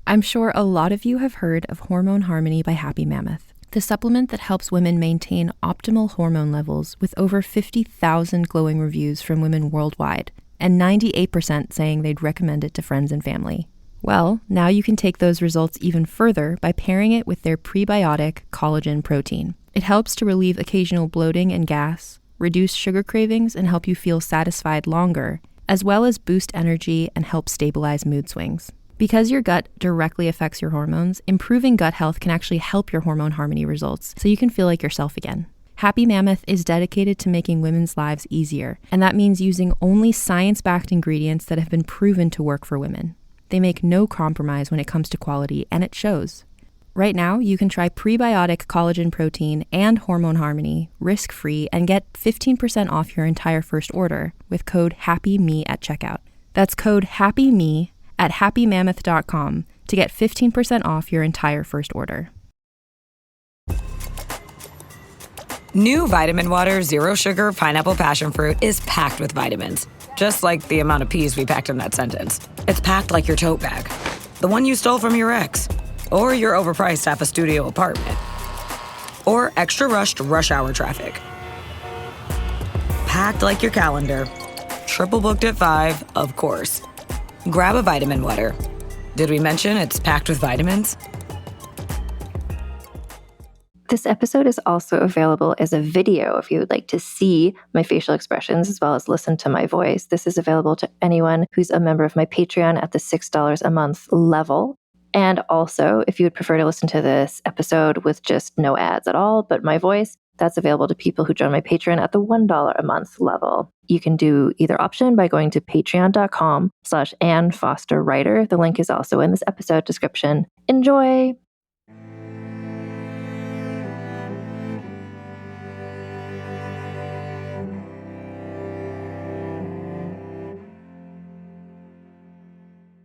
I'm sure a lot of you have heard of Hormone Harmony by Happy Mammoth, the supplement that helps women maintain optimal hormone levels with over 50,000 glowing reviews from women worldwide, and 98% saying they'd recommend it to friends and family. Well, now you can take those results even further by pairing it with their prebiotic collagen protein. It helps to relieve occasional bloating and gas, reduce sugar cravings, and help you feel satisfied longer, as well as boost energy and help stabilize mood swings. Because your gut directly affects your hormones, improving gut health can actually help your hormone harmony results, so you can feel like yourself again. Happy Mammoth is dedicated to making women's lives easier, and that means using only science-backed ingredients that have been proven to work for women. They make no compromise when it comes to quality, and it shows. Right now, you can try prebiotic collagen protein and hormone harmony risk-free and get 15% off your entire first order with code HAPPYME at checkout. That's code HAPPYME at happymammoth.com to get 15% off your entire first order. New Vitamin Water Zero Sugar Pineapple Passion Fruit is packed with vitamins, just like the amount of peas we packed in that sentence. It's packed like your tote bag, the one you stole from your ex, or your overpriced half a studio apartment, or extra rushed rush hour traffic. Packed like your calendar, triple booked at 5, of course. Grab a vitamin water. Did we mention it's packed with vitamins? This episode is also available as a video if you would like to see my facial expressions as well as listen to my voice. This is available to anyone who's a member of my Patreon at the $6 a month level. And also, if you would prefer to listen to this episode with just no ads at all, but my voice, that's available to people who join my Patreon at the $1 a month level. You can do either option by going to patreon.com/AnnFosterWriter. The link is also in this episode description. Enjoy!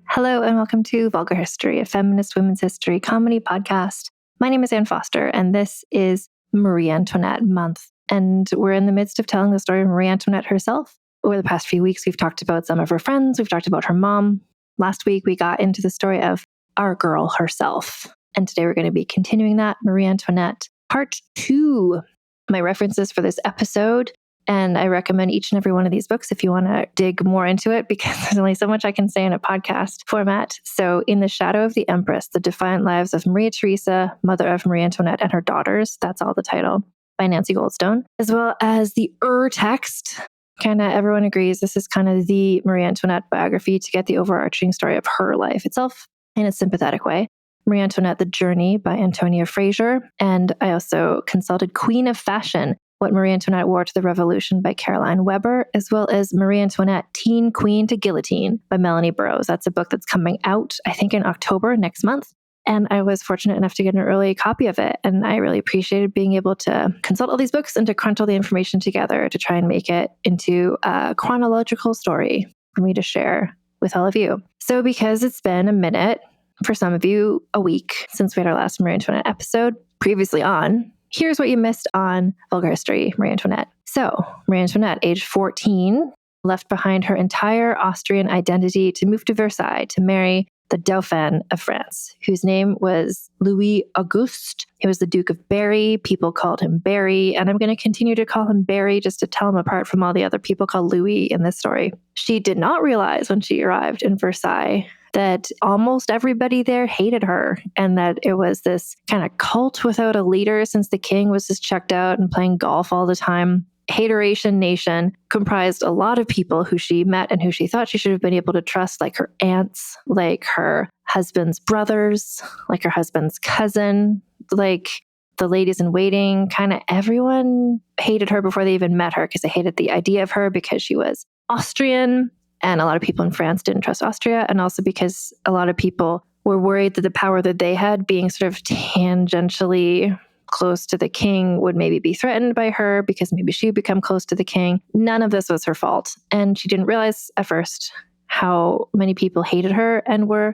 Hello and welcome to Vulgar History, a feminist women's history comedy podcast. My name is Ann Foster and this is Marie Antoinette month. And we're in the midst of telling the story of Marie Antoinette herself. Over the past few weeks, we've talked about some of her friends. We've talked about her mom. Last week, we got into the story of our girl herself. And today we're going to be continuing that, Marie Antoinette, part 2. My references for this episode, and I recommend each and every one of these books if you want to dig more into it, because there's only so much I can say in a podcast format. So In the Shadow of the Empress, The Defiant Lives of Maria Theresa, Mother of Marie Antoinette and Her Daughters, that's all the title, by Nancy Goldstone, as well as the text. Kind of everyone agrees this is kind of the Marie Antoinette biography to get the overarching story of her life itself in a sympathetic way. Marie Antoinette, The Journey by Antonia Fraser. And I also consulted Queen of Fashion, What Marie Antoinette Wore to the Revolution by Caroline Weber, as well as Marie Antoinette, Teen Queen to Guillotine by Melanie Burrows. That's a book that's coming out, I think, in October next month. And I was fortunate enough to get an early copy of it. And I really appreciated being able to consult all these books and to crunch all the information together to try and make it into a chronological story for me to share with all of you. So because it's been a minute, for some of you, a week since we had our last Marie Antoinette episode previously on, here's what you missed on Vulgar History, Marie Antoinette. So Marie Antoinette, age 14, left behind her entire Austrian identity to move to Versailles to marry the Dauphin of France, whose name was Louis Auguste. He was the Duke of Berry. People called him Barry, and I'm going to continue to call him Barry just to tell him apart from all the other people called Louis in this story. She did not realize when she arrived in Versailles that almost everybody there hated her and that it was this kind of cult without a leader since the king was just checked out and playing golf all the time. Hateration Nation comprised a lot of people who she met and who she thought she should have been able to trust, like her aunts, like her husband's brothers, like her husband's cousin, like the ladies in waiting. Kind of everyone hated her before they even met her because they hated the idea of her because she was Austrian. And a lot of people in France didn't trust Austria. And also because a lot of people were worried that the power that they had, being sort of tangentially close to the king, would maybe be threatened by her because maybe she would become close to the king. None of this was her fault. And she didn't realize at first how many people hated her and were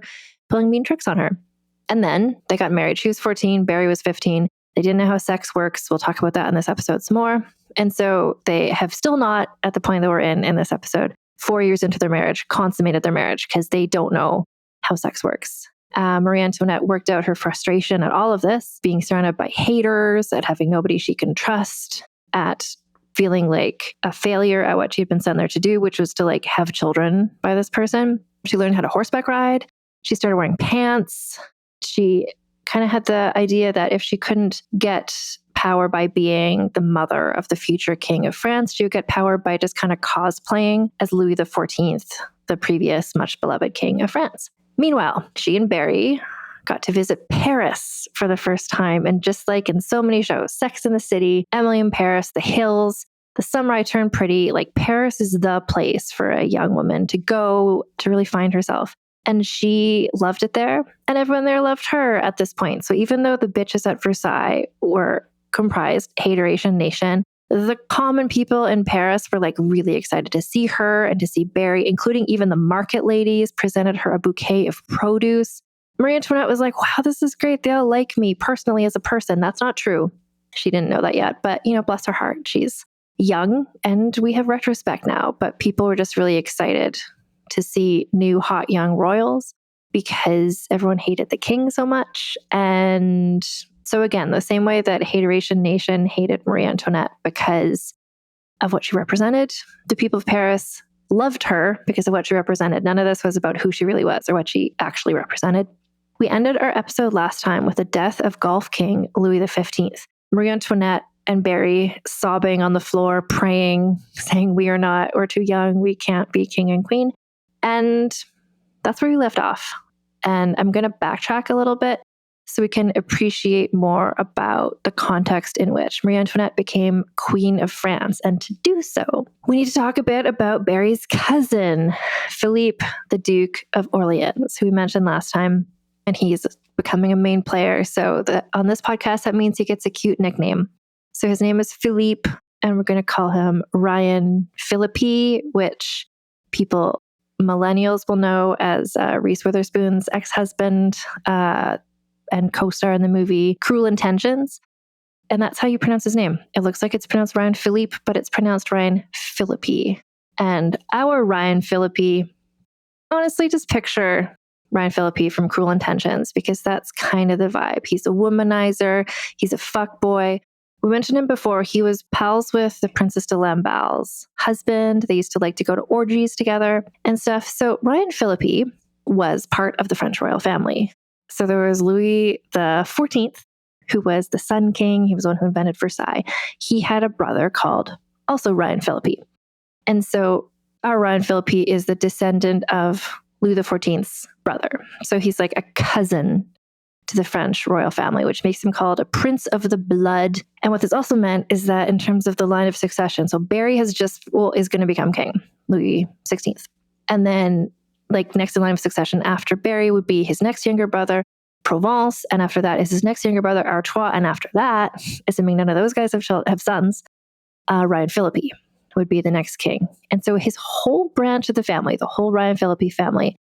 pulling mean tricks on her. And then they got married. She was 14, Barry was 15. They didn't know how sex works. We'll talk about that in this episode some more. And so they have still not, at the point that we're in this episode, 4 years into their marriage, consummated their marriage because they don't know how sex works. Marie Antoinette worked out her frustration at all of this, being surrounded by haters, at having nobody she can trust, at feeling like a failure at what she had been sent there to do, which was to like have children by this person. She learned how to horseback ride. She started wearing pants. She kind of had the idea that if she couldn't get power by being the mother of the future king of France, she would get power by just kind of cosplaying as Louis XIV, the previous much beloved king of France. Meanwhile, she and Barry got to visit Paris for the first time. And just like in so many shows, Sex and the City, Emily in Paris, The Hills, The Summer I Turned Pretty, like Paris is the place for a young woman to go to really find herself. And she loved it there, and everyone there loved her at this point. So even though the bitches at Versailles were comprised hateration nation, the common people in Paris were like really excited to see her and to see Barry, including even the market ladies presented her a bouquet of produce. Marie Antoinette was like, wow, this is great. They all like me personally as a person. That's not true. She didn't know that yet, but bless her heart. She's young and we have retrospect now, but people were just really excited to see new hot young royals because everyone hated the king so much. And so again, the same way that hateration nation hated Marie Antoinette because of what she represented, the people of Paris loved her because of what she represented. None of this was about who she really was or what she actually represented. We ended our episode last time with the death of Golf King Louis XV. Marie Antoinette and Barry sobbing on the floor, praying, saying, we're too young, we can't be king and queen. And that's where we left off. And I'm going to backtrack a little bit so we can appreciate more about the context in which Marie Antoinette became Queen of France. And to do so, we need to talk a bit about Barry's cousin, Philippe, the Duke of Orleans, who we mentioned last time. And he's becoming a main player. So on this podcast, that means he gets a cute nickname. So his name is Philippe, and we're going to call him Ryan Philippi, which millennials will know as Reese Witherspoon's ex-husband and co-star in the movie Cruel Intentions. And that's how you pronounce his name. It looks like it's pronounced Ryan Philippe, but it's pronounced Ryan Philippi. And our Ryan Philippi, honestly, just picture Ryan Philippi from Cruel Intentions, because that's kind of the vibe. He's a womanizer. He's a fuckboy. We mentioned him before. He was pals with the Princess de Lamballe's husband. They used to like to go to orgies together and stuff. So Ryan Philippi was part of the French royal family. So there was Louis XIV, who was the Sun King. He was the one who invented Versailles. He had a brother called also Ryan Philippi. And so our Ryan Philippi is the descendant of Louis XIV's brother. So he's like a cousin to the French royal family, which makes him called a prince of the blood. And what this also meant is that in terms of the line of succession, so Barry is going to become king, Louis XVI. And then like next in line of succession after Barry would be his next younger brother, Provence. And after that is his next younger brother, Artois. And after that, assuming none of those guys have sons, Ryan Philippi would be the next king. And so his whole branch of the family, the whole Ryan Philippi family,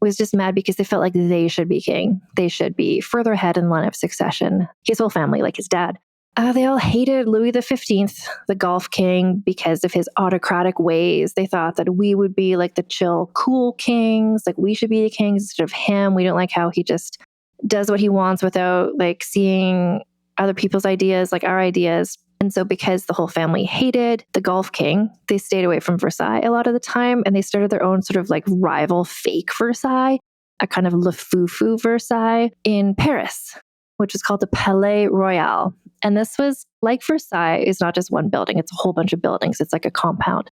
was just mad because they felt like they should be king. They should be further ahead in line of succession. His whole family, like his dad, they all hated Louis XV, the Golf King, because of his autocratic ways. They thought that we would be like the chill, cool kings, like we should be the kings instead of him. We don't like how he just does what he wants without like seeing other people's ideas, like our ideas. And so because the whole family hated the Golf King, they stayed away from Versailles a lot of the time, and they started their own sort of like rival fake Versailles, a kind of Le Fou Versailles in Paris, which is called the Palais Royal. And this was like Versailles is not just one building, it's a whole bunch of buildings. It's like a compound.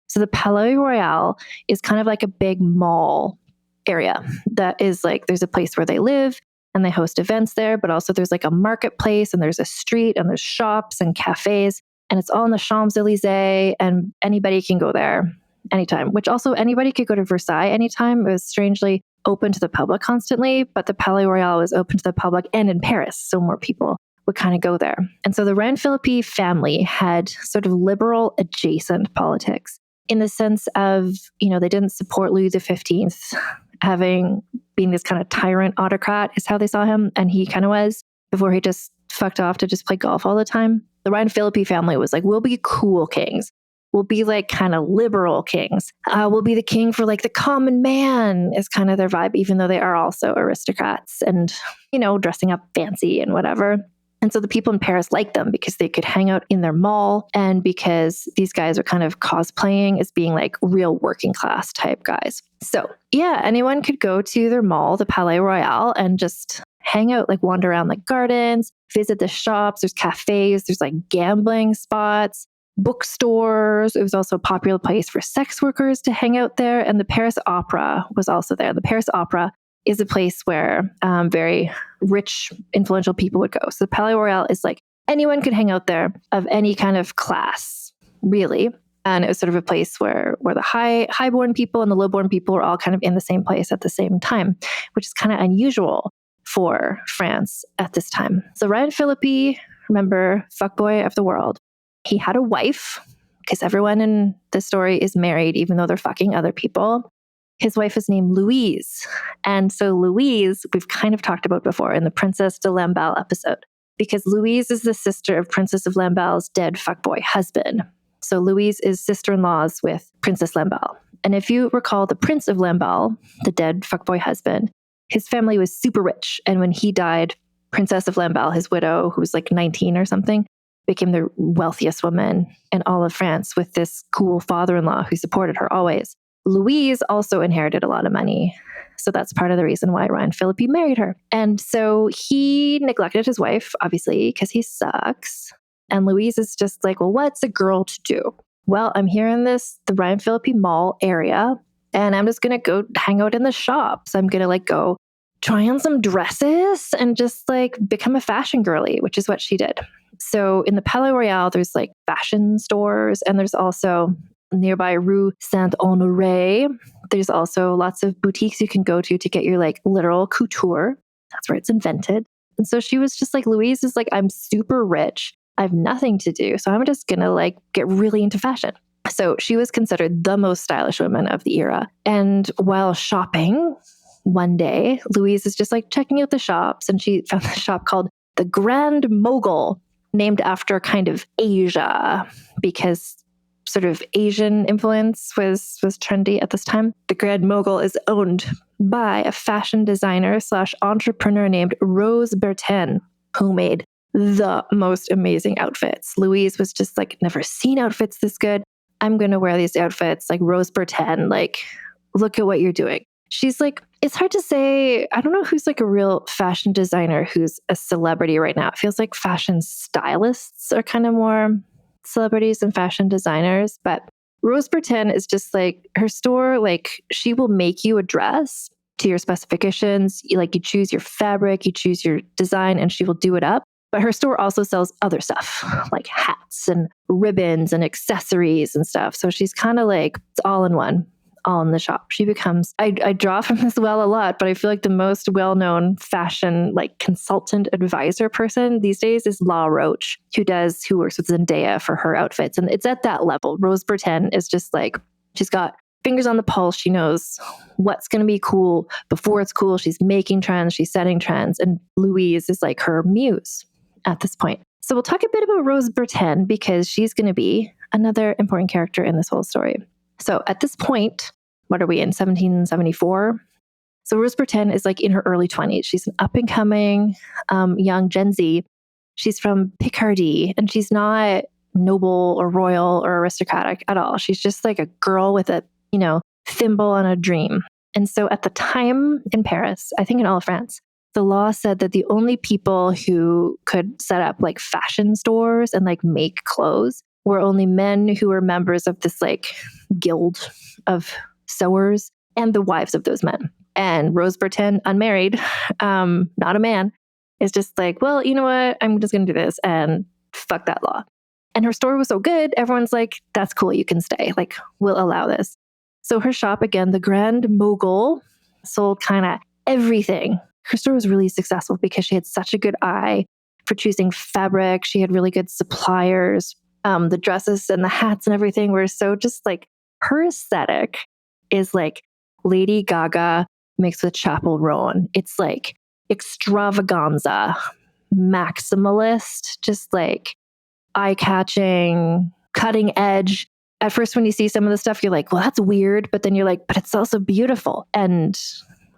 So the Palais Royal is kind of like a big mall area that is like, there's a place where they live, and they host events there, but also there's like a marketplace and there's a street and there's shops and cafes, and it's all in the Champs-Élysées, and anybody can go there anytime, which also anybody could go to Versailles anytime. It was strangely open to the public constantly, but the Palais Royal was open to the public and in Paris, so more people would kind of go there. And so the Ryan Philippi family had sort of liberal adjacent politics in the sense of, they didn't support Louis XV being this kind of tyrant autocrat is how they saw him. And he kind of was before he just fucked off to just play golf all the time. The Ryan Philippi family was like, we'll be cool kings. will be like kind of liberal kings. Will be the king for like the common man is kind of their vibe, even though they are also aristocrats and, dressing up fancy and whatever. And so the people in Paris liked them because they could hang out in their mall and because these guys are kind of cosplaying as being like real working class type guys. So yeah, anyone could go to their mall, the Palais Royal, and just hang out, like wander around like gardens, visit the shops. There's cafes, there's like gambling spots, bookstores. It was also a popular place for sex workers to hang out there. And the Paris Opera was also there. The Paris Opera is a place where very rich, influential people would go. So the Palais Royal is like anyone could hang out there of any kind of class, really. And it was sort of a place where the highborn people and the lowborn people were all kind of in the same place at the same time, which is kind of unusual for France at this time. So Ryan Phillippe, remember, fuckboy of the world, he had a wife, because everyone in this story is married, even though they're fucking other people. His wife is named Louise. And so Louise, we've kind of talked about before in the Princess de Lamballe episode, because Louise is the sister of Princess of Lamballe's dead fuckboy husband. So Louise is sister-in-laws with Princess Lamballe. And if you recall, the Prince of Lamballe, the dead fuckboy husband, his family was super rich. And when he died, Princess of Lamballe, his widow, who was like 19 or something, became the wealthiest woman in all of France with this cool father-in-law who supported her always. Louise also inherited a lot of money. So that's part of the reason why Ryan Phillippe married her. And so he neglected his wife, obviously, because he sucks. And Louise is just like, well, what's a girl to do? Well, I'm here in the Ryan Phillippe Mall area, and I'm just going to go hang out in the shops. I'm going to like go try on some dresses and just like become a fashion girly, which is what she did. So in the Palais Royal, there's like fashion stores, and there's also nearby Rue Saint-Honoré. There's also lots of boutiques you can go to get your like literal couture. That's where it's invented. And so she was just like, Louise is like, I'm super rich. I have nothing to do. So I'm just going to like get really into fashion. So she was considered the most stylish woman of the era. And while shopping one day, Louise is just like checking out the shops, and she found a shop called the Grand Mogul, named after kind of Asia, because sort of Asian influence was trendy at this time. The Grand Mogul is owned by a fashion designer / entrepreneur named Rose Bertin, who made the most amazing outfits. Louise was just like, never seen outfits this good. I'm going to wear these outfits like Rose Bertin. Like, look at what you're doing. She's like, it's hard to say. I don't know who's like a real fashion designer who's a celebrity right now. It feels like fashion stylists are kind of more celebrities than fashion designers. But Rose Bertin is just like, her store, like she will make you a dress to your specifications. You choose your fabric, you choose your design, and she will do it up. But her store also sells other stuff like hats and ribbons and accessories and stuff. So she's kind of like, it's all in one, all in the shop. She becomes, I draw from this well a lot, but I feel like the most well-known fashion like consultant advisor person these days is La Roche, who works with Zendaya for her outfits. And it's at that level. Rose Bertin is just like, she's got fingers on the pulse. She knows what's going to be cool before it's cool. She's making trends. She's setting trends. And Louise is like her muse at this point. So we'll talk a bit about Rose Bertin because she's going to be another important character in this whole story. So at this point, what are we in, 1774? So Rose Bertin is like in her early 20s. She's an up-and-coming young Gen Z. She's from Picardy, and she's not noble or royal or aristocratic at all. She's just like a girl with a, thimble and a dream. And so at the time in Paris, I think in all of France, the law said that the only people who could set up like fashion stores and like make clothes were only men who were members of this like guild of sewers and the wives of those men. And Rose Bertin, unmarried, not a man, is just like, well, you know what? I'm just going to do this and fuck that law. And her store was so good. Everyone's like, that's cool. You can stay. Like, we'll allow this. So her shop, again, the Grand Mogul, sold kind of everything. Her store was really successful because she had such a good eye for choosing fabric. She had really good suppliers. The dresses and the hats and everything were so just like, her aesthetic is like Lady Gaga mixed with Chappell Roan. It's like extravaganza, maximalist, just like eye-catching, cutting edge. at first when you see some of the stuff, you're like, well, that's weird. But then you're like, but it's also beautiful. And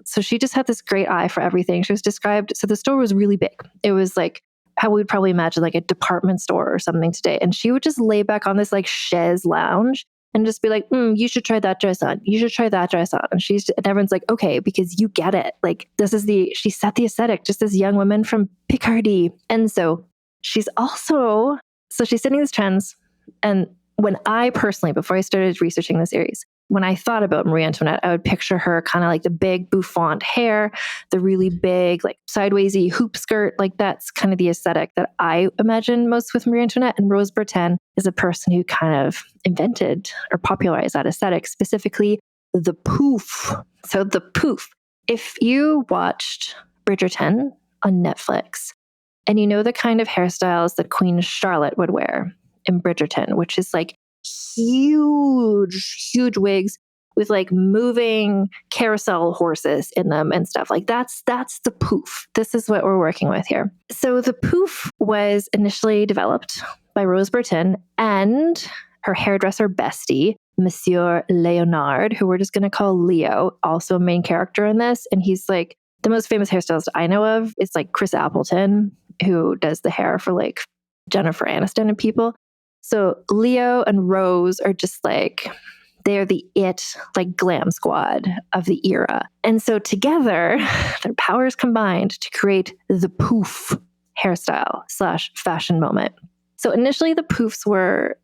so she just had this great eye for everything. She was described. So the store was really big. It was like how we would probably imagine like a department store or something today. And she would just lay back on this like chaise lounge and just be like, you should try that dress on. You should try that dress on. And everyone's like, okay, because you get it. Like she set the aesthetic, just this young woman from Picardy. And so she's setting these trends. And when I personally, before I started researching the series, when I thought about Marie Antoinette, I would picture her kind of like the big bouffant hair, the really big, like sidewaysy hoop skirt. Like that's kind of the aesthetic that I imagine most with Marie Antoinette. And Rose Bertin is a person who kind of invented or popularized that aesthetic, specifically the poof. So the poof. If you watched Bridgerton on Netflix and you know the kind of hairstyles that Queen Charlotte would wear in Bridgerton, which is like huge wigs with like moving carousel horses in them and stuff. Like that's the poof. This is what we're working with here. So the poof was initially developed by Rose Bertin and her hairdresser bestie, Monsieur Leonard, who we're just going to call Leo, also a main character in this. And he's like the most famous hairstylist I know of. It's like Chris Appleton, who does the hair for like Jennifer Aniston and people. So Leo and Rose are just like, they're the like glam squad of the era. And so together, their powers combined to create the poof hairstyle / fashion moment. So initially the poofs were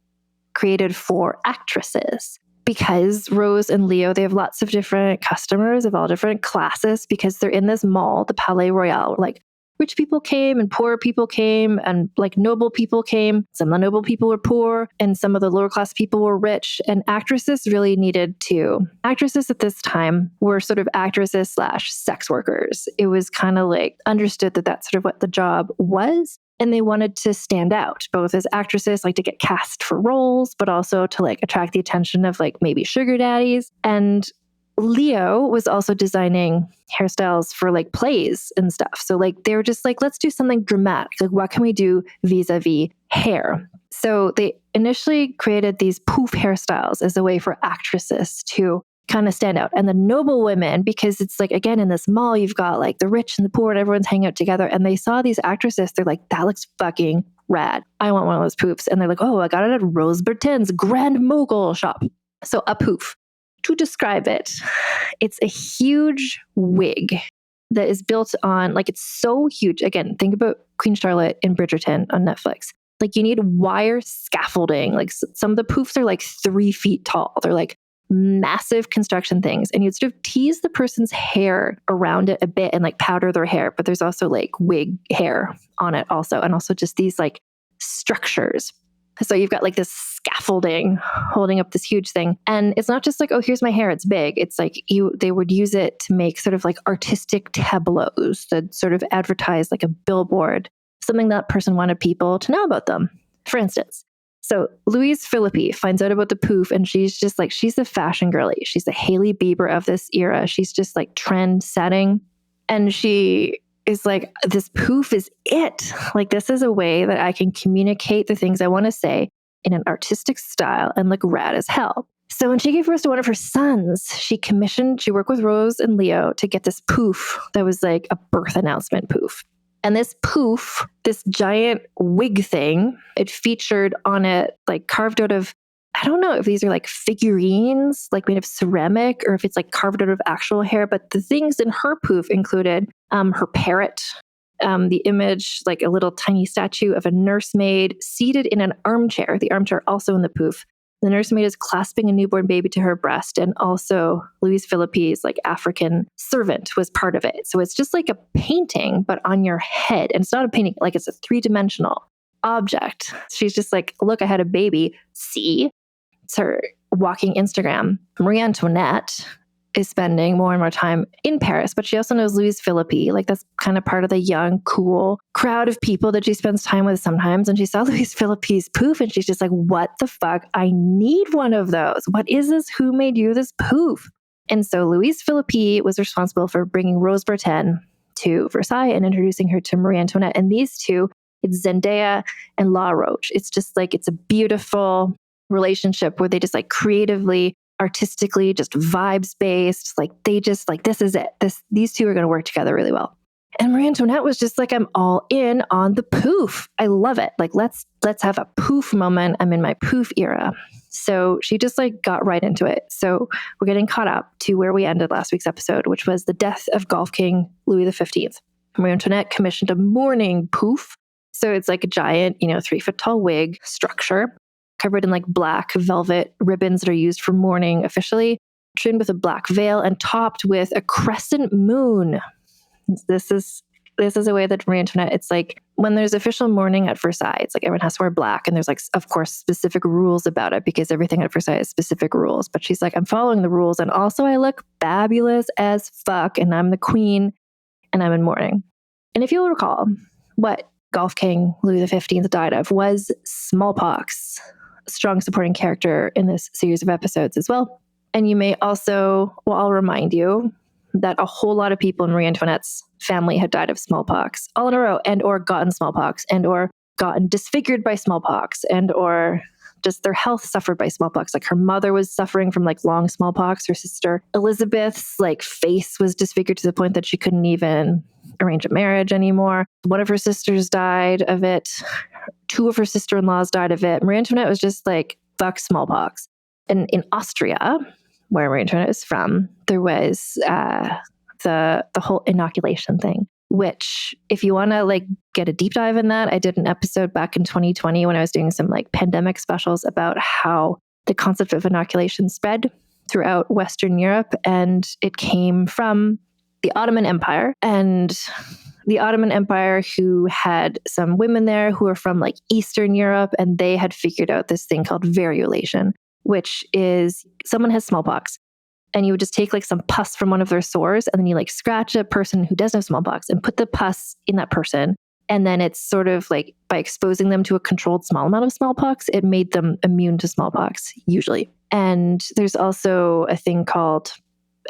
created for actresses because Rose and Leo, they have lots of different customers of all different classes because they're in this mall, the Palais Royal, like rich people came and poor people came and like noble people came. Some of the noble people were poor and some of the lower class people were rich. And actresses really needed to. Actresses at this time were sort of actresses / sex workers. It was kind of like understood that that's sort of what the job was. And they wanted to stand out, both as actresses, like to get cast for roles, but also to like attract the attention of like maybe sugar daddies. And Leo was also designing hairstyles for like plays and stuff. So like they were just like, let's do something dramatic. Like what can we do vis-a-vis hair? So they initially created these poof hairstyles as a way for actresses to kind of stand out. And the noble women, because it's like, again, in this mall, you've got like the rich and the poor and everyone's hanging out together. And they saw these actresses. They're like, that looks fucking rad. I want one of those poofs. And they're like, oh, I got it at Rose Bertin's Grand Mogul shop. So a poof. To describe it, it's a huge wig that is built on, like, it's so huge. Again, think about Queen Charlotte in Bridgerton on Netflix. Like, you need wire scaffolding. Like, some of the poofs are like 3 feet tall. They're like massive construction things. And you'd sort of tease the person's hair around it a bit and like powder their hair. But there's also like wig hair on it also. And also just these like structures. So you've got like this scaffolding holding up this huge thing. And it's not just like, oh, here's my hair, it's big. It's like they would use it to make sort of like artistic tableaus that sort of advertise like a billboard, something that person wanted people to know about them. For instance, so Louise Philippi finds out about the poof and she's just like, she's a fashion girly. She's the Hailey Bieber of this era. She's just like trend setting. And she is like, this poof is it. Like, this is a way that I can communicate the things I want to say in an artistic style and look rad as hell. So when she gave birth to one of her sons, she worked with Rose and Leo to get this poof that was like a birth announcement poof. And this poof, this giant wig thing, it featured on it like carved out of, I don't know if these are like figurines, like made of ceramic, or if it's like carved out of actual hair. But the things in her poof included her parrot, the image, like a little tiny statue of a nursemaid seated in an armchair. The armchair also in the poof. The nursemaid is clasping a newborn baby to her breast. And also Louise Philippi's like African servant was part of it. So it's just like a painting, but on your head. And it's not a painting, like it's a 3-dimensional object. She's just like, look, I had a baby. See? It's her walking Instagram. Marie Antoinette is spending more and more time in Paris, but she also knows Louise Philippi. Like, that's kind of part of the young, cool crowd of people that she spends time with sometimes. And she saw Louise Philippi's poof and she's just like, what the fuck? I need one of those. What is this? Who made you this poof? And so Louise Philippi was responsible for bringing Rose Bertin to Versailles and introducing her to Marie Antoinette. And these two, it's Zendaya and La Roche. It's just like, it's a beautiful relationship where they just like creatively, artistically, just vibes based. Like they just like, this is it. These two are going to work together really well. And Marie Antoinette was just like, I'm all in on the poof. I love it. Like, let's have a poof moment. I'm in my poof era. So she just like got right into it. So we're getting caught up to where we ended last week's episode, which was the death of Golf King Louis XV. Marie Antoinette commissioned a mourning poof. So it's like a giant, 3-foot tall wig structure covered in like black velvet ribbons that are used for mourning officially, trimmed with a black veil and topped with a crescent moon. This is a way that Marie Antoinette, it's like when there's official mourning at Versailles, it's like everyone has to wear black. And there's like, of course, specific rules about it because everything at Versailles has specific rules. But she's like, I'm following the rules. And also I look fabulous as fuck. And I'm the queen and I'm in mourning. And if you'll recall, what Golf King Louis XV died of was smallpox, a strong supporting character in this series of episodes as well. And you may also, I'll remind you that a whole lot of people in Marie Antoinette's family had died of smallpox all in a row, and or gotten smallpox, and or gotten disfigured by smallpox, and or just their health suffered by smallpox. Like her mother was suffering from like long smallpox. Her sister Elizabeth's like face was disfigured to the point that she couldn't even arrange a marriage anymore. One of her sisters died of it. 2 of her sister-in-laws died of it. Marie Antoinette was just like, fuck smallpox. And in Austria, where Marie Antoinette is from, there was the whole inoculation thing, which if you want to like get a deep dive in that, I did an episode back in 2020 when I was doing some like pandemic specials about how the concept of inoculation spread throughout Western Europe. And it came from the Ottoman Empire, and the Ottoman Empire, who had some women there who were from like Eastern Europe, and they had figured out this thing called variolation, which is someone has smallpox and you would just take like some pus from one of their sores and then you like scratch a person who doesn't have smallpox and put the pus in that person. And then it's sort of like by exposing them to a controlled small amount of smallpox, it made them immune to smallpox usually. And there's also a thing called,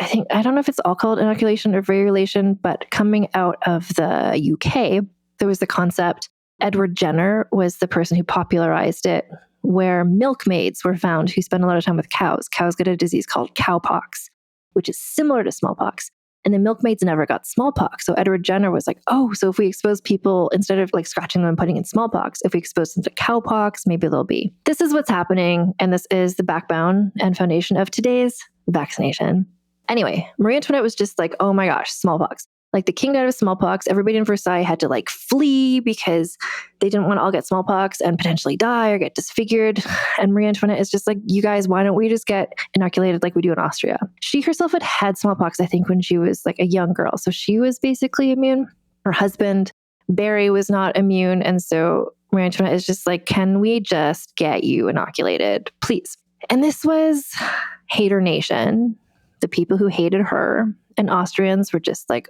I don't know if it's all called inoculation or variolation, but coming out of the UK, there was the concept. Edward Jenner was the person who popularized it, where milkmaids were found who spend a lot of time with cows. Cows get a disease called cowpox, which is similar to smallpox. And the milkmaids never got smallpox. So Edward Jenner was like, oh, so if we expose people, instead of like scratching them and putting in smallpox, if we expose them to cowpox, maybe they'll be. This is what's happening. And this is the backbone and foundation of today's vaccination. Anyway, Marie Antoinette was just like, oh my gosh, smallpox. Like the king died of smallpox. Everybody in Versailles had to like flee because they didn't want to all get smallpox and potentially die or get disfigured. And Marie Antoinette is just like, you guys, why don't we just get inoculated like we do in Austria? She herself had had smallpox, I think, when she was like a young girl. So she was basically immune. Her husband, Barry, was not immune. And so Marie Antoinette is just like, can we just get you inoculated, please? And this was Hater Nation. The people who hated her and Austrians were just like,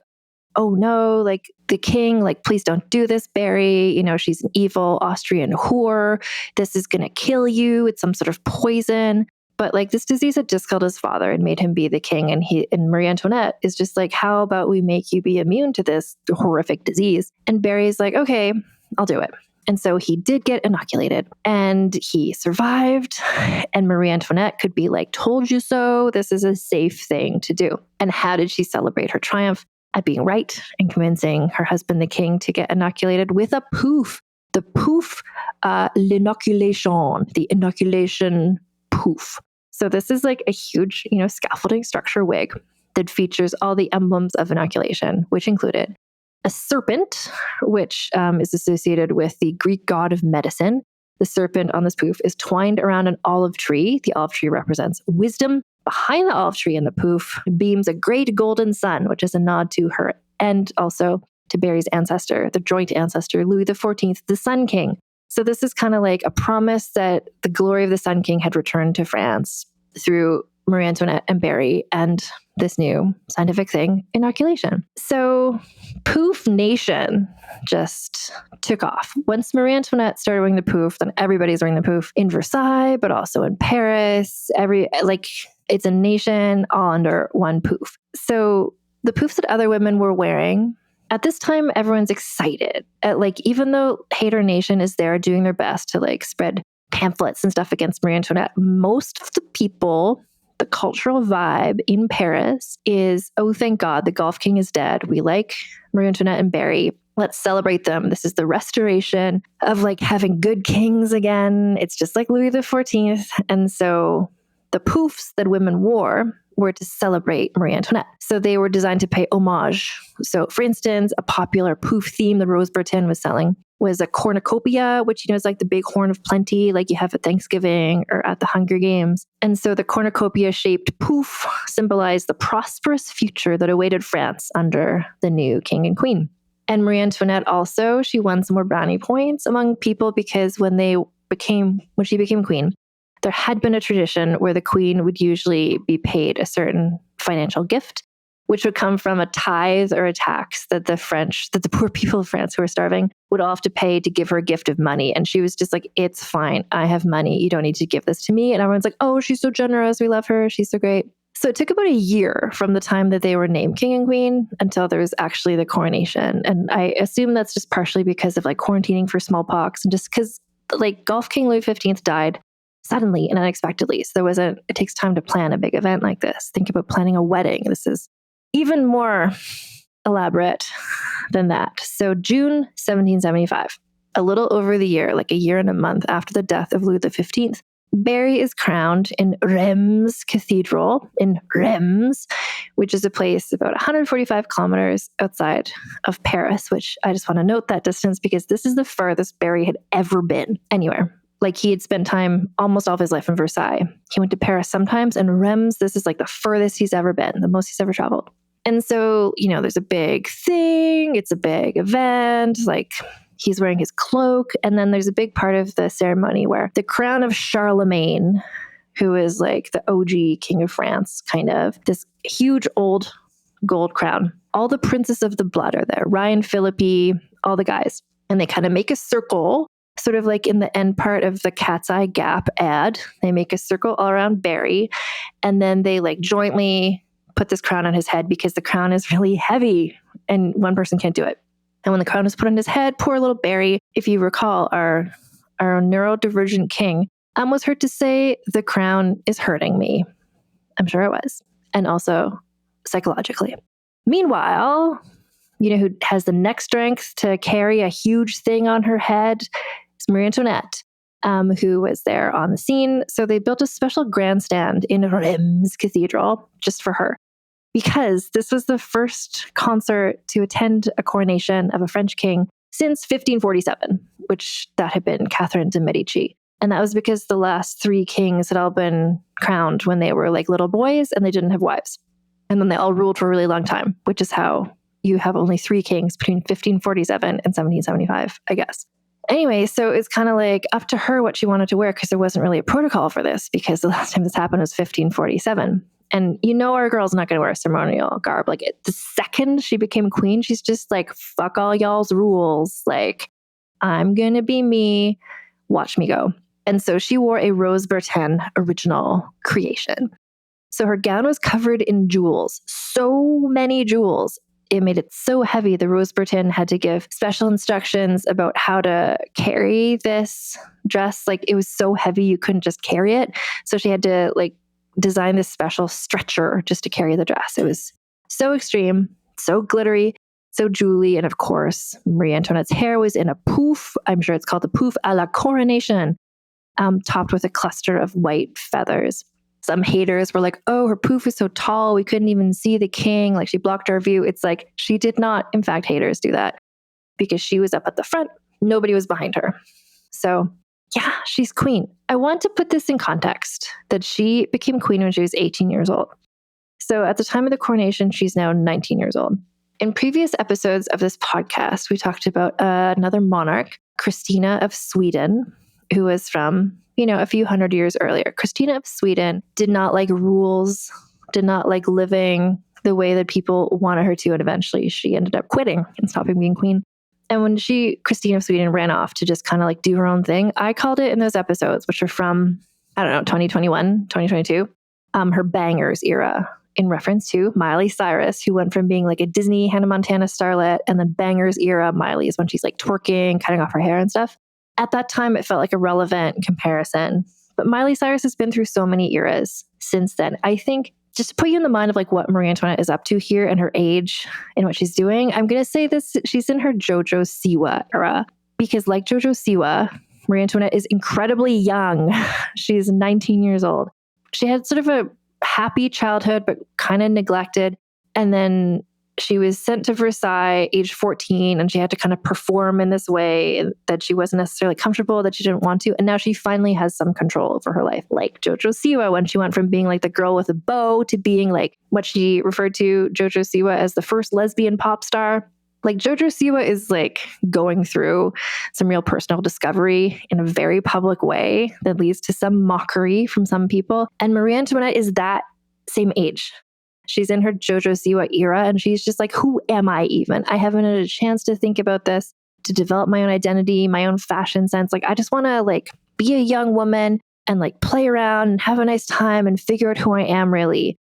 oh no, like the king, like, please don't do this, Barry. She's an evil Austrian whore. This is going to kill you. It's some sort of poison. But like this disease had just killed his father and made him be the king. And Marie Antoinette is just like, how about we make you be immune to this horrific disease? And Barry's like, okay, I'll do it. And so he did get inoculated and he survived. And Marie Antoinette could be like, told you so. This is a safe thing to do. And how did she celebrate her triumph? At being right and convincing her husband, the king, to get inoculated with a poof. The poof, l'inoculation, the inoculation poof. So this is like a huge, scaffolding structure wig that features all the emblems of inoculation, which included a serpent, which is associated with the Greek god of medicine. The serpent on this poof is twined around an olive tree. The olive tree represents wisdom. Behind the olive tree in the poof beams a great golden sun, which is a nod to her and also to Barry's ancestor, the joint ancestor, Louis XIV, the Sun King. So this is kind of like a promise that the glory of the Sun King had returned to France through Marie Antoinette and Barry and this new scientific thing, inoculation. So Poof Nation just took off. Once Marie Antoinette started wearing the poof, then everybody's wearing the poof in Versailles, but also in Paris. It's a nation all under one poof. So the poofs that other women were wearing, at this time, everyone's excited. Even though Hater Nation is there doing their best to spread pamphlets and stuff against Marie Antoinette. Most of the people, the cultural vibe in Paris is, oh, thank God, the Golf King is dead. We like Marie Antoinette and Barry. Let's celebrate them. This is the restoration of like having good kings again. It's just like Louis XIV. And so the poofs that women wore were to celebrate Marie Antoinette. So they were designed to pay homage. So for instance, a popular poof theme the Rose Bertin was selling was a cornucopia, which, is like the big horn of plenty, like you have at Thanksgiving or at the Hunger Games. And so the cornucopia-shaped poof symbolized the prosperous future that awaited France under the new king and queen. And Marie Antoinette also, she won some more brownie points among people because when she became queen, there had been a tradition where the queen would usually be paid a certain financial gift, which would come from a tithe or a tax that the poor people of France who were starving would all have to pay to give her a gift of money. And she was just like, it's fine. I have money. You don't need to give this to me. And everyone's like, oh, she's so generous. We love her. She's so great. So it took about a year from the time that they were named king and queen until there was actually the coronation. And I assume that's just partially because of like quarantining for smallpox and just because like Golf King Louis XV died suddenly and unexpectedly. So it takes time to plan a big event like this. Think about planning a wedding. This is even more elaborate than that. So June 1775, a little over the year, like a year and a month after the death of Louis XV, Barry is crowned in Reims Cathedral in Reims, which is a place about 145 kilometers outside of Paris, which I just want to note that distance because this is the furthest Barry had ever been anywhere. Like he had spent time almost all of his life in Versailles. He went to Paris sometimes, and Reims, this is like the furthest he's ever been, the most he's ever traveled. And so, there's a big thing. It's a big event. Like he's wearing his cloak. And then there's a big part of the ceremony where the crown of Charlemagne, who is like the OG king of France, kind of this huge old gold crown. All the princes of the blood are there. Ryan, Philippi, all the guys. And they kind of make a circle, sort of like in the end part of the Cat's Eye Gap ad. They make a circle all around Barry. And then they like jointly put this crown on his head because the crown is really heavy and one person can't do it. And when the crown was put on his head, poor little Barry, if you recall, our neurodivergent king was heard to say, the crown is hurting me. I'm sure it was. And also psychologically. Meanwhile, who has the neck strength to carry a huge thing on her head is Marie Antoinette, who was there on the scene. So they built a special grandstand in Reims Cathedral just for her, because this was the first concert to attend a coronation of a French king since 1547, which that had been Catherine de Medici. And that was because the last three kings had all been crowned when they were like little boys and they didn't have wives. And then they all ruled for a really long time, which is how you have only three kings between 1547 and 1775, I guess. Anyway, so it's kind of like up to her what she wanted to wear because there wasn't really a protocol for this because the last time this happened was 1547. And our girl's not going to wear a ceremonial garb. Like the second she became queen, she's just like, fuck all y'all's rules. Like, I'm going to be me. Watch me go. And so she wore a Rose Bertin original creation. So her gown was covered in jewels, so many jewels. It made it so heavy. The Rose Bertin had to give special instructions about how to carry this dress. Like it was so heavy, you couldn't just carry it. So she had to like design this special stretcher just to carry the dress. It was so extreme, so glittery, so jewelry. And of course, Marie Antoinette's hair was in a poof. I'm sure it's called the poof à la coronation, topped with a cluster of white feathers. Some haters were like, oh, her poof is so tall, we couldn't even see the king. Like she blocked our view. It's like, she did not, in fact, haters do that because she was up at the front. Nobody was behind her. So yeah, she's queen. I want to put this in context that she became queen when she was 18 years old. So at the time of the coronation, she's now 19 years old. In previous episodes of this podcast, we talked about another monarch, Christina of Sweden, who was from, a few hundred years earlier. Christina of Sweden did not like rules, did not like living the way that people wanted her to. And eventually she ended up quitting and stopping being queen. And when Christina of Sweden ran off to just kind of like do her own thing, I called it in those episodes, which are from, 2021, 2022, her bangers era, in reference to Miley Cyrus, who went from being like a Disney Hannah Montana starlet, and then bangers era Miley is when she's like twerking, cutting off her hair and stuff. At that time, it felt like a relevant comparison. But Miley Cyrus has been through so many eras since then. I think just to put you in the mind of like what Marie Antoinette is up to here and her age and what she's doing, I'm going to say this, she's in her Jojo Siwa era. Because like Jojo Siwa, Marie Antoinette is incredibly young. She's 19 years old. She had sort of a happy childhood, but kind of neglected. And then she was sent to Versailles age 14, and she had to kind of perform in this way that she wasn't necessarily comfortable, that she didn't want to. And now she finally has some control over her life, like Jojo Siwa, when she went from being like the girl with a bow to being like what she referred to Jojo Siwa as the first lesbian pop star. Like Jojo Siwa is like going through some real personal discovery in a very public way that leads to some mockery from some people. And Marie Antoinette is that same age. She's in her Jojo Siwa era, and she's just like, who am I even? I haven't had a chance to think about this, to develop my own identity, my own fashion sense. Like, I just want to like be a young woman and like play around and have a nice time and figure out who I am really.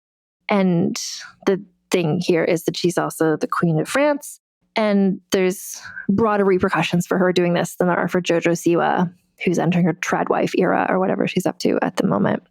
And the thing here is that she's also the Queen of France, and there's broader repercussions for her doing this than there are for Jojo Siwa, who's entering her trad wife era or whatever she's up to at the moment.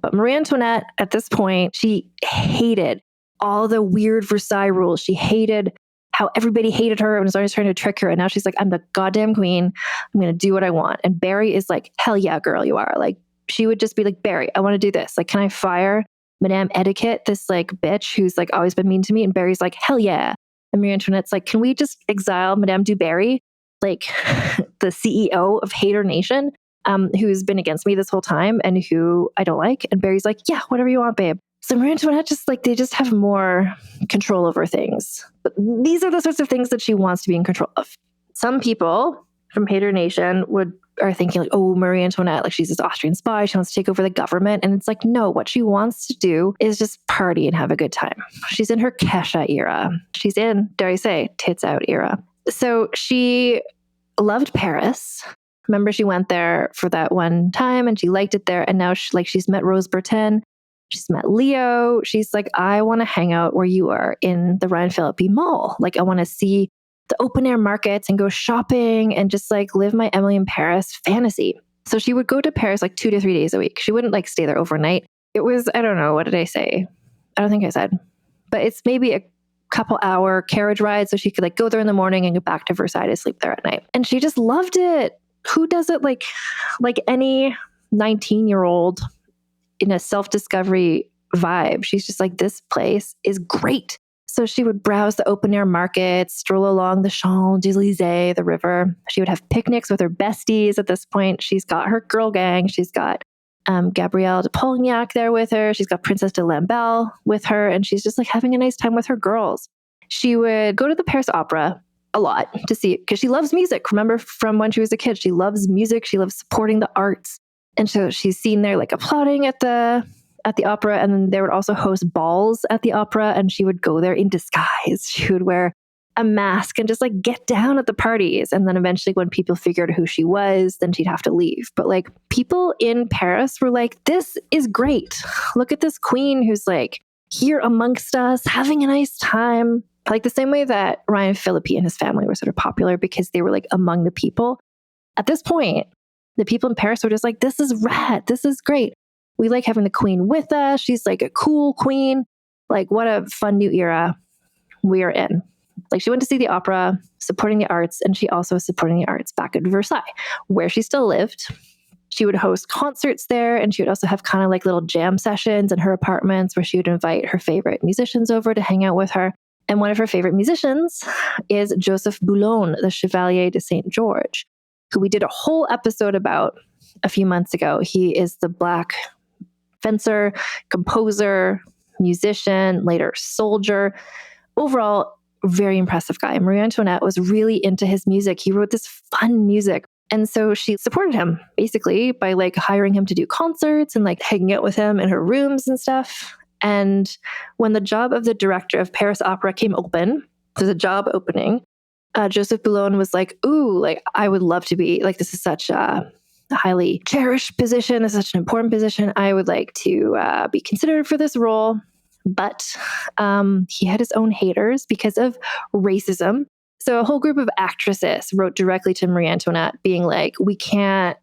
But Marie Antoinette, at this point, she hated all the weird Versailles rules. She hated how everybody hated her and was always trying to trick her. And now she's like, I'm the goddamn queen. I'm going to do what I want. And Barry is like, hell yeah, girl, you are. Like, she would just be like, Barry, I want to do this. Like, can I fire Madame Etiquette, this like bitch who's like always been mean to me? And Barry's like, hell yeah. And Marie Antoinette's like, can we just exile Madame du Barry, like the CEO of Hater Nation? Who's been against me this whole time and who I don't like. And Barry's like, yeah, whatever you want, babe. So Marie Antoinette just like, they just have more control over things. But these are the sorts of things that she wants to be in control of. Some people from Hater Nation are thinking like, oh, Marie Antoinette, like she's this Austrian spy. She wants to take over the government. And it's like, no, what she wants to do is just party and have a good time. She's in her Kesha era. She's in, dare I say, tits out era. So she loved Paris. Remember, she went there for that one time and she liked it there. And now she's met Rose Bertin. She's met Leo. She's like, I want to hang out where you are in the Ryan Phillippe Mall. Like, I want to see the open air markets and go shopping and just like live my Emily in Paris fantasy. So she would go to Paris like 2 to 3 days a week. She wouldn't like stay there overnight. It was, I don't know, what did I say? I don't think I said, but it's maybe a couple hour carriage ride. So she could like go there in the morning and go back to Versailles to sleep there at night. And she just loved it. Who does it like any 19-year-old in a self-discovery vibe? She's just like, this place is great. So she would browse the open air markets, stroll along the Champs-Élysées, the river. She would have picnics with her besties at this point. She's got her girl gang. She's got Gabrielle de Polignac there with her. She's got Princess de Lamballe with her. And she's just like having a nice time with her girls. She would go to the Paris Opera a lot to see it because she loves music. Remember from when she was a kid, she loves music. She loves supporting the arts. And so she's seen there like applauding at the opera. And then they would also host balls at the opera. And she would go there in disguise. She would wear a mask and just like get down at the parties. And then eventually when people figured who she was, then she'd have to leave. But like people in Paris were like, this is great. Look at this queen who's like here amongst us, having a nice time. Like the same way that Ryan Phillippe and his family were sort of popular because they were like among the people. At this point, the people in Paris were just like, this is rad. This is great. We like having the queen with us. She's like a cool queen. Like what a fun new era we are in. Like she went to see the opera, supporting the arts, and she also was supporting the arts back at Versailles, where she still lived. She would host concerts there, and she would also have kind of like little jam sessions in her apartments where she would invite her favorite musicians over to hang out with her. And one of her favorite musicians is Joseph Boulogne, the Chevalier de Saint George, who we did a whole episode about a few months ago. He is the Black fencer, composer, musician, later soldier. Overall, very impressive guy. Marie Antoinette was really into his music. He wrote this fun music. And so she supported him basically by like hiring him to do concerts and like hanging out with him in her rooms and stuff. And when the job of the director of Paris Opera came open, there's a job opening, Joseph Boulogne was like, ooh, like I would love to be, like this is such a highly cherished position. This is such an important position. I would like to be considered for this role. But he had his own haters because of racism. So a whole group of actresses wrote directly to Marie Antoinette being like, we can't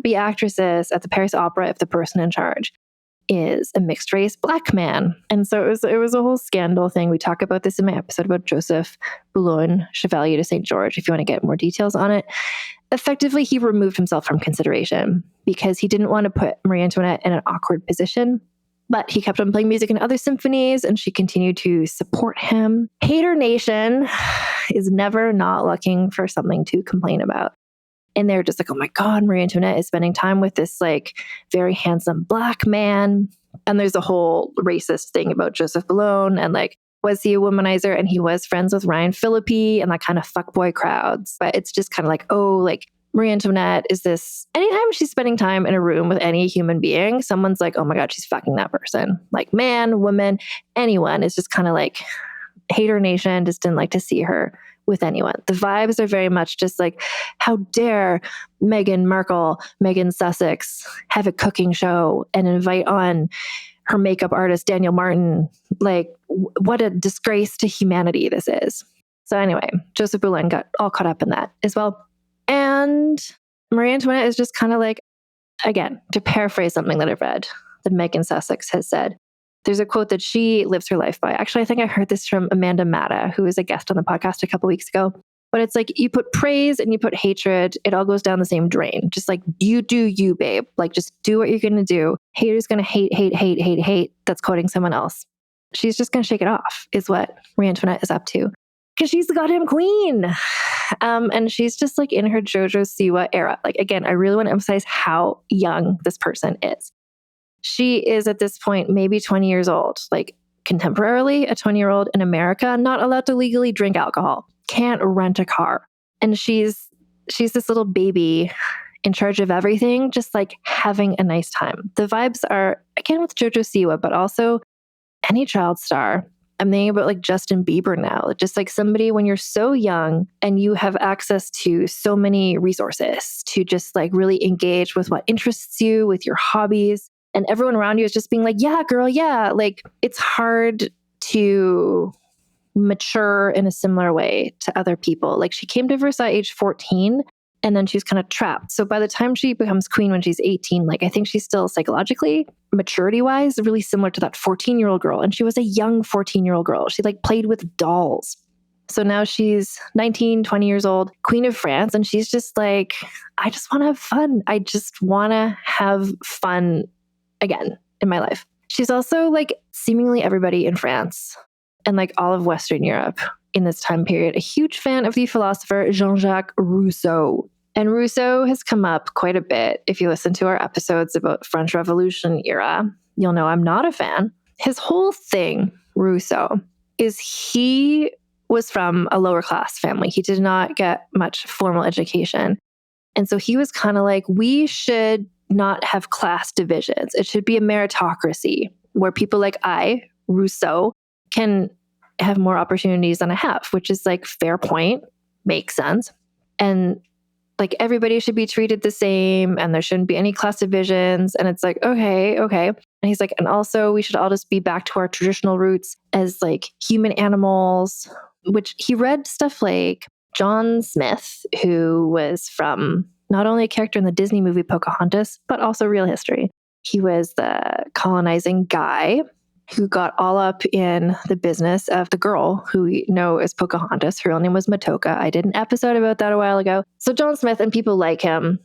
be actresses at the Paris Opera if the person in charge is a mixed race Black man. And so it was a whole scandal thing. We talk about this in my episode about Joseph Boulogne, Chevalier de St. George, if you want to get more details on it. Effectively, he removed himself from consideration because he didn't want to put Marie Antoinette in an awkward position. But he kept on playing music in other symphonies and she continued to support him. Hater Nation is never not looking for something to complain about. And they're just like, oh my God, Marie Antoinette is spending time with this like very handsome Black man. And there's a whole racist thing about Joseph Boulogne and like, was he a womanizer? And he was friends with Ryan Phillippe and that kind of fuckboy crowds. But it's just kind of like, oh, like Marie Antoinette is this, anytime she's spending time in a room with any human being, someone's like, oh my God, she's fucking that person. Like man, woman, anyone is just kind of like Hater Nation just didn't like to see her with anyone. The vibes are very much just like, how dare Meghan Markle, Meghan Sussex have a cooking show and invite on her makeup artist, Daniel Martin. Like, what a disgrace to humanity this is. So anyway, Joseph Boulogne got all caught up in that as well. And Marie Antoinette is just kind of like, again, to paraphrase something that I've read that Meghan Sussex has said, there's a quote that she lives her life by. Actually, I think I heard this from Amanda Matta, who was a guest on the podcast a couple weeks ago. But it's like, you put praise and you put hatred, it all goes down the same drain. Just like, you do you, babe. Like, just do what you're going to do. Haters going to hate. That's quoting someone else. She's just going to shake it off, is what Marie Antoinette is up to. Because she's the goddamn queen. And she's just like in her Jojo Siwa era. Like, again, I really want to emphasize how young this person is. She is at this point maybe 20 years old. Like, contemporarily, a 20-year-old in America, not allowed to legally drink alcohol, can't rent a car. And she's this little baby in charge of everything, just like having a nice time. The vibes are, again, with Jojo Siwa, but also any child star. I'm thinking about like Justin Bieber now, just like somebody when you're so young and you have access to so many resources to just like really engage with what interests you, with your hobbies. And everyone around you is just being like, yeah, girl, yeah. Like, it's hard to mature in a similar way to other people. Like, she came to Versailles age 14 and then she's kind of trapped. So by the time she becomes queen when she's 18, like, I think she's still psychologically, maturity-wise, really similar to that 14-year-old girl. And she was a young 14-year-old girl. She like played with dolls. So now she's 19, 20 years old, Queen of France. And she's just like, I just want to have fun. I just want to have fun again in my life. She's also like seemingly everybody in France and like all of Western Europe in this time period, a huge fan of the philosopher Jean-Jacques Rousseau. And Rousseau has come up quite a bit. If you listen to our episodes about French Revolution era, you'll know I'm not a fan. His whole thing, Rousseau, is he was from a lower class family. He did not get much formal education. And so he was kind of like, we should not have class divisions. It should be a meritocracy where people like I, Rousseau, can have more opportunities than I have, which is like fair point, makes sense. And like everybody should be treated the same and there shouldn't be any class divisions. And it's like, okay. And he's like, and also we should all just be back to our traditional roots as like human animals, which he read stuff like John Smith, who was from not only a character in the Disney movie Pocahontas, but also real history. He was the colonizing guy who got all up in the business of the girl who we know as Pocahontas. Her real name was Matoka. I did an episode about that a while ago. So John Smith and people like him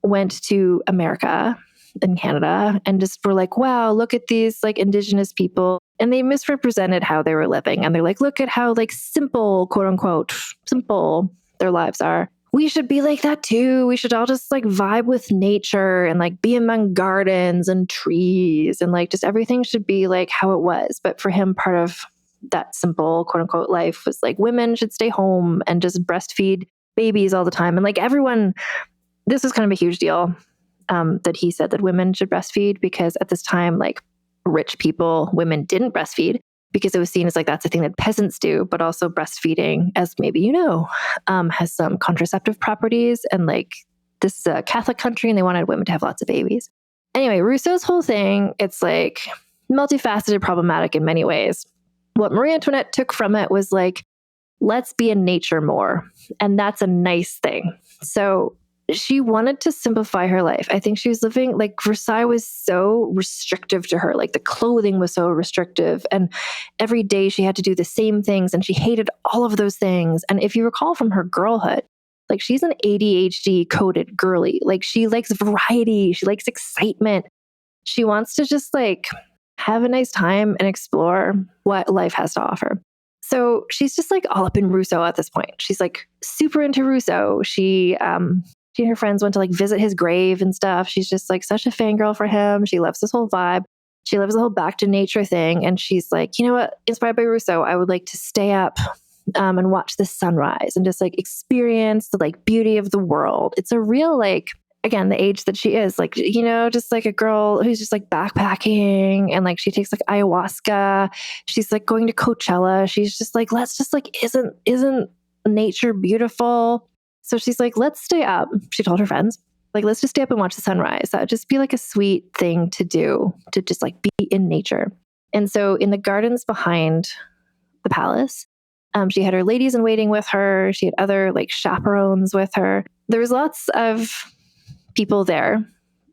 went to America and Canada and just were like, wow, look at these like indigenous people. And they misrepresented how they were living. And they're like, look at how like simple, quote unquote, simple their lives are. We should be like that too. We should all just like vibe with nature and like be among gardens and trees and like just everything should be like how it was. But for him, part of that simple quote unquote life was like women should stay home and just breastfeed babies all the time. And like everyone, this was kind of a huge deal that he said that women should breastfeed because at this time, like rich people, women didn't breastfeed. Because it was seen as like that's a thing that peasants do, but also breastfeeding, as maybe you know, has some contraceptive properties. And like this is a Catholic country and they wanted women to have lots of babies. Anyway, Rousseau's whole thing, it's like multifaceted, problematic in many ways. What Marie Antoinette took from it was like, let's be in nature more. And that's a nice thing. So she wanted to simplify her life. I think she was living, like, Versailles was so restrictive to her. Like, the clothing was so restrictive. And every day she had to do the same things. And she hated all of those things. And if you recall from her girlhood, like, she's an ADHD coded girly. Like, she likes variety. She likes excitement. She wants to just like have a nice time and explore what life has to offer. So she's just like all up in Rousseau at this point. She's like super into Rousseau. She and her friends went to like visit his grave and stuff. She's just like such a fangirl for him. She loves this whole vibe. She loves the whole back to nature thing. And she's like, you know what? Inspired by Rousseau, I would like to stay up and watch the sunrise and just like experience the like beauty of the world. It's a real, like, again, the age that she is, like, you know, just like a girl who's just like backpacking and like she takes like ayahuasca. She's like going to Coachella. She's just like, let's just like, isn't nature beautiful? So she's like, let's stay up. She told her friends, like, let's just stay up and watch the sunrise. That would just be like a sweet thing to do, to just like be in nature. And so in the gardens behind the palace, she had her ladies in waiting with her. She had other like chaperones with her. There was lots of people there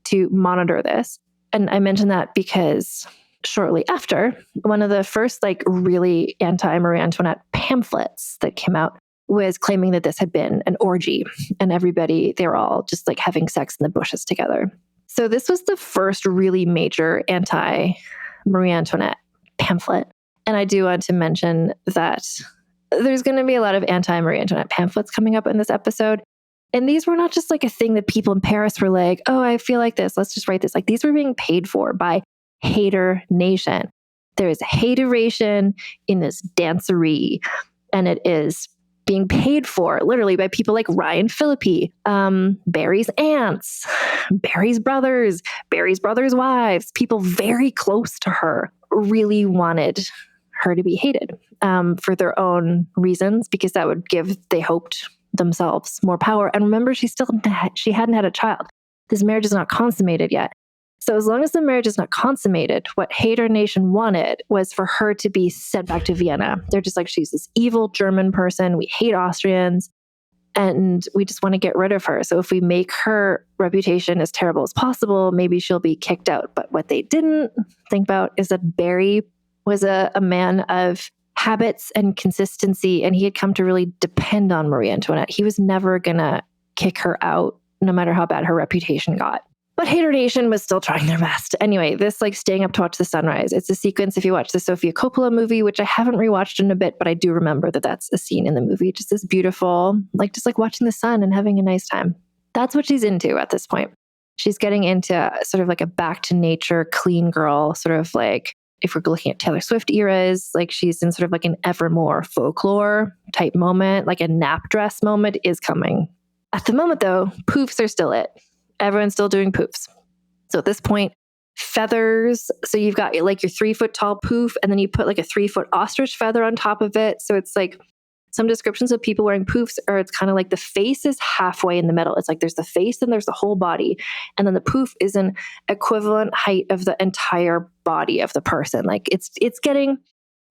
to monitor this. And I mention that because shortly after, one of the first like really anti-Marie Antoinette pamphlets that came out was claiming that this had been an orgy and everybody, they were all just like having sex in the bushes together. So this was the first really major anti-Marie Antoinette pamphlet. And I do want to mention that there's going to be a lot of anti-Marie Antoinette pamphlets coming up in this episode. And these were not just like a thing that people in Paris were like, oh, I feel like this, let's just write this. Like, these were being paid for by Hater Nation. There is hateration in this dancery, and it is being paid for literally by people like Ryan Phillippe, Barry's aunts, Barry's brothers wives. People very close to her really wanted her to be hated for their own reasons, because that would give, they hoped, themselves more power. And remember, she hadn't had a child. This marriage is not consummated yet. So as long as the marriage is not consummated, what Hater Nation wanted was for her to be sent back to Vienna. They're just like, she's this evil German person. We hate Austrians and we just want to get rid of her. So if we make her reputation as terrible as possible, maybe she'll be kicked out. But what they didn't think about is that Barry was a man of habits and consistency, and he had come to really depend on Marie Antoinette. He was never going to kick her out, no matter how bad her reputation got. But Hater Nation was still trying their best. Anyway, this like staying up to watch the sunrise, it's a sequence if you watch the Sofia Coppola movie, which I haven't rewatched in a bit, but I do remember that that's a scene in the movie. Just this beautiful, like just like watching the sun and having a nice time. That's what she's into at this point. She's getting into sort of like a back to nature, clean girl, sort of like, if we're looking at Taylor Swift eras, like she's in sort of like an Evermore folklore type moment, like a nap dress moment is coming. At the moment though, poofs are still it. Everyone's still doing poofs. So at this point, feathers. So you've got like your 3-foot tall poof, and then you put like a 3-foot ostrich feather on top of it. So it's like some descriptions of people wearing poofs are, it's kind of like the face is halfway in the middle. It's like there's the face and there's the whole body. And then the poof is an equivalent height of the entire body of the person. Like it's getting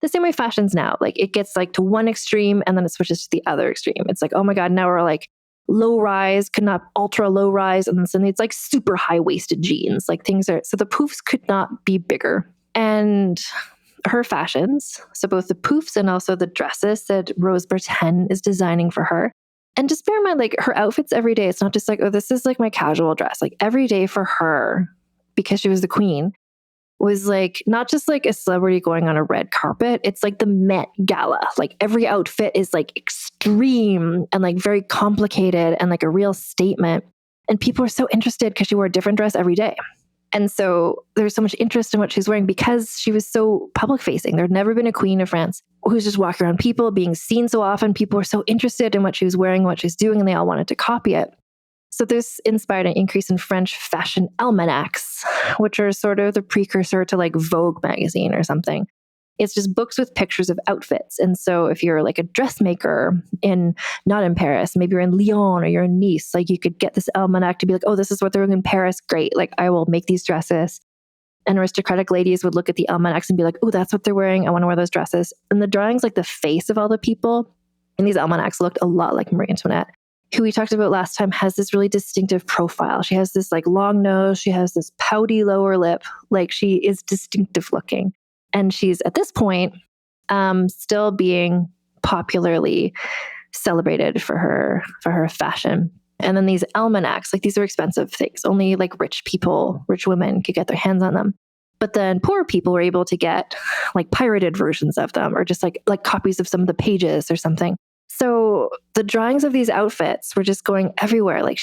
the same way fashion's now. Like it gets like to one extreme and then it switches to the other extreme. It's like, oh my God, now we're like low rise, could not ultra low rise. And then suddenly it's like super high waisted jeans. Like things are, so the poofs could not be bigger. And her fashions, so both the poofs and also the dresses that Rose Bertin is designing for her. And just bear in mind, like her outfits every day, it's not just like, oh, this is like my casual dress. Like every day for her, because she was the queen, was like not just like a celebrity going on a red carpet. It's like the Met Gala. Like every outfit is like extreme and like very complicated and like a real statement. And people are so interested because she wore a different dress every day. And so there's so much interest in what she's wearing because she was so public facing. There'd never been a queen of France who's just walking around people being seen so often. People were so interested in what she was wearing, what she's doing, and they all wanted to copy it. So this inspired an increase in French fashion almanacs, which are sort of the precursor to like Vogue magazine or something. It's just books with pictures of outfits. And so if you're like a dressmaker not in Paris, maybe you're in Lyon or you're in Nice, like you could get this almanac to be like, oh, this is what they're doing in Paris. Great. Like I will make these dresses. And aristocratic ladies would look at the almanacs and be like, oh, that's what they're wearing. I want to wear those dresses. And the drawings, like the face of all the people And these almanacs looked a lot like Marie Antoinette, who we talked about last time, has this really distinctive profile. She has this like long nose. She has this pouty lower lip. Like she is distinctive looking. And she's at this point still being popularly celebrated for her fashion. And then these almanacs, like these are expensive things. Only like rich people, rich women could get their hands on them. But then poor people were able to get like pirated versions of them or just like copies of some of the pages or something. So the drawings of these outfits were just going everywhere. Like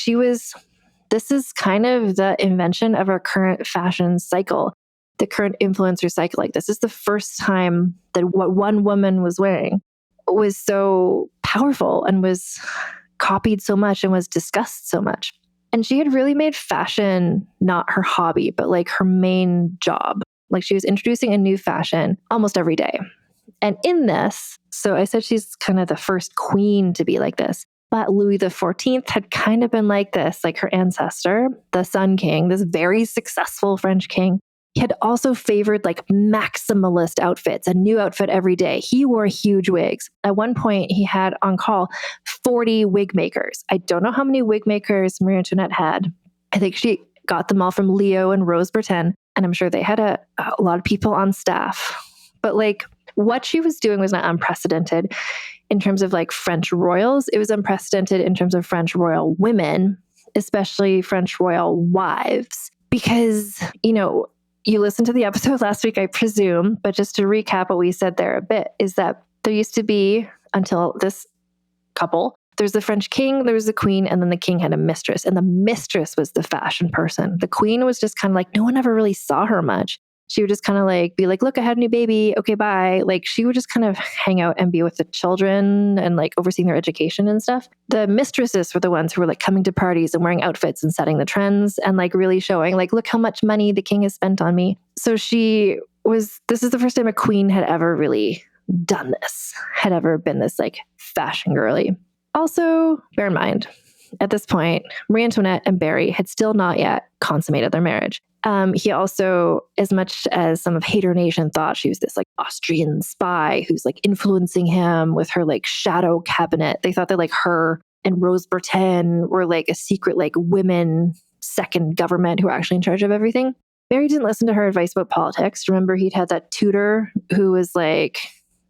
this is kind of the invention of our current fashion cycle, the current influencer cycle. Like this is the first time that what one woman was wearing was so powerful and was copied so much and was discussed so much. And she had really made fashion not her hobby, but like her main job. Like she was introducing a new fashion almost every day. And in this, so I said she's kind of the first queen to be like this, but Louis XIV had kind of been like this, like her ancestor, the Sun King, this very successful French king. He had also favored like maximalist outfits, a new outfit every day. He wore huge wigs. At one point, he had on call 40 wig makers. I don't know how many wig makers Marie Antoinette had. I think she got them all from Leo and Rose Bertin, and I'm sure they had a lot of people on staff. But like what she was doing was not unprecedented in terms of like French royals. It was unprecedented in terms of French royal women, especially French royal wives, because, you listened to the episode last week, I presume, but just to recap what we said there a bit, is that there used to be, until this couple, there's the French king, there was the queen, and then the king had a mistress, and the mistress was the fashion person. The queen was just kind of like, no one ever really saw her much. She would just kind of like be like, look, I had a new baby. Okay, bye. Like she would just kind of hang out and be with the children and like overseeing their education and stuff. The mistresses were the ones who were like coming to parties and wearing outfits and setting the trends and like really showing like, look how much money the king has spent on me. So this is the first time a queen had ever really done this, had ever been this like fashion girly. Also, bear in mind, at this point, Marie Antoinette and Barry had still not yet consummated their marriage. He also, as much as some of Hater Nation thought she was this like Austrian spy who's like influencing him with her like shadow cabinet, they thought that like her and Rose Bertin were like a secret like women second government who were actually in charge of everything. Barry didn't listen to her advice about politics. Remember, he'd had that tutor who was like,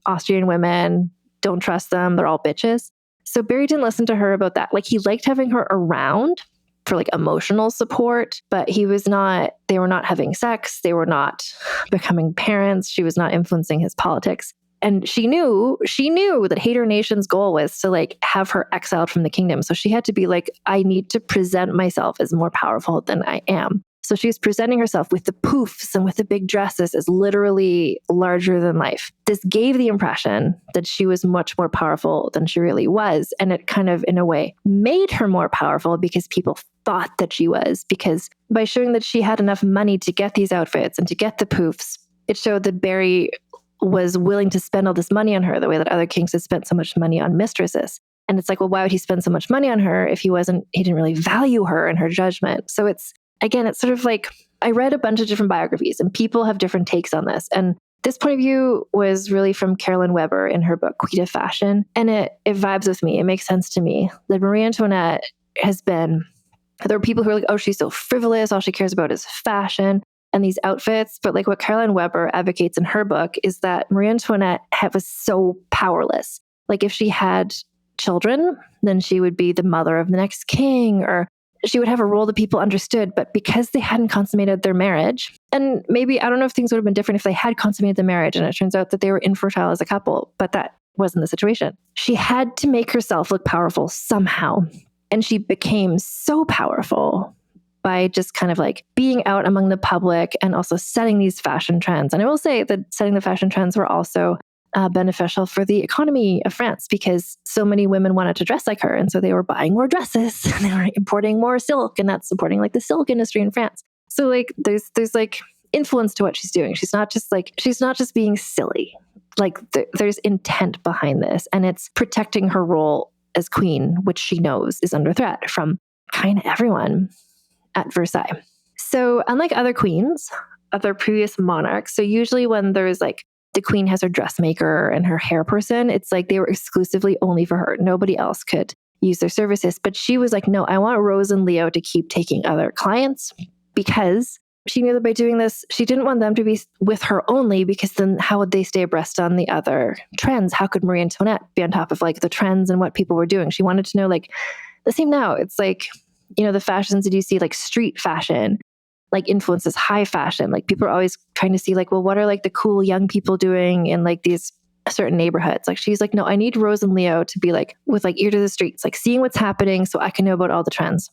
Austrian women, don't trust them, they're all bitches. So Barry didn't listen to her about that. Like he liked having her around for like emotional support, but they were not having sex. They were not becoming parents. She was not influencing his politics. And she knew that Hater Nation's goal was to like have her exiled from the kingdom. So she had to be like, I need to present myself as more powerful than I am. So she was presenting herself with the poofs and with the big dresses as literally larger than life. This gave the impression that she was much more powerful than she really was. And it kind of, in a way, made her more powerful because people thought that she was. Because by showing that she had enough money to get these outfits and to get the poofs, it showed that Barry was willing to spend all this money on her the way that other kings had spent so much money on mistresses. And it's like, well, why would he spend so much money on her if he didn't really value her and her judgment? So it's sort of like, I read a bunch of different biographies and people have different takes on this. And this point of view was really from Carolyn Weber in her book, Queen of Fashion. And it vibes with me. It makes sense to me that Marie Antoinette there are people who are like, oh, she's so frivolous. All she cares about is fashion and these outfits. But like what Carolyn Weber advocates in her book is that Marie Antoinette was so powerless. Like if she had children, then she would be the mother of the next king, or she would have a role that people understood. But because they hadn't consummated their marriage, and maybe, I don't know if things would have been different if they had consummated the marriage and it turns out that they were infertile as a couple, but that wasn't the situation. She had to make herself look powerful somehow. And she became so powerful by just kind of like being out among the public and also setting these fashion trends. And I will say that setting the fashion trends were also beneficial for the economy of France because so many women wanted to dress like her. And so they were buying more dresses and they were importing more silk, and that's supporting like the silk industry in France. So like there's like influence to what she's doing. She's not just being silly. Like there's intent behind this, and it's protecting her role as queen, which she knows is under threat from kind of everyone at Versailles. So unlike other queens, other previous monarchs, so usually when there's like the queen has her dressmaker and her hair person. It's like they were exclusively only for her. Nobody else could use their services. But she was like, no, I want Rose and Leo to keep taking other clients, because she knew that by doing this, she didn't want them to be with her only, because then how would they stay abreast on the other trends? How could Marie Antoinette be on top of like the trends and what people were doing? She wanted to know, like, the same now. It's like, you know, the fashions that you see, like street fashion, like influences high fashion. Like people are always trying to see like, well, what are like the cool young people doing in like these certain neighborhoods? Like she's like, no, I need Rose and Leo to be like with like ear to the streets, like seeing what's happening so I can know about all the trends.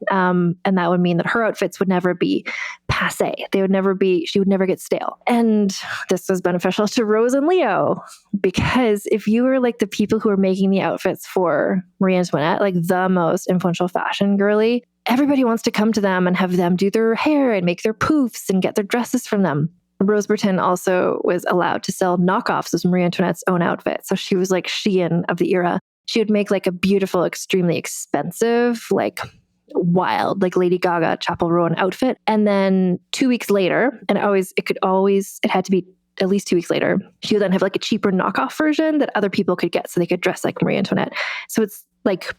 And that would mean that her outfits would never be passé. She would never get stale. And this was beneficial to Rose and Leo, because if you were like the people who are making the outfits for Marie Antoinette, like the most influential fashion girly, everybody wants to come to them and have them do their hair and make their poofs and get their dresses from them. Rose Bertin also was allowed to sell knockoffs of Marie Antoinette's own outfit. So she was like Shein of the era. She would make like a beautiful, extremely expensive, like wild, like Lady Gaga Chapel Roan outfit. And then 2 weeks later, and it had to be at least 2 weeks later, she would then have like a cheaper knockoff version that other people could get so they could dress like Marie Antoinette. So it's like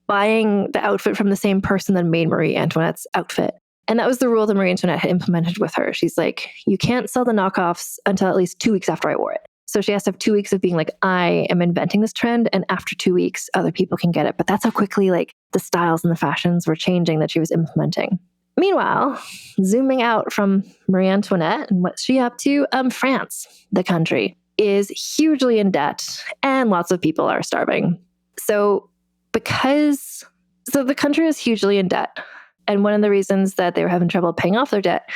buying the outfit from the same person that made Marie Antoinette's outfit. And that was the rule that Marie Antoinette had implemented with her. She's like, you can't sell the knockoffs until at least 2 weeks after I wore it. So she has to have 2 weeks of being like, I am inventing this trend. And after 2 weeks, other people can get it. But that's how quickly like the styles and the fashions were changing that she was implementing. Meanwhile, zooming out from Marie Antoinette and what's she up to? France, the country, is hugely in debt and lots of people are starving. So the country is hugely in debt. And one of the reasons that they were having trouble paying off their debt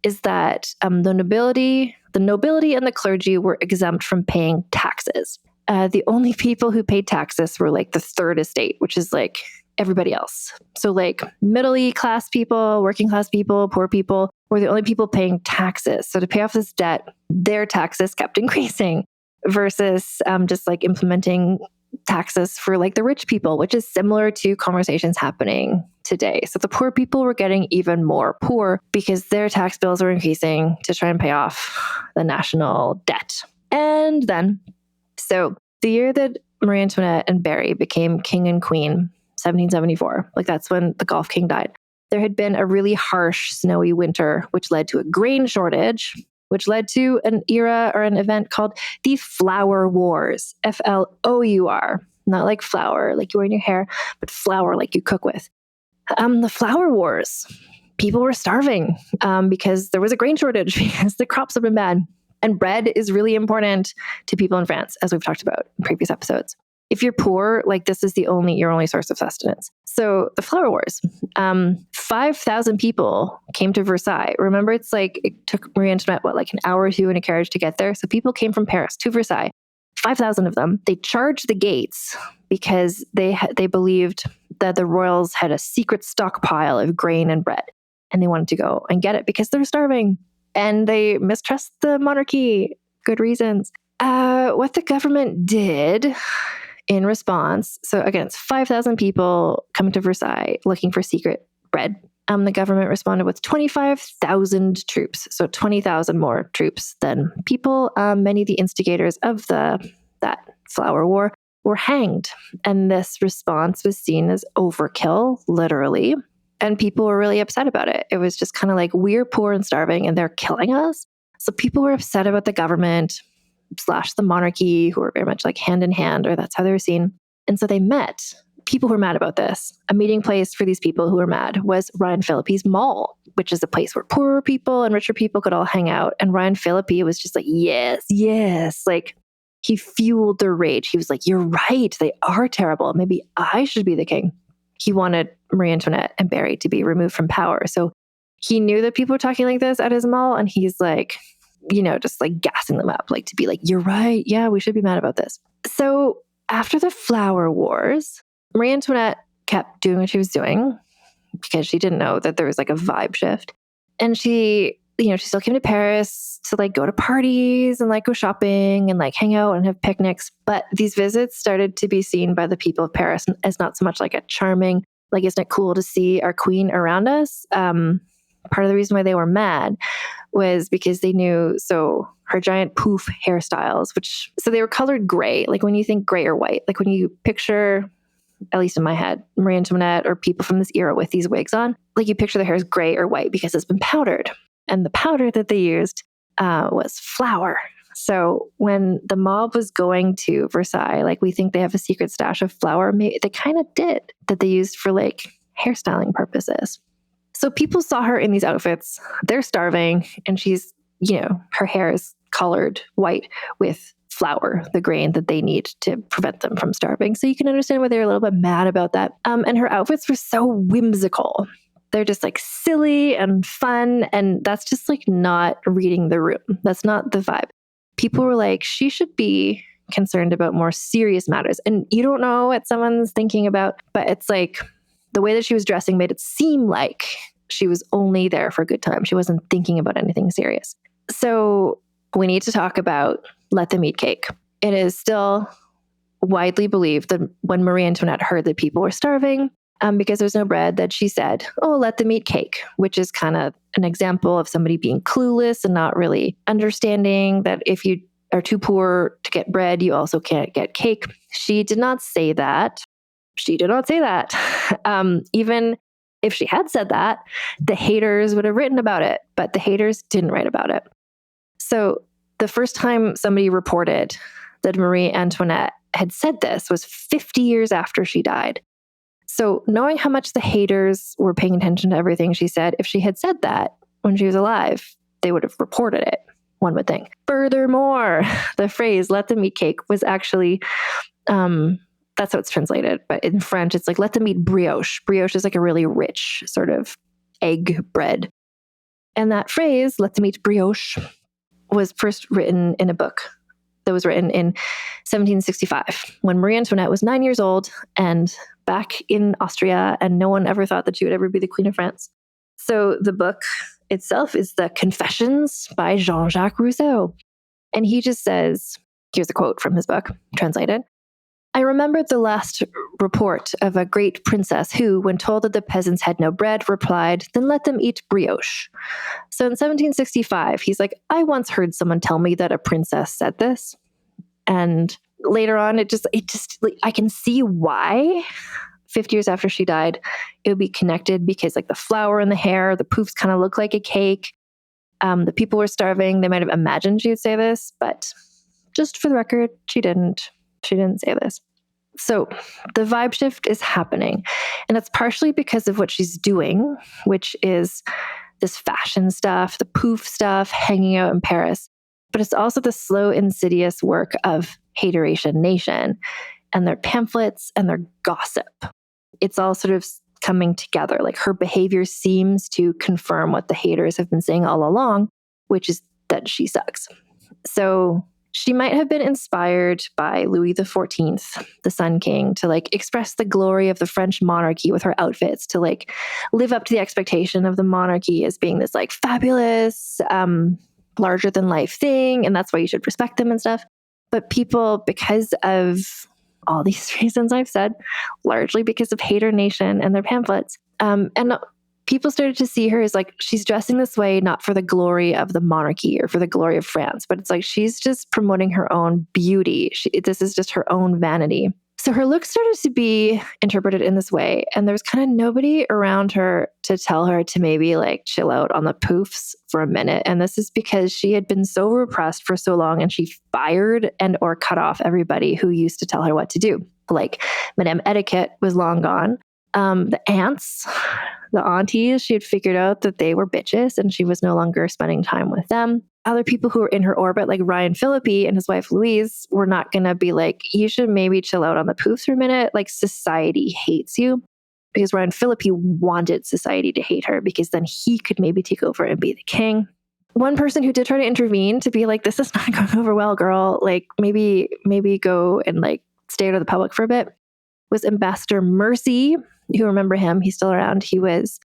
is that the nobility and the clergy were exempt from paying taxes. The only people who paid taxes were like the third estate, which is like everybody else. So like middle class people, working class people, poor people were the only people paying taxes. So to pay off this debt, their taxes kept increasing versus just like implementing taxes for like the rich people, which is similar to conversations happening today. So the poor people were getting even more poor because their tax bills were increasing to try and pay off the national debt. And then, so the year that Marie Antoinette and Barry became king and queen, 1774, like that's when the Golf King died, there had been a really harsh, snowy winter, which led to a grain shortage, which led to an era or an event called the Flour Wars, Flour, not like flour, like you wear in your hair, but flour like you cook with. The Flour Wars, people were starving because there was a grain shortage because the crops have been bad. And bread is really important to people in France, as we've talked about in previous episodes. If you're poor, like this is your only source of sustenance. So the Flour Wars, 5,000 people came to Versailles. Remember, it's like it took Marie Antoinette, like an hour or two in a carriage to get there. So people came from Paris to Versailles, 5,000 of them. They charged the gates because they believed that the royals had a secret stockpile of grain and bread. And they wanted to go and get it because they're starving. And they mistrust the monarchy. Good reasons. What the government did in response, so again, it's 5,000 people coming to Versailles looking for secret bread. The government responded with 25,000 troops, so 20,000 more troops than people. Many of the instigators of that Flour War were hanged, and this response was seen as overkill, literally. And people were really upset about it. It was just kind of like, we're poor and starving and they're killing us. So people were upset about the government / the monarchy, who were very much like hand in hand, or that's how they were seen. And so they met. People who were mad about this. A meeting place for these people who were mad was Ryan Phillippe's Mall, which is a place where poorer people and richer people could all hang out. And Ryan Philippe was just like, yes, yes. Like he fueled their rage. He was like, you're right. They are terrible. Maybe I should be the king. He wanted Marie Antoinette and Barry to be removed from power. So he knew that people were talking like this at his mall. And he's like, just like gassing them up, like to be like, you're right. Yeah, we should be mad about this. So after the Flour Wars, Marie Antoinette kept doing what she was doing because she didn't know that there was like a vibe shift. And she still came to Paris to like go to parties and like go shopping and like hang out and have picnics. But these visits started to be seen by the people of Paris as not so much like a charming, like, isn't it cool to see our queen around us? Part of the reason why they were mad was because they knew, so her giant poof hairstyles, so they were colored gray. Like when you think gray or white, like when you picture, at least in my head, Marie Antoinette or people from this era with these wigs on, like you picture the hair as gray or white because it's been powdered. And the powder that they used was flour. So when the mob was going to Versailles, like we think they have a secret stash of flour, they kind of did, that they used for like hairstyling purposes. So people saw her in these outfits. They're starving, and she's, her hair is colored white with flour, the grain that they need to prevent them from starving. So you can understand why they're a little bit mad about that. And her outfits were so whimsical. They're just like silly and fun. And that's just like not reading the room. That's not the vibe. People were like, she should be concerned about more serious matters. And you don't know what someone's thinking about, but it's like the way that she was dressing made it seem like she was only there for a good time. She wasn't thinking about anything serious. So we need to talk about Let Them Eat Cake. It is still widely believed that when Marie Antoinette heard that people were starving, because there's no bread, that she said, oh, let them eat cake, which is kind of an example of somebody being clueless and not really understanding that if you are too poor to get bread, you also can't get cake. She did not say that. Even if she had said that, the haters would have written about it, but the haters didn't write about it. So the first time somebody reported that Marie Antoinette had said this was 50 years after she died. So knowing how much the haters were paying attention to everything she said, if she had said that when she was alive, they would have reported it, one would think. Furthermore, the phrase let them eat cake was actually, that's how it's translated. But in French, it's like let them eat brioche. Brioche is like a really rich sort of egg bread. And that phrase, let them eat brioche, was first written in a book that was written in 1765 when Marie Antoinette was 9 years old and back in Austria, and no one ever thought that she would ever be the Queen of France. So the book itself is the Confessions by Jean-Jacques Rousseau. And he just says, here's a quote from his book, translated. I remembered the last report of a great princess who, when told that the peasants had no bread, replied, then let them eat brioche. So in 1765, he's like, I once heard someone tell me that a princess said this. And later on, it just like, I can see why 50 years after she died, it would be connected because like the flour in the hair, the poofs kind of look like a cake. The people were starving. They might have imagined she would say this, but just for the record, she didn't. She didn't say this. So the vibe shift is happening. And it's partially because of what she's doing, which is this fashion stuff, the poof stuff, hanging out in Paris. But it's also the slow, insidious work of Hateration Nation and their pamphlets and their gossip. It's all sort of coming together. Like her behavior seems to confirm what the haters have been saying all along, which is that she sucks. So she might have been inspired by Louis XIV, the Sun King, to like express the glory of the French monarchy with her outfits, to like live up to the expectation of the monarchy as being this like fabulous, larger than life thing. And that's why you should respect them and stuff. But people, because of all these reasons I've said, largely because of Hater Nation and their pamphlets, and people started to see her as like, she's dressing this way, not for the glory of the monarchy or for the glory of France, but it's like, she's just promoting her own beauty. This is just her own vanity. So her look started to be interpreted in this way. And there was kind of nobody around her to tell her to maybe like chill out on the poofs for a minute. And this is because she had been so repressed for so long, and she fired and or cut off everybody who used to tell her what to do. Like Madame Etiquette was long gone. The aunts, the aunties, she had figured out that they were bitches and she was no longer spending time with them. Other people who were in her orbit, like Ryan Phillippe and his wife Louise, were not going to be like, you should maybe chill out on the poofs for a minute. Like society hates you, because Ryan Phillippe wanted society to hate her because then he could maybe take over and be the king. One person who did try to intervene to be like, this is not going over well, girl. Like maybe go and like stay out of the public for a bit, was Ambassador Mercy. You remember him? He's still around. He was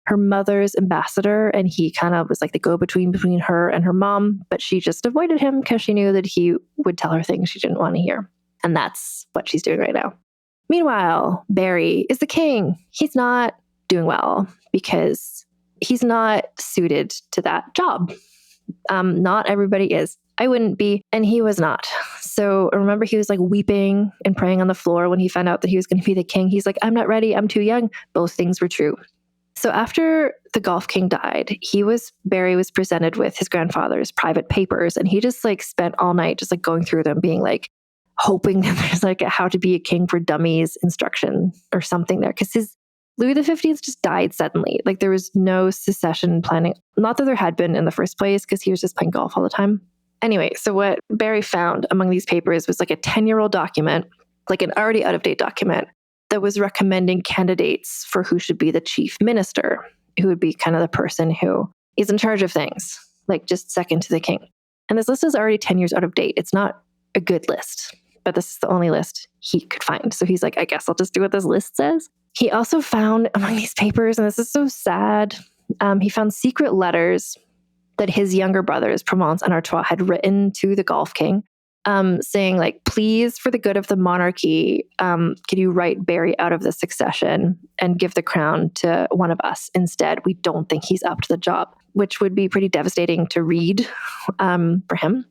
her mother's ambassador, and he kind of was like the go-between between her and her mom, but she just avoided him because she knew that he would tell her things she didn't want to hear. And that's what she's doing right now. Meanwhile, Barry is the king. He's not doing well because he's not suited to that job. Not everybody is. I wouldn't be, and he was not. So remember, he was like weeping and praying on the floor when he found out that he was going to be the king. He's like, I'm not ready. I'm too young. Both things were true. So after the Golf King died, Barry was presented with his grandfather's private papers, and he just like spent all night just like going through them, being like hoping that there's like a how to be a king for dummies instruction or something there. Because his Louis XV just died suddenly. Like there was no succession planning. Not that there had been in the first place, because he was just playing golf all the time. Anyway, so what Barry found among these papers was like a 10-year-old document, like an already out-of-date document that was recommending candidates for who should be the chief minister, who would be kind of the person who is in charge of things, like just second to the king. And this list is already 10 years out of date. It's not a good list, but this is the only list he could find. So he's like, I guess I'll just do what this list says. He also found among these papers, and this is so sad, he found secret letters that his younger brothers, Provence and Artois, had written to the Golf King, saying like, please, for the good of the monarchy, can you write Barry out of the succession and give the crown to one of us instead? We don't think he's up to the job, which would be pretty devastating to read for him.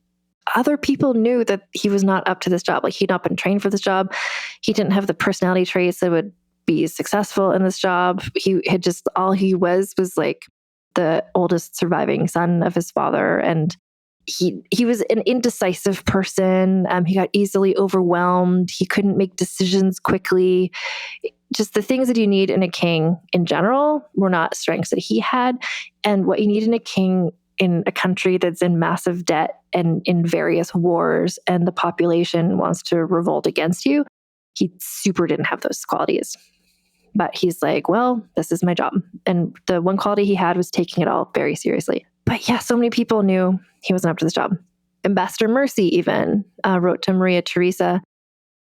Other people knew that he was not up to this job. Like he'd not been trained for this job. He didn't have the personality traits that would be successful in this job. He had just, all he was like the oldest surviving son of his father. And he was an indecisive person. He got easily overwhelmed. He couldn't make decisions quickly. Just the things that you need in a king in general were not strengths that he had. And what you need in a king in a country that's in massive debt and in various wars and the population wants to revolt against you, he super didn't have those qualities. But he's like, well, this is my job. And the one quality he had was taking it all very seriously. But yeah, so many people knew he wasn't up to this job. Ambassador Mercy even wrote to Maria Theresa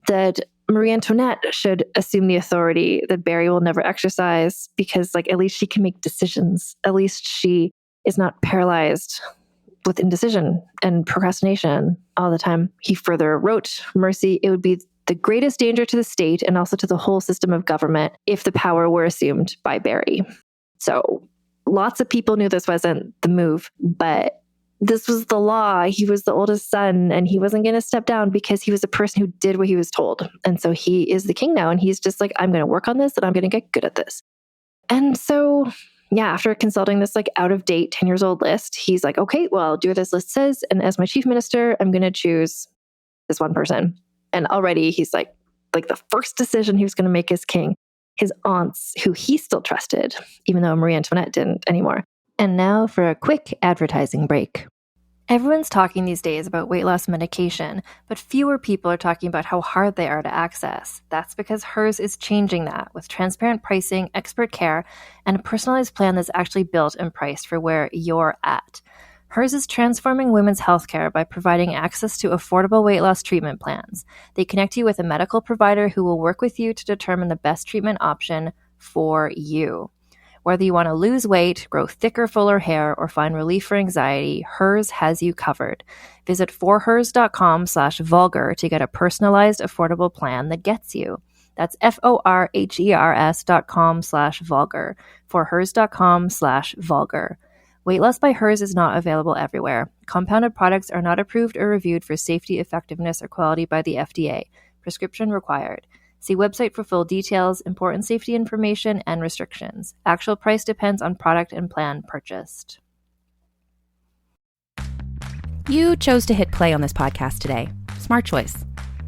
that Marie Antoinette should assume the authority that Barry will never exercise, because like at least she can make decisions. At least she is not paralyzed with indecision and procrastination all the time. He further wrote Mercy, it would be the greatest danger to the state and also to the whole system of government if the power were assumed by Barry. So lots of people knew this wasn't the move, but this was the law. He was the oldest son and he wasn't going to step down because he was a person who did what he was told. And so he is the king now. And he's just like, I'm going to work on this and I'm going to get good at this. And so, yeah, after consulting this like out of date 10 years old list, he's like, okay, well, I'll do what this list says. And as my chief minister, I'm going to choose this one person. And already he's like the first decision he was going to make as king, his aunts, who he still trusted, even though Marie Antoinette didn't anymore. And now for a quick advertising break. Everyone's talking these days about weight loss medication, but fewer people are talking about how hard they are to access. That's because hers is changing that with transparent pricing, expert care, and a personalized plan that's actually built and priced for where you're at. Hers is transforming women's healthcare by providing access to affordable weight loss treatment plans. They connect you with a medical provider who will work with you to determine the best treatment option for you. Whether you want to lose weight, grow thicker, fuller hair, or find relief for anxiety, Hers has you covered. Visit forhers.com/vulgar to get a personalized, affordable plan that gets you. That's forhers.com/vulgar. forhers.com/vulgar. Weight loss by Hers is not available everywhere. Compounded products are not approved or reviewed for safety, effectiveness, or quality by the FDA. Prescription required. See website for full details, important safety information, and restrictions. Actual price depends on product and plan purchased. You chose to hit play on this podcast today. Smart choice.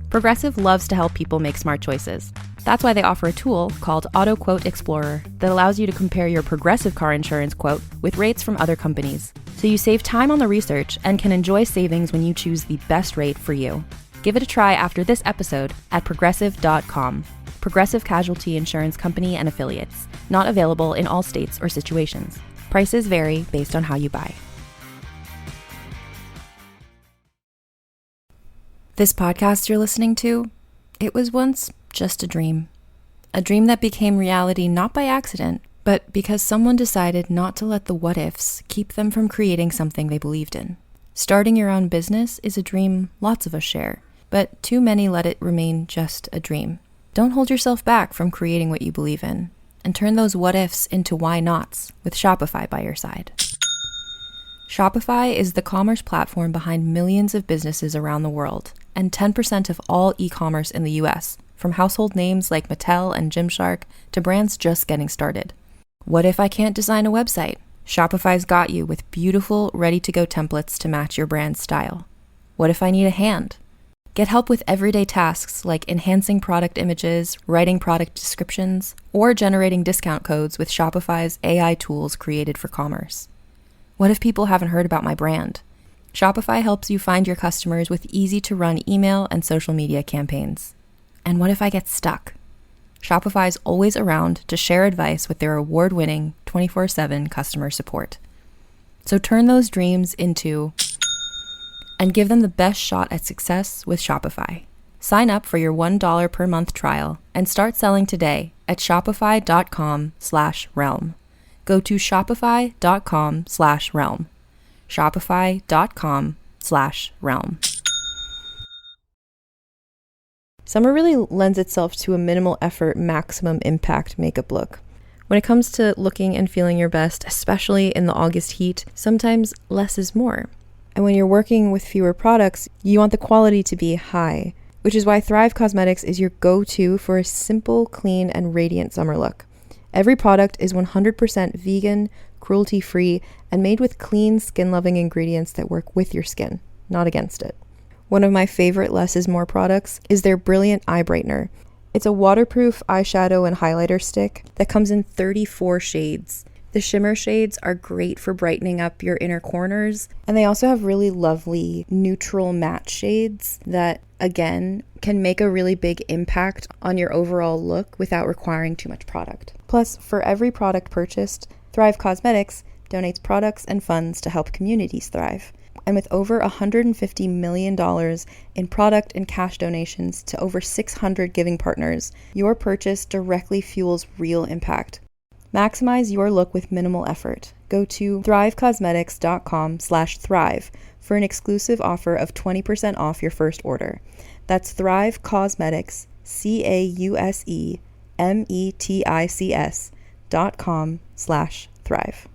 Progressive loves to help people make smart choices. That's why they offer a tool called Auto Quote Explorer that allows you to compare your Progressive car insurance quote with rates from other companies. So you save time on the research and can enjoy savings when you choose the best rate for you. Give it a try after this episode at progressive.com. Progressive Casualty Insurance Company and Affiliates. Not available in all states or situations. Prices vary based on how you buy. This podcast you're listening to, it was once just a dream. A dream that became reality not by accident, but because someone decided not to let the what ifs keep them from creating something they believed in. Starting your own business is a dream lots of us share, but too many let it remain just a dream. Don't hold yourself back from creating what you believe in, and turn those what ifs into why nots with Shopify by your side. Shopify is the commerce platform behind millions of businesses around the world, and 10% of all e-commerce in the US, from household names like Mattel and Gymshark to brands just getting started. What if I can't design a website? Shopify's got you with beautiful, ready-to-go templates to match your brand's style. What if I need a hand? Get help with everyday tasks like enhancing product images, writing product descriptions, or generating discount codes with Shopify's AI tools created for commerce. What if people haven't heard about my brand? Shopify helps you find your customers with easy-to-run email and social media campaigns. And what if I get stuck? Shopify's always around to share advice with their award-winning 24/7 customer support. So turn those dreams into and give them the best shot at success with Shopify. Sign up for your $1 per month trial and start selling today at shopify.com/realm. Go to shopify.com/realm. Shopify.com/realm. Summer really lends itself to a minimal effort, maximum impact makeup look. When it comes to looking and feeling your best, especially in the August heat, sometimes less is more. And when you're working with fewer products, you want the quality to be high, which is why Thrive Cosmetics is your go-to for a simple, clean, and radiant summer look. Every product is 100% vegan, cruelty-free, and made with clean, skin-loving ingredients that work with your skin, not against it. One of my favorite Less is More products is their Brilliant Eye Brightener. It's a waterproof eyeshadow and highlighter stick that comes in 34 shades. The shimmer shades are great for brightening up your inner corners, and they also have really lovely neutral matte shades that, again, can make a really big impact on your overall look without requiring too much product. Plus, for every product purchased, Thrive Cosmetics donates products and funds to help communities thrive. And with over $150 million in product and cash donations to over 600 giving partners, your purchase directly fuels real impact. Maximize your look with minimal effort. Go to thrivecosmetics.com/thrive for an exclusive offer of 20% off your first order. That's Thrive Cosmetics, CAUSEMETICS.com/thrive.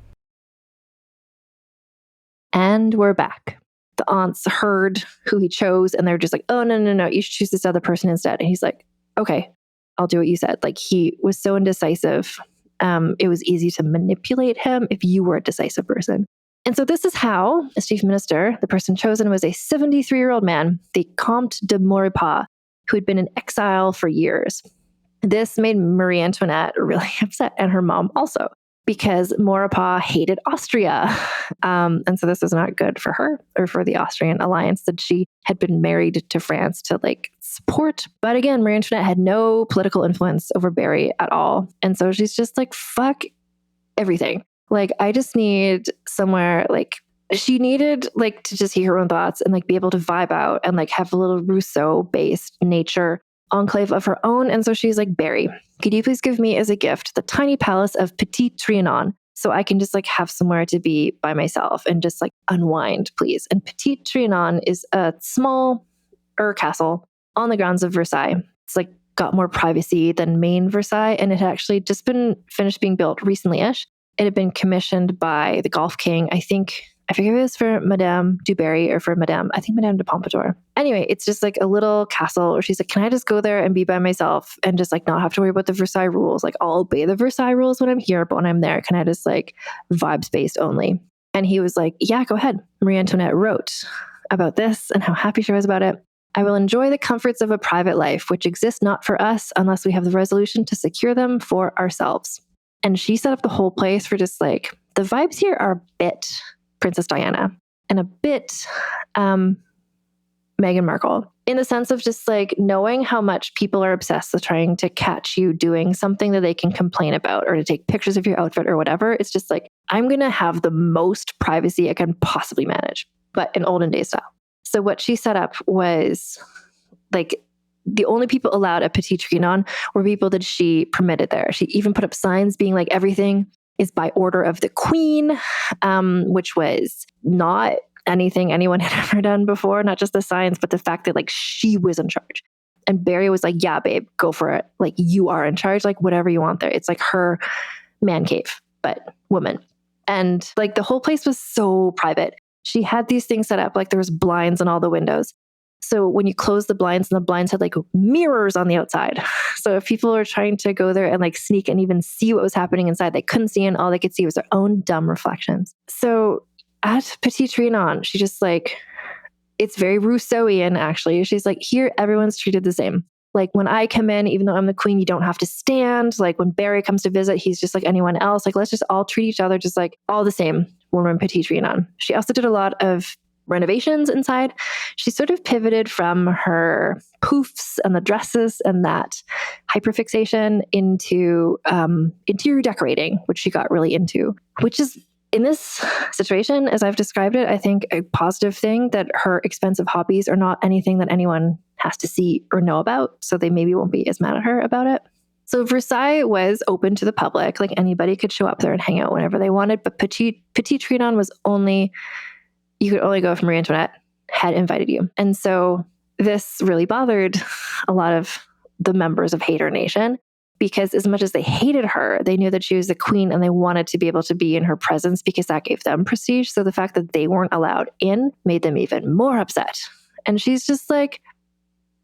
And we're back. The aunts heard who he chose and they're just like, oh, no, you should choose this other person instead. And he's like, okay, I'll do what you said. Like, he was so indecisive. It was easy to manipulate him if you were a decisive person. And so this is how a chief minister, the person chosen, was a 73-year-old man, the Comte de Maurepas, who had been in exile for years. This made Marie Antoinette really upset, and her mom also, because Maurepas hated Austria. And so this was not good for her or for the Austrian alliance that she had been married to France to support. But again, Marie Antoinette had no political influence over Barry at all. And so she's just like, fuck everything. I just need somewhere, she needed to just hear her own thoughts and be able to vibe out and have a little Rousseau-based nature enclave of her own. And so she's like, Barry, could you please give me as a gift the tiny palace of Petit Trianon so I can just have somewhere to be by myself and just unwind, please. And Petit Trianon is a small castle on the grounds of Versailles. It's got more privacy than main Versailles, and it had actually just been finished being built recently-ish. It had been commissioned by the Golf King. I forget if it was for Madame du Barry or for Madame de Pompadour. Anyway, it's just a little castle where she's like, can I just go there and be by myself and just not have to worry about the Versailles rules? I'll obey the Versailles rules when I'm here, but when I'm there, can I just vibes based only? And he was like, yeah, go ahead. Marie Antoinette wrote about this and how happy she was about it. I will enjoy the comforts of a private life, which exist not for us unless we have the resolution to secure them for ourselves. And she set up the whole place for just the vibes here are a bit Princess Diana and a bit Meghan Markle, in the sense of just knowing how much people are obsessed with trying to catch you doing something that they can complain about or to take pictures of your outfit or whatever. It's just I'm going to have the most privacy I can possibly manage, but in olden days style. So what she set up was the only people allowed at Petit Trianon were people that she permitted there. She even put up signs being everything is by order of the Queen, which was not anything anyone had ever done before, not just the signs, but the fact that she was in charge. And Barry was like, yeah, babe, go for it. You are in charge, whatever you want there. It's her man cave, but woman. And like the whole place was so private. She had these things set up, like there was blinds on all the windows. So when you close the blinds, and the blinds had like mirrors on the outside. So if people were trying to go there and like sneak and even see what was happening inside, they couldn't see, and all they could see was their own dumb reflections. So at Petit Trianon, she just like, it's very Rousseauian actually. She's like, here, everyone's treated the same. Like when I come in, even though I'm the queen, you don't have to stand. Like when Barry comes to visit, he's just like anyone else. Like let's just all treat each other just like all the same when we're in Petit Trianon. She also did a lot of renovations inside. She sort of pivoted from her poofs and the dresses and that hyperfixation into interior decorating, which she got really into, which is in this situation, as I've described it, I think a positive thing that her expensive hobbies are not anything that anyone has to see or know about. So they maybe won't be as mad at her about it. So Versailles was open to the public. Like anybody could show up there and hang out whenever they wanted. But Petit Trianon was only, you could only go if Marie Antoinette had invited you. And so this really bothered a lot of the members of Hater Nation, because as much as they hated her, they knew that she was the queen and they wanted to be able to be in her presence because that gave them prestige. So the fact that they weren't allowed in made them even more upset. And she's just like,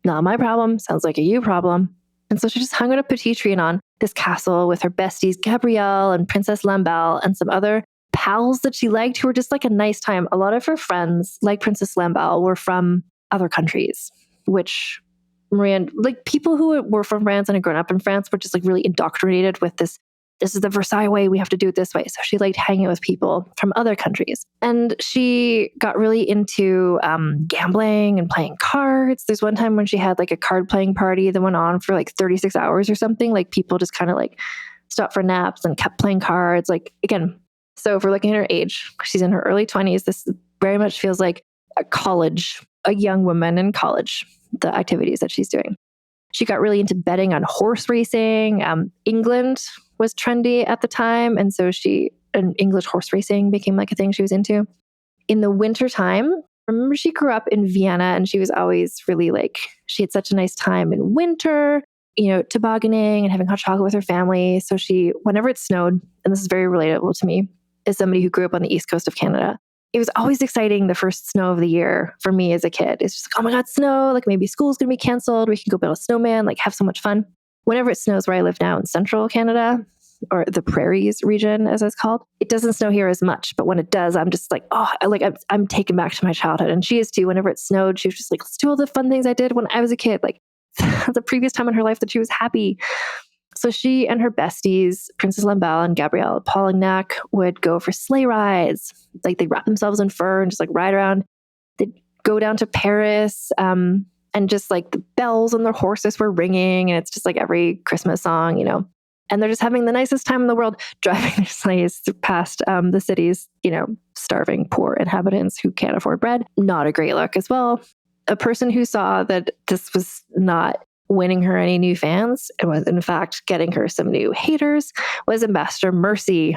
not my problem. Sounds like a you problem. And so she just hung out at Petit Trianon, this castle with her besties, Gabrielle and Princess Lamballe and some other pals that she liked who were just like a nice time. A lot of her friends, like Princess Lamballe, were from other countries, which like people who were from France and had grown up in France were just like really indoctrinated with this is the Versailles way, we have to do it this way. So she liked hanging out with people from other countries. And she got really into gambling and playing cards. There's one time when she had like a card playing party that went on for like 36 hours or something. Like people just kind of like stopped for naps and kept playing cards. Like again, so if we're looking at her age, she's in her early 20s. This very much feels like a young woman in college, the activities that she's doing. She got really into betting on horse racing. England was trendy at the time. And so English horse racing became like a thing she was into. In the wintertime, remember she grew up in Vienna and she was always really like, she had such a nice time in winter, tobogganing and having hot chocolate with her family. So whenever it snowed, and this is very relatable to me, as somebody who grew up on the east coast of Canada, it was always exciting the first snow of the year for me as a kid. It's just like, oh my God, snow. Like maybe school's going to be canceled. We can go build a snowman, like have so much fun. Whenever it snows where I live now in central Canada, or the prairies region, as it's called, it doesn't snow here as much. But when it does, I'm just like, I'm taken back to my childhood. And she is too. Whenever it snowed, she was just like, let's do all the fun things I did when I was a kid. Like the previous time in her life that she was happy. So she and her besties, Princess Lamballe and Gabrielle Polignac, would go for sleigh rides. Like they'd wrap themselves in fur and just like ride around. They'd go down to Paris and just like the bells on their horses were ringing. And it's just like every Christmas song, And they're just having the nicest time in the world, driving their sleighs past the city's, starving poor inhabitants who can't afford bread. Not a great look as well. A person who saw that this was not winning her any new fans, it was in fact getting her some new haters, was Ambassador Mercy.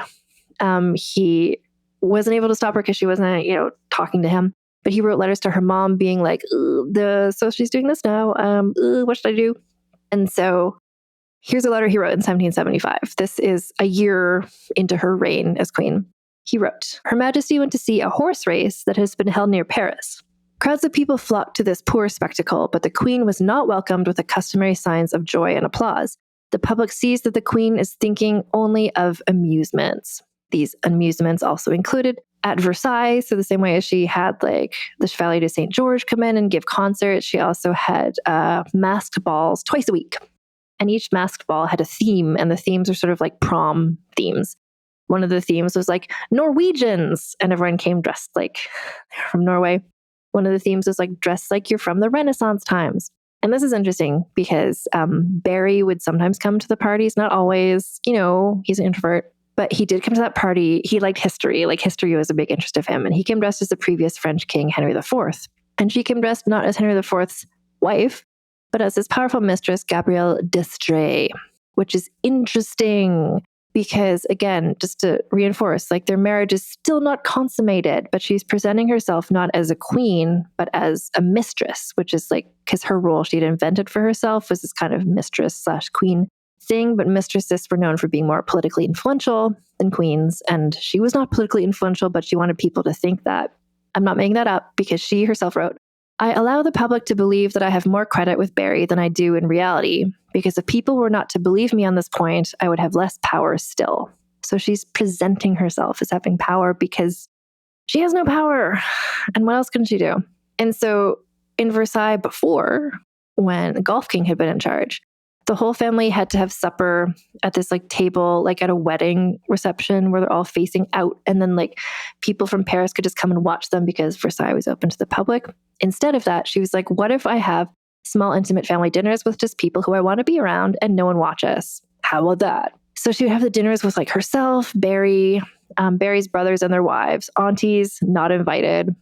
He wasn't able to stop her because she wasn't, talking to him. But he wrote letters to her mom being like, so she's doing this now. What should I do? And so here's a letter he wrote in 1775. This is a year into her reign as queen. He wrote, Her Majesty went to see a horse race that has been held near Paris. Crowds of people flocked to this poor spectacle, but the queen was not welcomed with the customary signs of joy and applause. The public sees that the queen is thinking only of amusements. These amusements also included at Versailles, so the same way as she had like the Chevalier de St. George come in and give concerts, she also had masked balls twice a week. And each masked ball had a theme, and the themes are sort of like prom themes. One of the themes was like Norwegians, and everyone came dressed like they're from Norway. One of the themes was like dress like you're from the Renaissance times. And this is interesting because Barry would sometimes come to the parties, not always, he's an introvert, but he did come to that party. He liked history. Like history was a big interest of him. And he came dressed as the previous French king, Henry IV. And she came dressed not as Henry IV's wife, but as his powerful mistress, Gabrielle d'Estrées, which is interesting. Because again, just to reinforce, like their marriage is still not consummated, but she's presenting herself not as a queen, but as a mistress, which is like, because her role she'd invented for herself was this kind of mistress/queen thing, but mistresses were known for being more politically influential than queens. And she was not politically influential, but she wanted people to think that. I'm not making that up because she herself wrote, I allow the public to believe that I have more credit with Barry than I do in reality, because if people were not to believe me on this point, I would have less power still. So she's presenting herself as having power because she has no power. And what else can she do? And so in Versailles before, when the Golf King had been in charge, the whole family had to have supper at this like table, like at a wedding reception where they're all facing out. And then like people from Paris could just come and watch them because Versailles was open to the public. Instead of that, she was like, what if I have small, intimate family dinners with just people who I want to be around and no one watch us? How about that? So she would have the dinners with like herself, Barry, Barry's brothers and their wives, aunties, not invited.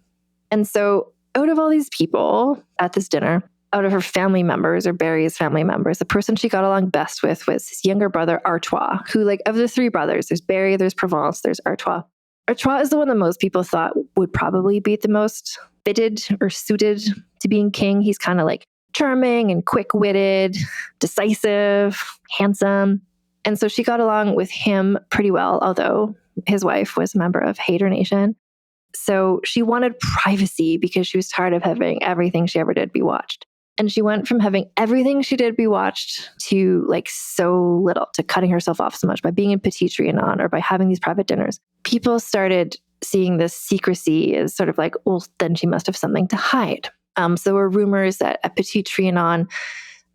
And so out of all these people at this dinner, out of her family members or Barry's family members, the person she got along best with was his younger brother, Artois, who like of the three brothers, there's Barry, there's Provence, there's Artois. Artois is the one that most people thought would probably be the most fitted or suited to being king. He's kind of like charming and quick-witted, decisive, handsome. And so she got along with him pretty well, although his wife was a member of Hater Nation. So she wanted privacy because she was tired of having everything she ever did be watched. And she went from having everything she did be watched to like so little, to cutting herself off so much by being in Petit Trianon or by having these private dinners. People started seeing this secrecy as sort of like, well, then she must have something to hide. So there were rumors that at Petit Trianon,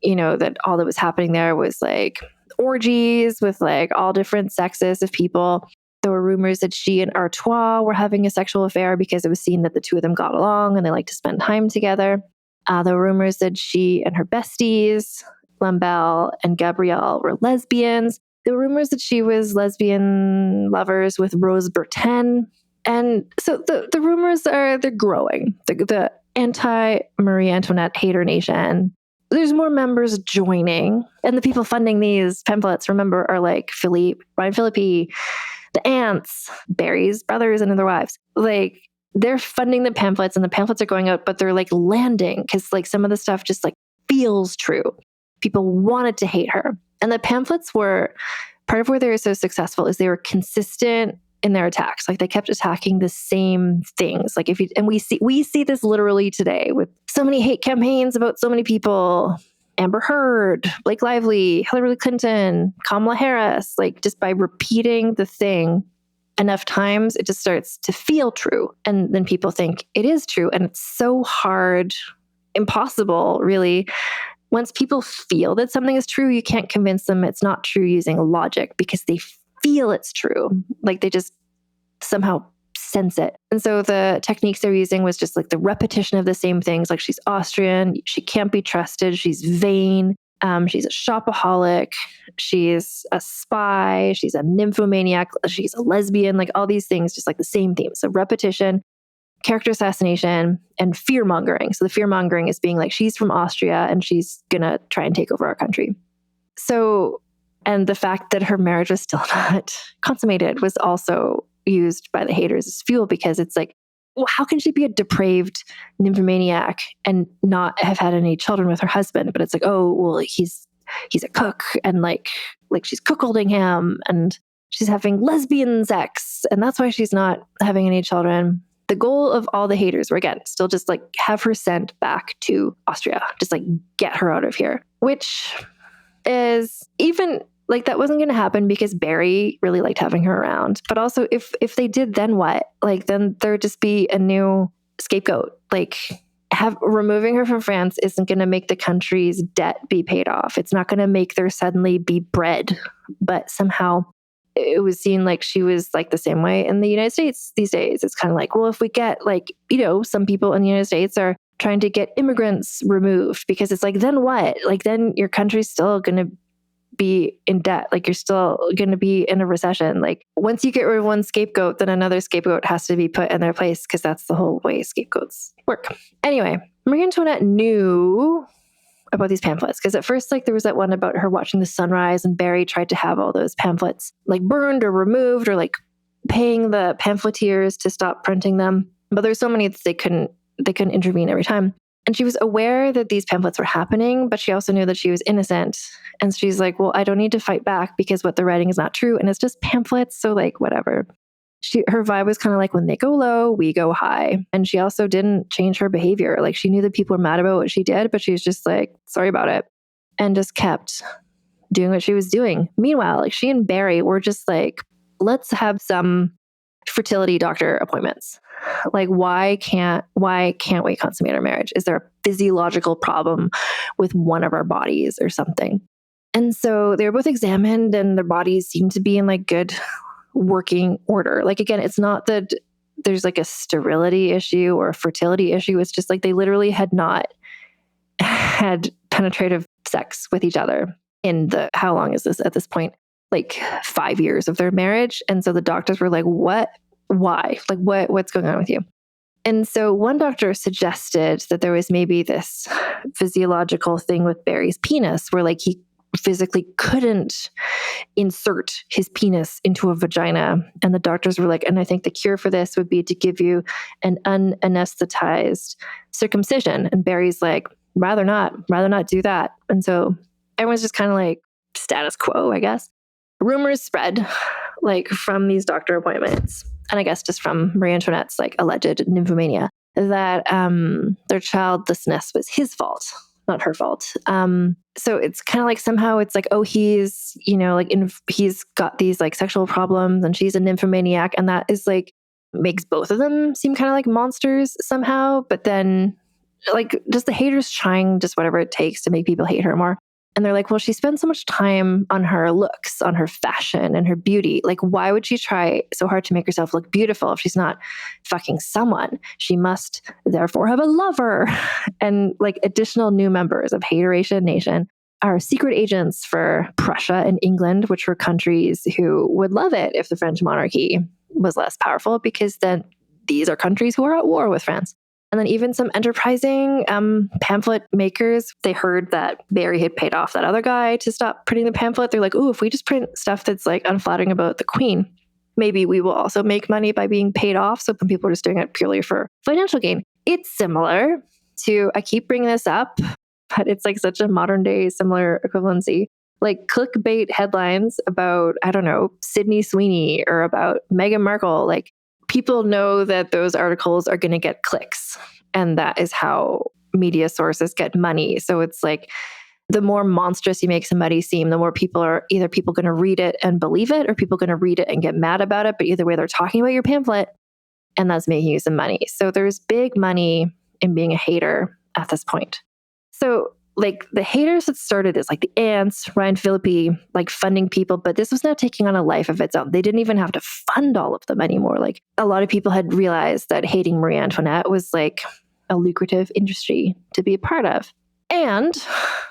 that all that was happening there was like orgies with like all different sexes of people. There were rumors that she and Artois were having a sexual affair because it was seen that the two of them got along and they liked to spend time together. There were rumors that she and her besties, Lambelle and Gabrielle, were lesbians. There were rumors that she was lesbian lovers with Rose Bertin. And so the rumors they're growing. The anti-Marie Antoinette Hater Nation, there's more members joining. And the people funding these pamphlets, remember, are like Ryan Philippi, the aunts, Barry's brothers and their wives. Like, they're funding the pamphlets and the pamphlets are going out, but they're like landing because like some of the stuff just like feels true. People wanted to hate her. And the pamphlets were, part of where they were so successful is they were consistent in their attacks. Like they kept attacking the same things. Like we see this literally today with so many hate campaigns about so many people. Amber Heard, Blake Lively, Hillary Clinton, Kamala Harris, like just by repeating the thing enough times, it just starts to feel true. And then people think it is true. And it's so hard, impossible, really. Once people feel that something is true, you can't convince them it's not true using logic because they feel it's true. Like they just somehow sense it. And so the techniques they're using was just like the repetition of the same things. Like she's Austrian, she can't be trusted, she's vain. She's a shopaholic, she's a spy, she's a nymphomaniac, she's a lesbian, like all these things, just like the same themes. So repetition, character assassination, and fear-mongering. So the fear-mongering is being like, she's from Austria and she's going to try and take over our country. So, and the fact that her marriage was still not consummated was also used by the haters as fuel because it's like, well, how can she be a depraved nymphomaniac and not have had any children with her husband? But it's like, oh, well, he's a cook and like she's cuckolding him and she's having lesbian sex. And that's why she's not having any children. The goal of all the haters were, again, still just like have her sent back to Austria, just like get her out of here, which is even like that wasn't going to happen because Barry really liked having her around. But also if they did, then what? Like then there'd just be a new scapegoat. Like removing her from France isn't going to make the country's debt be paid off. It's not going to make there suddenly be bread. But somehow it was seen like she was like the same way in the United States these days. It's kind of like, well, if we get like, some people in the United States are trying to get immigrants removed because it's like, then what? Like then your country's still going to be in debt. Like you're still going to be in a recession. Like once you get rid of one scapegoat, then another scapegoat has to be put in their place because that's the whole way scapegoats work. Anyway, Marie Antoinette knew about these pamphlets because at first, like there was that one about her watching the sunrise and Barry tried to have all those pamphlets like burned or removed or like paying the pamphleteers to stop printing them. But there's so many that they couldn't intervene every time. And she was aware that these pamphlets were happening, but she also knew that she was innocent. And she's like, well, I don't need to fight back because what they're writing is not true. And it's just pamphlets. So like, whatever. Her vibe was kind of like, when they go low, we go high. And she also didn't change her behavior. Like, she knew that people were mad about what she did, but she was just like, sorry about it. And just kept doing what she was doing. Meanwhile, like, she and Barry were just like, let's have some fertility doctor appointments. Like, why can't we consummate our marriage? Is there a physiological problem with one of our bodies or something? And so they were both examined and their bodies seemed to be in like good working order. Like, again, it's not that there's like a sterility issue or a fertility issue. It's just like they literally had not had penetrative sex with each other in how long is this at this point? Like 5 years of their marriage. And so the doctors were like, what? Why? Like, what's going on with you? And so one doctor suggested that there was maybe this physiological thing with Barry's penis where like he physically couldn't insert his penis into a vagina. And the doctors were like, and I think the cure for this would be to give you an unanesthetized circumcision. And Barry's like, rather not do that. And so everyone's just kind of like status quo, I guess. Rumors spread like from these doctor appointments, and I guess just from Marie Antoinette's like alleged nymphomania, that their childlessness was his fault, not her fault. So it's kind of like somehow it's like, oh, he's, like he's got these like sexual problems and she's a nymphomaniac. And that is like, makes both of them seem kind of like monsters somehow. But then like just the haters trying just whatever it takes to make people hate her more. And they're like, well, she spends so much time on her looks, on her fashion and her beauty. Like, why would she try so hard to make herself look beautiful if she's not fucking someone? She must therefore have a lover. And like additional new members of Hateration Nation are secret agents for Prussia and England, which were countries who would love it if the French monarchy was less powerful, because then these are countries who are at war with France. And then even some enterprising pamphlet makers, they heard that Barry had paid off that other guy to stop printing the pamphlet. They're like, ooh, if we just print stuff that's like unflattering about the queen, maybe we will also make money by being paid off. So people are just doing it purely for financial gain. It's similar to, I keep bringing this up, but it's like such a modern day similar equivalency. Like clickbait headlines about, I don't know, Sydney Sweeney or about Meghan Markle. Like, people know that those articles are going to get clicks, and that is how media sources get money. So it's like, the more monstrous you make somebody seem, the more people are either people going to read it and believe it, or people going to read it and get mad about it. But either way, they're talking about your pamphlet, and that's making you some money. So there's big money in being a hater at this point. So like the haters that started this, like the Ants, Ryan Phillippe, like funding people, but this was now taking on a life of its own. They didn't even have to fund all of them anymore. Like a lot of people had realized that hating Marie Antoinette was like a lucrative industry to be a part of. And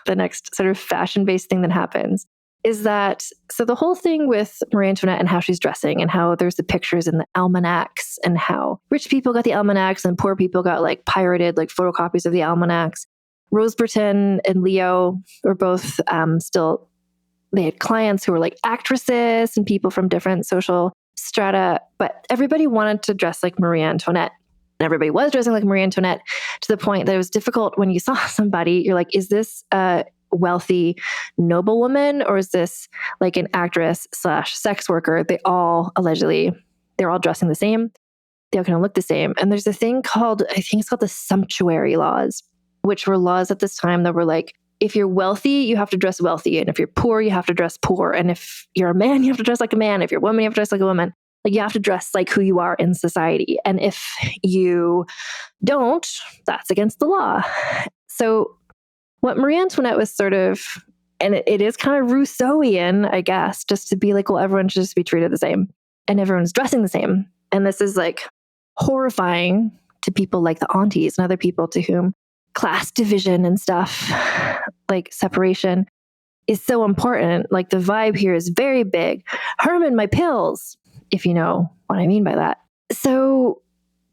the next sort of fashion-based thing that happens is that, so the whole thing with Marie Antoinette and how she's dressing and how there's the pictures in the almanacs and how rich people got the almanacs and poor people got like pirated, like photocopies of the almanacs. Rose Britton and Leo were both they had clients who were like actresses and people from different social strata, but everybody wanted to dress like Marie Antoinette. And everybody was dressing like Marie Antoinette to the point that it was difficult when you saw somebody, you're like, is this a wealthy noblewoman or is this like an actress/sex worker? They're all dressing the same. They all kind of look the same. And there's a thing called, I think it's called the sumptuary laws, which were laws at this time that were like, if you're wealthy, you have to dress wealthy. And if you're poor, you have to dress poor. And if you're a man, you have to dress like a man. If you're a woman, you have to dress like a woman. Like you have to dress like who you are in society. And if you don't, that's against the law. So what Marie Antoinette was sort of, and it is kind of Rousseauian, I guess, just to be like, well, everyone should just be treated the same. And everyone's dressing the same. And this is like horrifying to people like the aunties and other people to whom class division and stuff, like separation, is so important. Like the vibe here is very big. Herman, my pills, if you know what I mean by that. So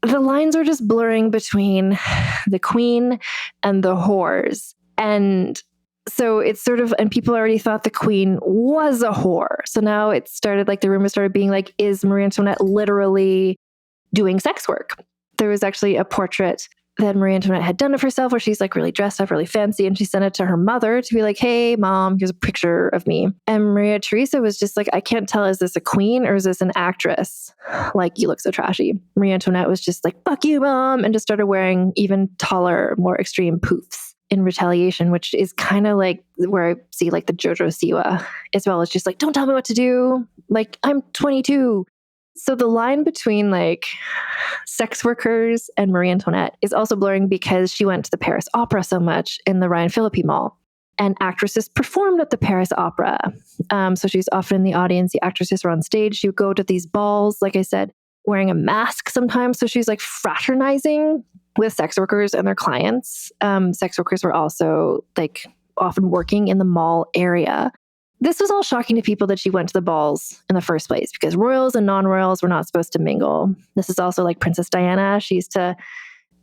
the lines are just blurring between the queen and the whores. And so it's sort of, and people already thought the queen was a whore. So now it started, like the rumors started being like, is Marie Antoinette literally doing sex work? There was actually a portrait that Marie Antoinette had done of herself where she's like really dressed up, really fancy. And she sent it to her mother to be like, hey, mom, here's a picture of me. And Maria Theresa was just like, I can't tell, is this a queen or is this an actress? Like, you look so trashy. Marie Antoinette was just like, fuck you, mom. And just started wearing even taller, more extreme poofs in retaliation, which is kind of like where I see like the Jojo Siwa as well. It's just like, don't tell me what to do. Like, I'm 22. So the line between like sex workers and Marie Antoinette is also blurring because she went to the Paris Opera so much in the Ryan Phillippe Mall. And actresses performed at the Paris Opera. So she's often in the audience. The actresses were on stage. She would go to these balls, like I said, wearing a mask sometimes. So she's like fraternizing with sex workers and their clients. Sex workers were also like often working in the mall area. This was all shocking to people that she went to the balls in the first place because royals and non-royals were not supposed to mingle. This is also like Princess Diana. She used to,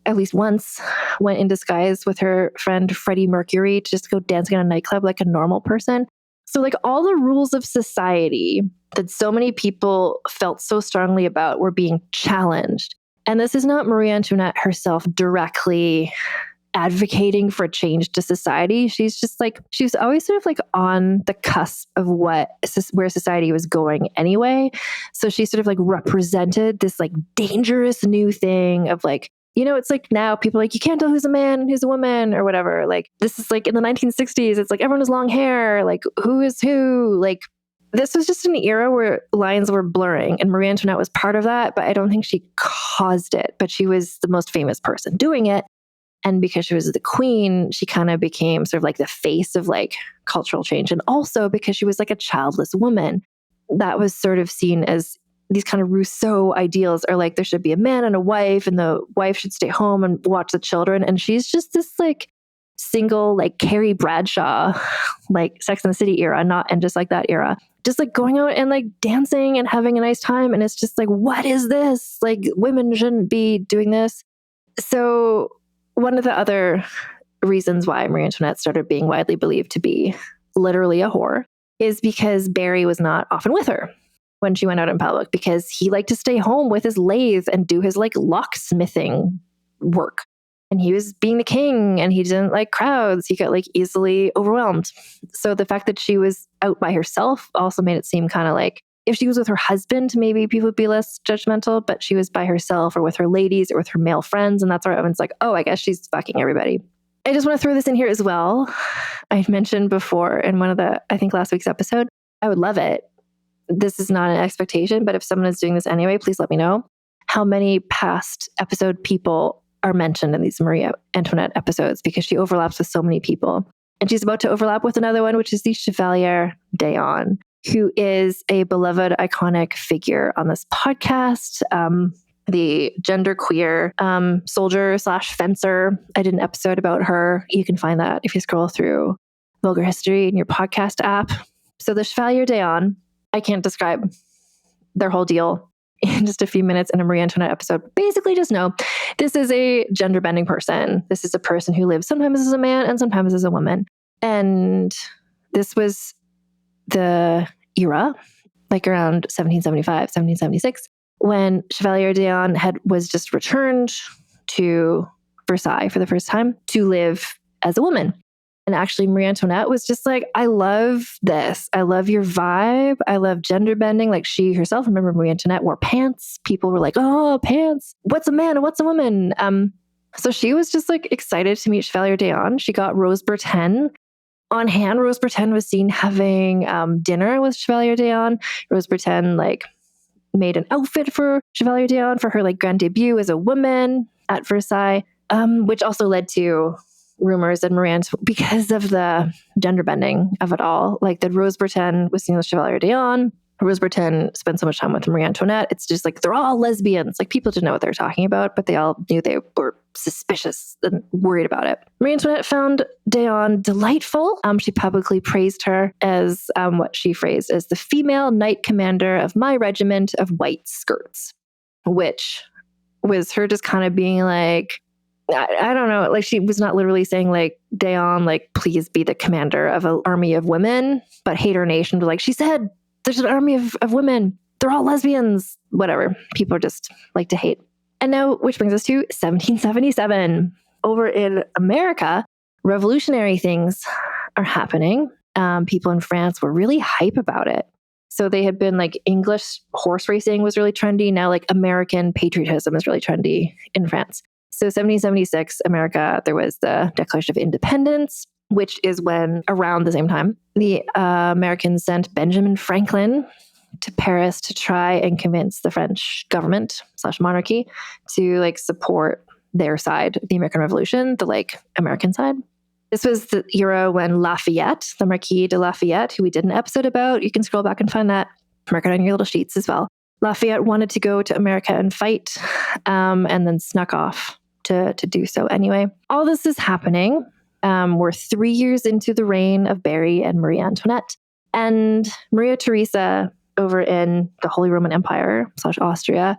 at least once, went in disguise with her friend Freddie Mercury to just go dancing in a nightclub like a normal person. So like all the rules of society that so many people felt so strongly about were being challenged. And this is not Marie Antoinette herself directly advocating for change to society. She's just like, she was always sort of like on the cusp of where society was going anyway. So she sort of like represented this like dangerous new thing of like, you know, it's like now people are like, you can't tell who's a man and who's a woman or whatever. Like this is like in the 1960s, it's like everyone has long hair, like who is who? Like this was just an era where lines were blurring and Marie Antoinette was part of that, but I don't think she caused it, but she was the most famous person doing it. And because she was the queen, she kind of became sort of like the face of like cultural change. And also because she was like a childless woman, that was sort of seen as these kind of Rousseau ideals are like, there should be a man and a wife and the wife should stay home and watch the children. And she's just this like single, like Carrie Bradshaw, like Sex and the City era, and just like that era, just like going out and like dancing and having a nice time. And it's just like, what is this? Like women shouldn't be doing this. So one of the other reasons why Marie Antoinette started being widely believed to be literally a whore is because Barry was not often with her when she went out in public because he liked to stay home with his lathe and do his like locksmithing work. And he was being the king and he didn't like crowds. He got like easily overwhelmed. So the fact that she was out by herself also made it seem kind of like if she was with her husband, maybe people would be less judgmental, but she was by herself or with her ladies or with her male friends. And that's where everyone's like, oh, I guess she's fucking everybody. I just want to throw this in here as well. I mentioned before in one of the, I think last week's episode, I would love it. This is not an expectation, but if someone is doing this anyway, please let me know how many past episode people are mentioned in these Marie Antoinette episodes because she overlaps with so many people. And she's about to overlap with another one, which is the Chevalier d'Eon, who is a beloved, iconic figure on this podcast. The genderqueer soldier / fencer. I did an episode about her. You can find that if you scroll through Vulgar History in your podcast app. So the Chevalier d'Eon, I can't describe their whole deal in just a few minutes in a Marie Antoinette episode. Basically, just know this is a gender bending person. This is a person who lives sometimes as a man and sometimes as a woman. And this was the era, like around 1775, 1776, when Chevalier d'Eon was just returned to Versailles for the first time to live as a woman. And actually, Marie Antoinette was just like, I love this. I love your vibe. I love gender bending. Like she herself, remember Marie Antoinette wore pants. People were like, oh, pants. What's a man and what's a woman? So she was just like excited to meet Chevalier d'Eon. She got Rose Bertin on hand. Rose Bertin was seen having dinner with Chevalier d'Eon. Rose Bertin like made an outfit for Chevalier d'Eon for her like grand debut as a woman at Versailles, which also led to rumors that Marie Antoinette, because of the gender bending of it all, like that Rose Bertin was seen with Chevalier d'Eon. Rose Bertin spent so much time with Marie Antoinette. It's just like they're all lesbians. Like people didn't know what they were talking about, but they all knew they were suspicious and worried about it. Marie Antoinette found d'Eon delightful. She publicly praised her as what she phrased as the female knight commander of my regiment of white skirts, which was her just kind of being like, I don't know, like she was not literally saying like, d'Eon, like, please be the commander of an army of women, but hate her nation. But like she said, there's an army of women. They're all lesbians. Whatever. People just like to hate. And now, which brings us to 1777. Over in America, revolutionary things are happening. People in France were really hype about it. So they had been like English horse racing was really trendy. Now like American patriotism is really trendy in France. So 1776, America, there was the Declaration of Independence, which is when around the same time, the Americans sent Benjamin Franklin to Paris to try and convince the French government / monarchy to like support their side of the American Revolution, the like American side. This was the era when Lafayette, the Marquis de Lafayette, who we did an episode about, you can scroll back and find that, mark it on your little sheets as well. Lafayette wanted to go to America and fight, and then snuck off to do so anyway. All this is happening. We're 3 years into the reign of Barry and Marie Antoinette. And Maria Theresa over in the Holy Roman Empire / Austria.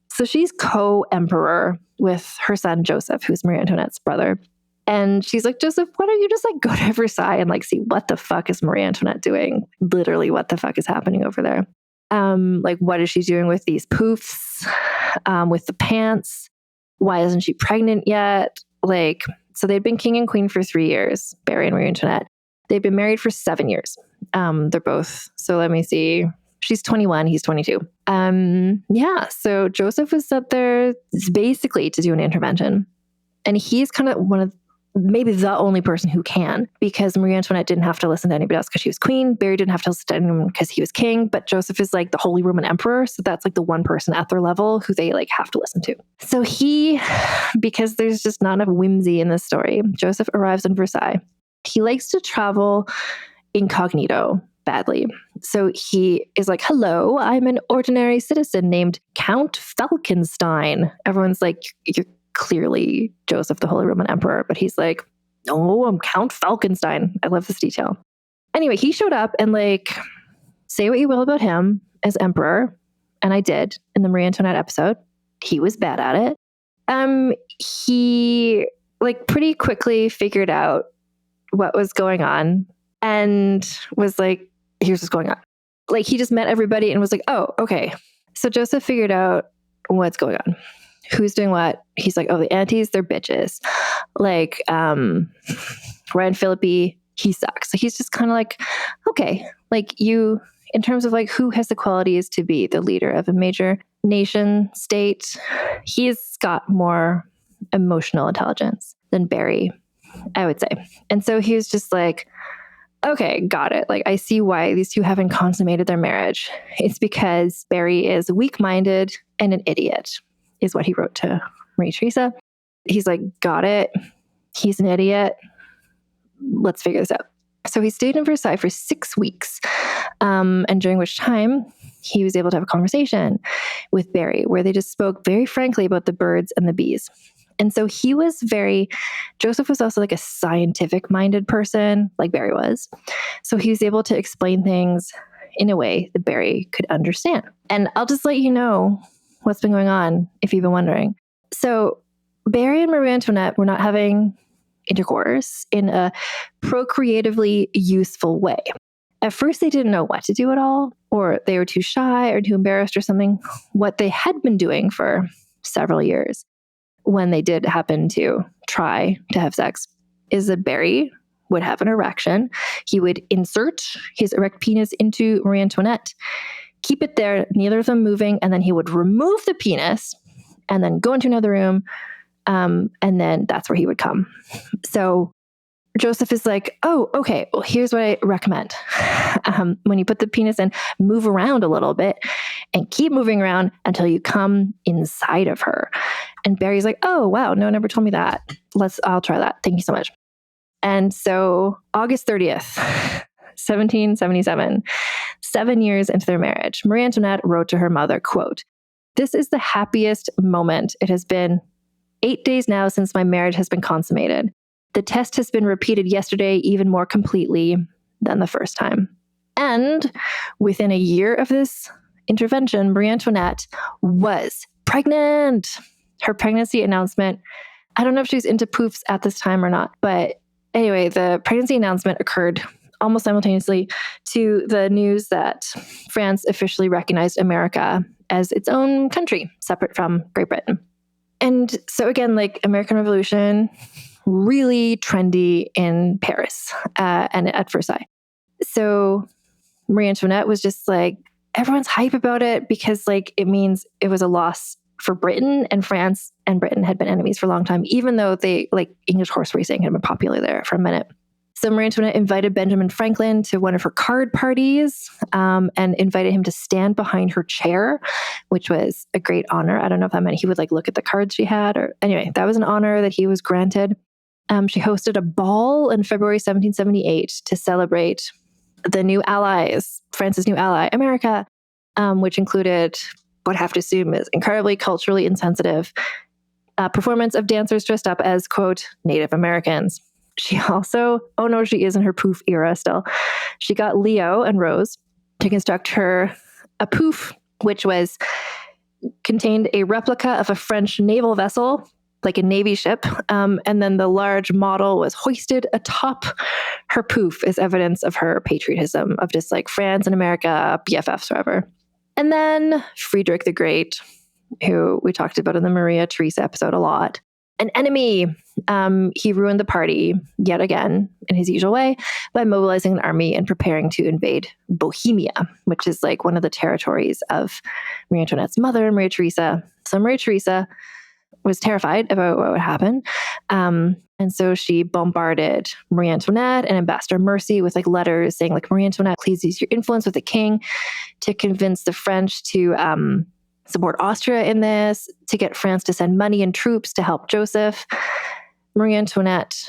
So she's co-emperor with her son Joseph, who's Marie Antoinette's brother. And she's like, Joseph, why don't you just like go to Versailles and like see what the fuck is Marie Antoinette doing? Literally, what the fuck is happening over there? Like, what is she doing with these poofs, with the pants? Why isn't she pregnant yet? Like, so they'd been king and queen for 3 years, Barry and Marie Antoinette. They'd been married for 7 years. They're both, so let me see. She's 21, he's 22. Yeah, so Joseph was set there basically to do an intervention. And he's kind of one of maybe the only person who can, because Marie Antoinette didn't have to listen to anybody else because she was queen. Barry didn't have to listen to anyone because he was king. But Joseph is like the Holy Roman Emperor. So that's like the one person at their level who they like have to listen to. So he, because there's just not enough whimsy in this story, Joseph arrives in Versailles. He likes to travel incognito badly. So he is like, hello, I'm an ordinary citizen named Count Falkenstein. Everyone's like, you're clearly Joseph, the Holy Roman Emperor. But he's like, no, I'm Count Falkenstein. I love this detail. Anyway, he showed up and like, say what you will about him as emperor. And I did in the Marie Antoinette episode. He was bad at it. He like pretty quickly figured out what was going on and was like, here's what's going on. Like he just met everybody and was like, oh, okay. So Joseph figured out what's going on. Who's doing what? He's like, oh, the aunties, they're bitches. Like, Ryan Phillippe, he sucks. So he's just kind of like, okay, like you, in terms of like who has the qualities to be the leader of a major nation state, he's got more emotional intelligence than Barry, I would say. And so he was just like, okay, got it. Like, I see why these two haven't consummated their marriage. It's because Barry is weak-minded and an idiot, is what he wrote to Marie Theresa. He's like, got it. He's an idiot. Let's figure this out. So he stayed in Versailles for 6 weeks, and during which time he was able to have a conversation with Barry where they just spoke very frankly about the birds and the bees. And so Joseph was also like a scientific-minded person, like Barry was. So he was able to explain things in a way that Barry could understand. And I'll just let you know what's been going on if you've been wondering. So Barry and Marie Antoinette were not having intercourse in a procreatively useful way. At first, they didn't know what to do at all, or they were too shy or too embarrassed or something. What they had been doing for several years when they did happen to try to have sex is that Barry would have an erection. He would insert his erect penis into Marie Antoinette, keep it there, neither of them moving, and then he would remove the penis and then go into another room, and then that's where he would come. So Joseph is like, oh, okay, well, here's what I recommend. When you put the penis in, move around a little bit and keep moving around until you come inside of her. And Barry's like, oh, wow, no one ever told me that. I'll try that. Thank you so much. And so August 30th, 1777, 7 years into their marriage, Marie Antoinette wrote to her mother, quote, "This is the happiest moment. It has been 8 days now since my marriage has been consummated. The test has been repeated yesterday even more completely than the first time." And within a year of this intervention, Marie Antoinette was pregnant. Her pregnancy announcement, I don't know if she was into poofs at this time or not, but anyway, the pregnancy announcement occurred almost simultaneously to the news that France officially recognized America as its own country, separate from Great Britain. And so again, like American Revolution, really trendy in Paris and at Versailles. So Marie Antoinette was just like, everyone's hype about it because like it means it was a loss for Britain, and France and Britain had been enemies for a long time, even though they like English horse racing had been popular there for a minute. So Marie Antoinette invited Benjamin Franklin to one of her card parties and invited him to stand behind her chair, which was a great honor. I don't know if that meant he would like look at the cards she had, or anyway, that was an honor that he was granted. She hosted a ball in February 1778 to celebrate the new allies, France's new ally, America, which included what I have to assume is incredibly culturally insensitive performance of dancers dressed up as, quote, Native Americans. She also, oh no, she is in her poof era still. She got Leo and Rose to construct her a poof, which contained a replica of a French naval vessel, like a Navy ship. And then the large model was hoisted atop her poof as evidence of her patriotism of just like France and America, BFFs forever. And then Friedrich the Great, who we talked about in the Maria Theresa episode a lot, an enemy. He ruined the party yet again in his usual way by mobilizing an army and preparing to invade Bohemia, which is like one of the territories of Marie Antoinette's mother, Maria Theresa. So Maria Theresa was terrified about what would happen. And so she bombarded Marie Antoinette and Ambassador Mercy with like letters saying like, Marie Antoinette, please use your influence with the king to convince the French to support Austria in this, to get France to send money and troops to help Joseph. Marie Antoinette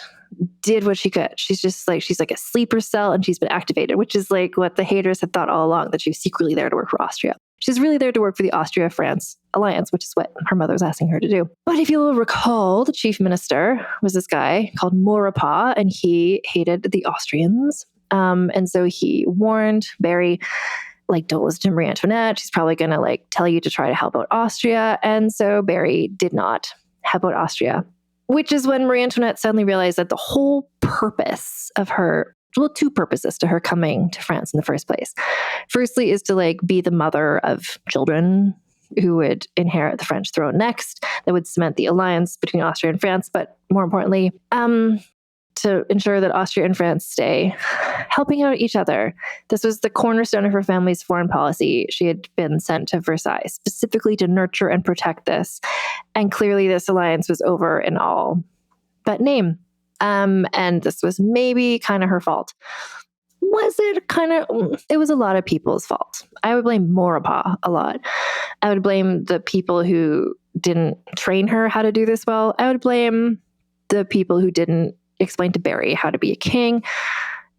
did what she could. She's like a sleeper cell and she's been activated, which is like what the haters had thought all along, that she was secretly there to work for Austria. She's really there to work for the Austria-France alliance, which is what her mother was asking her to do. But if you'll recall, the chief minister was this guy called Maurepas, and he hated the Austrians. And so he warned Barry, like, don't listen to Marie Antoinette. She's probably going to like tell you to try to help out Austria. And so Barry did not help out Austria, which is when Marie Antoinette suddenly realized that the whole purpose of her, well, two purposes to her coming to France in the first place. Firstly is to like be the mother of children who would inherit the French throne next, that would cement the alliance between Austria and France. But more importantly, to ensure that Austria and France stay helping out each other. This was the cornerstone of her family's foreign policy. She had been sent to Versailles specifically to nurture and protect this. And clearly this alliance was over in all but name. And this was maybe kind of her fault. Was it kind of? It was a lot of people's fault. I would blame Maurepas a lot. I would blame the people who didn't train her how to do this well. I would blame the people who didn't explain to Barry how to be a king.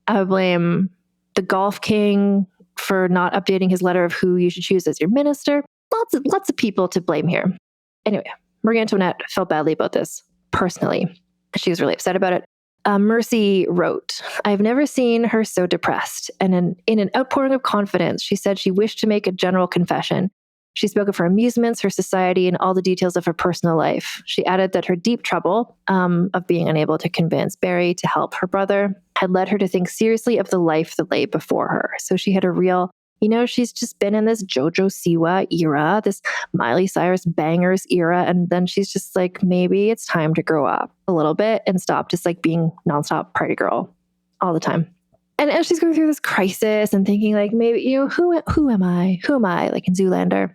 I would blame the golf king for not updating his letter of who you should choose as your minister. Lots of people to blame here. Anyway, Marie Antoinette felt badly about this personally. She was really upset about it. Mercy wrote, I've never seen her so depressed. And in an outpouring of confidence, she said she wished to make a general confession. She spoke of her amusements, her society, and all the details of her personal life. She added that her deep trouble of being unable to convince Barry to help her brother had led her to think seriously of the life that lay before her. So she had a real, she's just been in this Jojo Siwa era, this Miley Cyrus bangers era, and then she's just like, maybe it's time to grow up a little bit and stop just like being nonstop party girl all the time. And as she's going through this crisis and thinking like, maybe, who am I? Who am I? Like in Zoolander.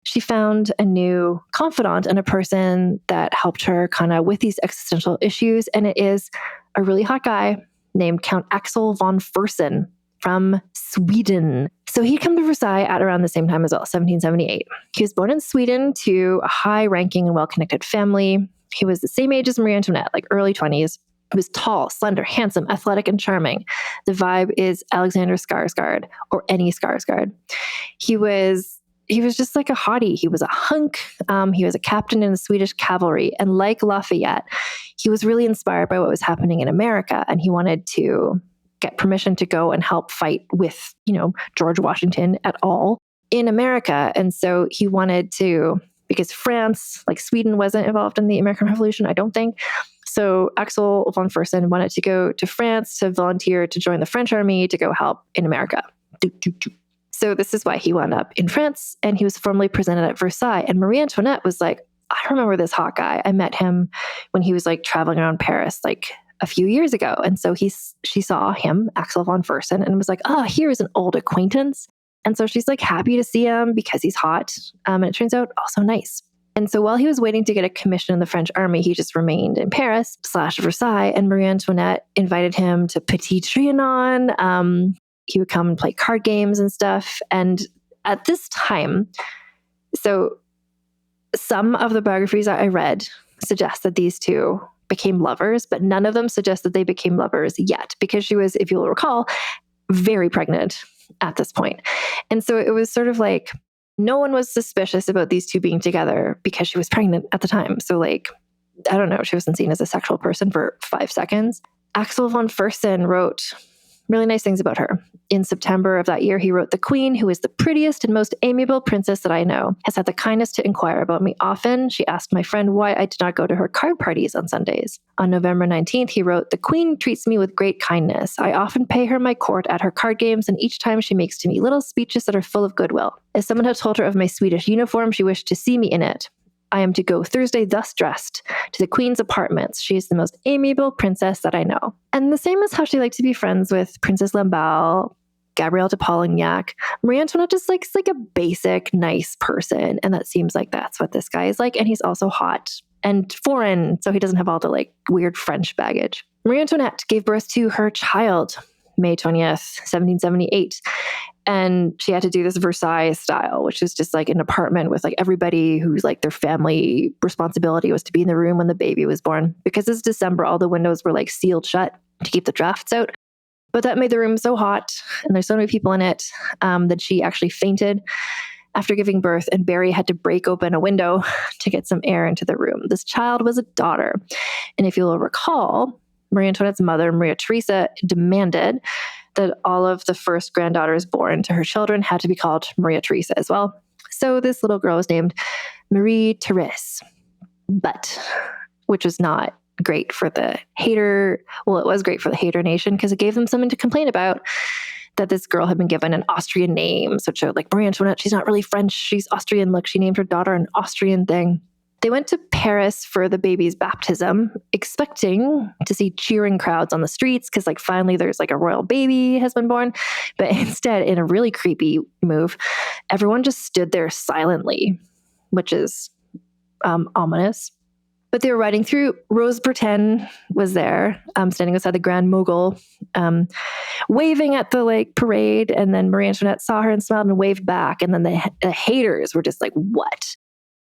She found a new confidant and a person that helped her kind of with these existential issues. And it is a really hot guy named Count Axel von Fersen from Sweden. So he'd come to Versailles at around the same time as well, 1778. He was born in Sweden to a high-ranking and well-connected family. He was the same age as Marie Antoinette, like early 20s. He was tall, slender, handsome, athletic, and charming. The vibe is Alexander Skarsgård, or any Skarsgård. He was just like a hottie. He was a hunk. He was a captain in the Swedish cavalry. And like Lafayette, he was really inspired by what was happening in America. And he wanted to get permission to go and help fight with, George Washington at all in America. And so he wanted to, because France, like Sweden, wasn't involved in the American Revolution, I don't think. So Axel von Fersen wanted to go to France to volunteer to join the French army to go help in America. So this is why he wound up in France, and he was formally presented at Versailles. And Marie Antoinette was like, I remember this hot guy. I met him when he was like traveling around Paris, like a few years ago. And so she saw him, Axel von Fersen, and was like, oh, here's an old acquaintance. And so she's like happy to see him because he's hot. And it turns out also nice. And so while he was waiting to get a commission in the French army, he just remained in Paris / Versailles. And Marie Antoinette invited him to Petit Trianon. He would come and play card games and stuff. And at this time, so some of the biographies that I read suggest that these two became lovers, but none of them suggest that they became lovers yet, because she was, if you'll recall, very pregnant at this point. And so it was sort of like, no one was suspicious about these two being together because she was pregnant at the time. So like, I don't know, she wasn't seen as a sexual person for 5 seconds. Axel von Fersen wrote really nice things about her. In September of that year, he wrote, "The Queen, who is the prettiest and most amiable princess that I know, has had the kindness to inquire about me often. She asked my friend why I did not go to her card parties on Sundays." On November 19th, he wrote, "The Queen treats me with great kindness. I often pay her my court at her card games, and each time she makes to me little speeches that are full of goodwill. As someone had told her of my Swedish uniform, she wished to see me in it. I am to go Thursday thus dressed to the Queen's apartments. She is the most amiable princess that I know." And the same as how she liked to be friends with Princess Lamballe, Gabrielle de Polignac, Marie Antoinette just likes like a basic, nice person. And that seems like that's what this guy is like. And he's also hot and foreign, so he doesn't have all the like weird French baggage. Marie Antoinette gave birth to her child, May 20th, 1778. And she had to do this Versailles style, which is just like an apartment with like everybody who's like their family responsibility was to be in the room when the baby was born. Because it's December, all the windows were like sealed shut to keep the drafts out. But that made the room so hot, and there's so many people in it, that she actually fainted after giving birth, and Barry had to break open a window to get some air into the room. This child was a daughter. And if you'll recall, Marie Antoinette's mother, Maria Theresa, demanded that all of the first granddaughters born to her children had to be called Maria Theresa as well. So this little girl was named Marie Therese, which was not great for the hater. Well, it was great for the hater nation because it gave them something to complain about, that this girl had been given an Austrian name. So it showed like Marie Antoinette, she's not really French, she's Austrian. Look, she named her daughter an Austrian thing. They went to Paris for the baby's baptism, expecting to see cheering crowds on the streets because like finally there's like a royal baby has been born. But instead, in a really creepy move, everyone just stood there silently, which is ominous. But they were riding through. Rose Bretagne was there, standing beside the Grand Mogul, waving at the like parade. And then Marie Antoinette saw her and smiled and waved back. And then the haters were just like, what?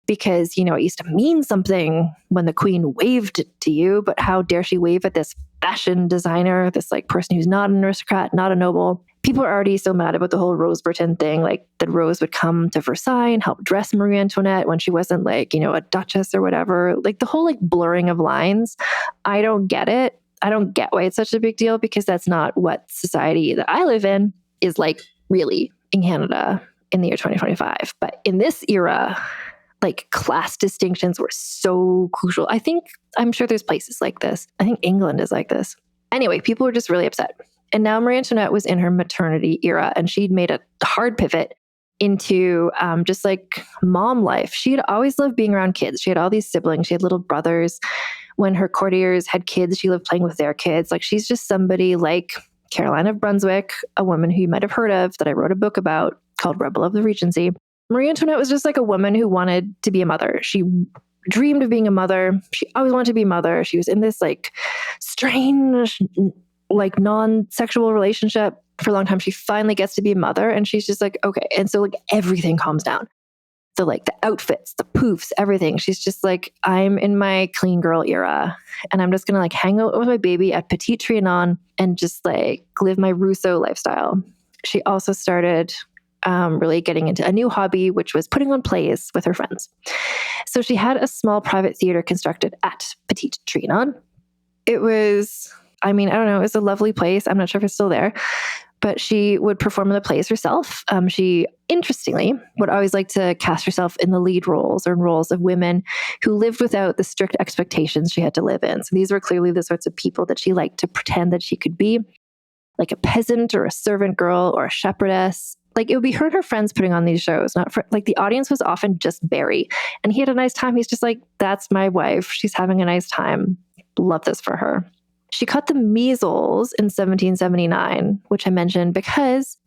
Because, you know, it used to mean something when the Queen waved to you, but how dare she wave at this fashion designer, this like person who's not an aristocrat, not a noble. People are already so mad about the whole Rose Bretagne thing, like that Rose would come to Versailles and help dress Marie Antoinette when she wasn't like, you know, a duchess or whatever. Like the whole like blurring of lines. I don't get it. I don't get why it's such a big deal, because that's not what society that I live in is like really in Canada in the year 2025. But in this era, like class distinctions were so crucial. I'm sure there's places like this. I think England is like this. Anyway, people were just really upset. And now Marie Antoinette was in her maternity era, and she'd made a hard pivot into just like mom life. She had always loved being around kids. She had all these siblings. She had little brothers. When her courtiers had kids, she loved playing with their kids. Like she's just somebody like Caroline of Brunswick, a woman who you might have heard of that I wrote a book about called Rebel of the Regency. Marie Antoinette was just like a woman who wanted to be a mother. She dreamed of being a mother. She always wanted to be a mother. She was in this like strange, like non-sexual relationship for a long time. She finally gets to be a mother, and she's just like, okay. And so like everything calms down. So like the outfits, the poofs, everything. She's just like, I'm in my clean girl era, and I'm just going to like hang out with my baby at Petit Trianon and just like live my Rousseau lifestyle. She also started really getting into a new hobby, which was putting on plays with her friends. So she had a small private theater constructed at Petit Trianon. It was, I don't know, it was a lovely place. I'm not sure if it's still there, but she would perform in the plays herself. She, interestingly, would always like to cast herself in the lead roles or in roles of women who lived without the strict expectations she had to live in. So these were clearly the sorts of people that she liked to pretend that she could be, like a peasant or a servant girl or a shepherdess. Like, it would be her and her friends putting on these shows, not for, like, the audience was often just Barry. And he had a nice time. He's just like, that's my wife. She's having a nice time. Love this for her. She caught the measles in 1779, which I mentioned because